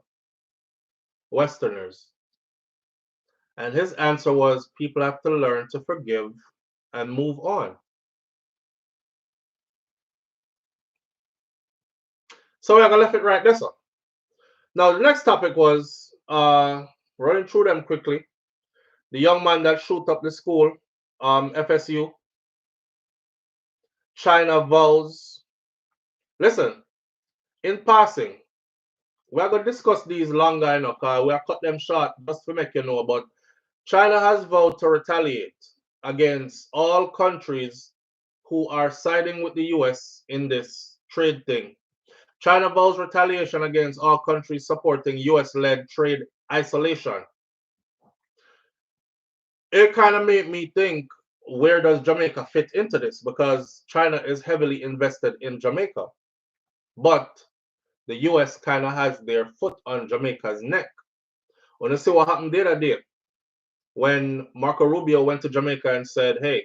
Westerners. And his answer was people have to learn to forgive and move on. So we're gonna left it right there. So now the next topic was running through them quickly. The young man that shoot up the school FSU. China vows. Listen, in passing, we are going to discuss these longer, you know, because we are cut them short just to make you know. But China has vowed to retaliate against all countries who are siding with the US in this trade thing. China vows retaliation against all countries supporting US-led trade isolation. It kind of made me think, where does Jamaica fit into this? Because China is heavily invested in Jamaica, but the US kind of has their foot on Jamaica's neck. Want to see what happened the other day when Marco Rubio went to Jamaica and said, hey,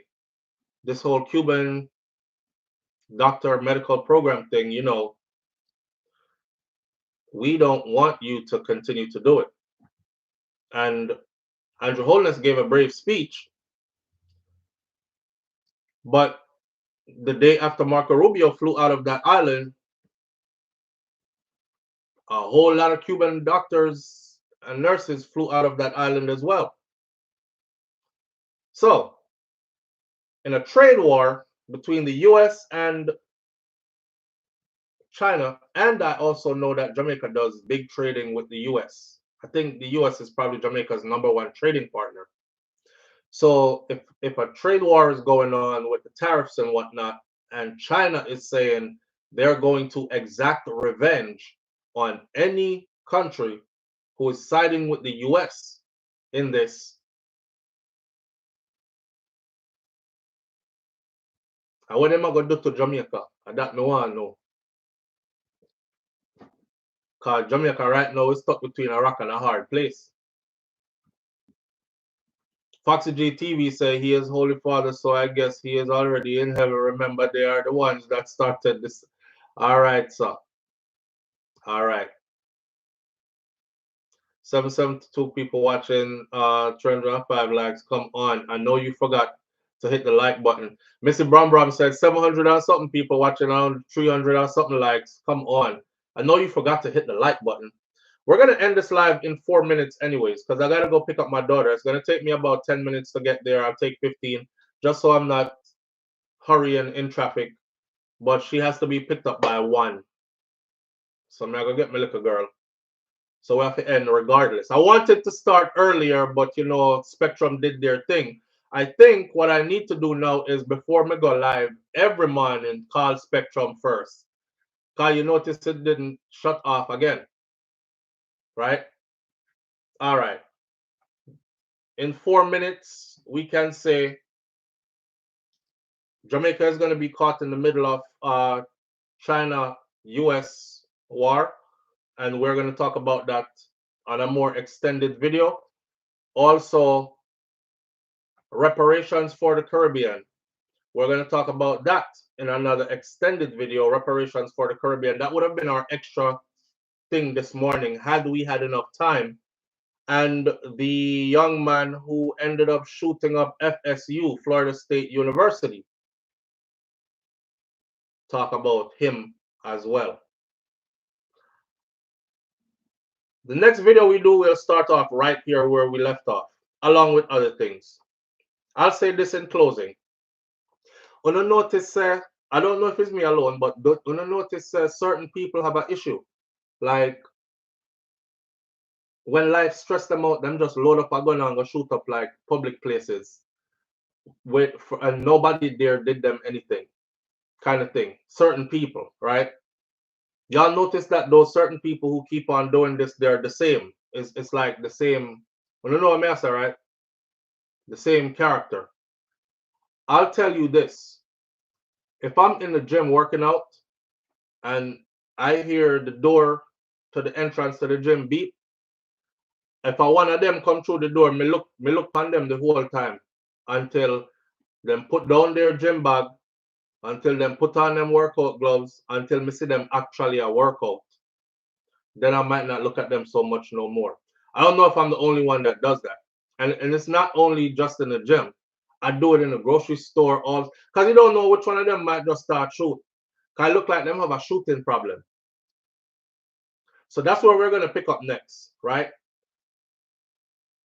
this whole Cuban doctor medical program thing, you know, we don't want you to continue to do it. And Andrew Holness gave a brave speech, but the day after Marco Rubio flew out of that island, a whole lot of Cuban doctors and nurses flew out of that island as well. So, in a trade war between the US and China, and I also know that Jamaica does big trading with the US. I think the US is probably Jamaica's #1 trading partner. So if a trade war is going on with the tariffs and whatnot, and China is saying they're going to exact revenge on any country who is siding with the US in this, and what am I going to do to Jamaica? And that no one know. Because Jamaica right now is stuck between a rock and a hard place. Foxy G TV say he is Holy Father, so I guess he is already in heaven. Remember, they are the ones that started this. All right, sir. All right. 772 people watching, 305 likes. Come on. I know you forgot to hit the like button. Missy Brom said 700 or something people watching, around 300 or something likes. Come on. I know you forgot to hit the like button. We're going to end this live in 4 minutes anyways, because I got to go pick up my daughter. It's going to take me about 10 minutes to get there. I'll take 15, just so I'm not hurrying in traffic. But she has to be picked up by 1. So I'm going to go get my little girl. So we have to end regardless. I wanted to start earlier, but you know, Spectrum did their thing. I think what I need to do now is, before me go live every morning, call Spectrum first. Because you notice it didn't shut off again. Right? All right. In 4 minutes, we can say Jamaica is going to be caught in the middle of China-US war. And we're going to talk about that on a more extended video. Also, reparations for the Caribbean. We're going to talk about that in another extended video, reparations for the Caribbean. That would have been our extra thing this morning had we had enough time. And the young man who ended up shooting up FSU, Florida State University, talk about him as well. The next video we do, we'll start off right here where we left off, along with other things. I'll say this in closing. When I notice, I don't know if it's me alone, but when I notice certain people have an issue, like when life stressed them out, them just load up a gun and go shoot up like public places, and nobody there did them anything, kind of thing. Certain people, right? Y'all notice that those certain people who keep on doing this, they're the same. It's like the same. I don't know what I say, right? The same character. I'll tell you this. If I'm in the gym working out and I hear the door to the entrance to the gym beep, if one of them come through the door, me look on them the whole time until them put down their gym bag, until them put on them workout gloves, until me see them actually a workout. Then I might not look at them so much no more. I don't know if I'm the only one that does that. And it's not only just in the gym. I do it in the grocery store, all because you don't know which one of them might just start shooting. Because I look like them have a shooting problem. So that's where we're going to pick up next, right?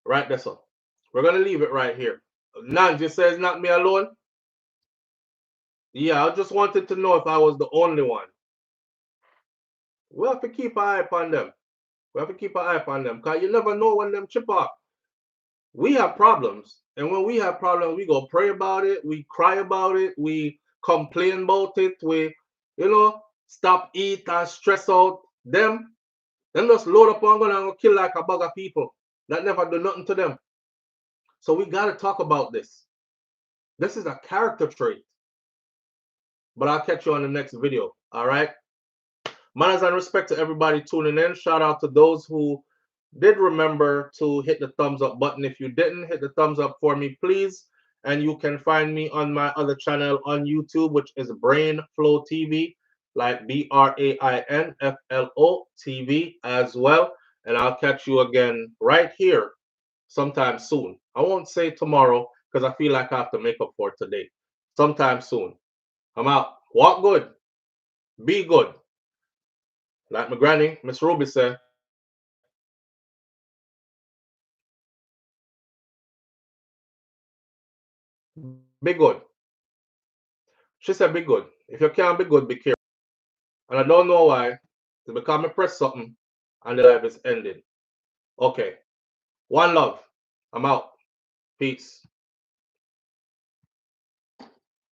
Right, that's all. We're going to leave it right here. Nanji says not me alone. Yeah, I just wanted to know if I was the only one. We have to keep an eye upon them. We have to keep an eye upon them because you never know when them chip off. We have problems. And when we have problems, we go pray about it, we cry about it, we complain about it, we, stop eat and stress out them. Then just load up on gun and go kill like a bag of people. That never do nothing to them. So we got to talk about this. This is a character trait. But I'll catch you on the next video. All right. Manners and respect to everybody tuning in. Shout out to those who did remember to hit the thumbs up button. If you didn't, hit the thumbs up for me, please. And you can find me on my other channel on YouTube, which is Brain Flow TV, like BRAINFLO TV as well. And I'll catch you again right here sometime soon. I won't say tomorrow because I feel like I have to make up for today. Sometime soon. I'm out. Walk good. Be good. Like my granny, Miss Ruby said, be good. She said, be good. If you can't be good, be careful. And I don't know why. It's because I press something and the live is ending. Okay. One love. I'm out. Peace.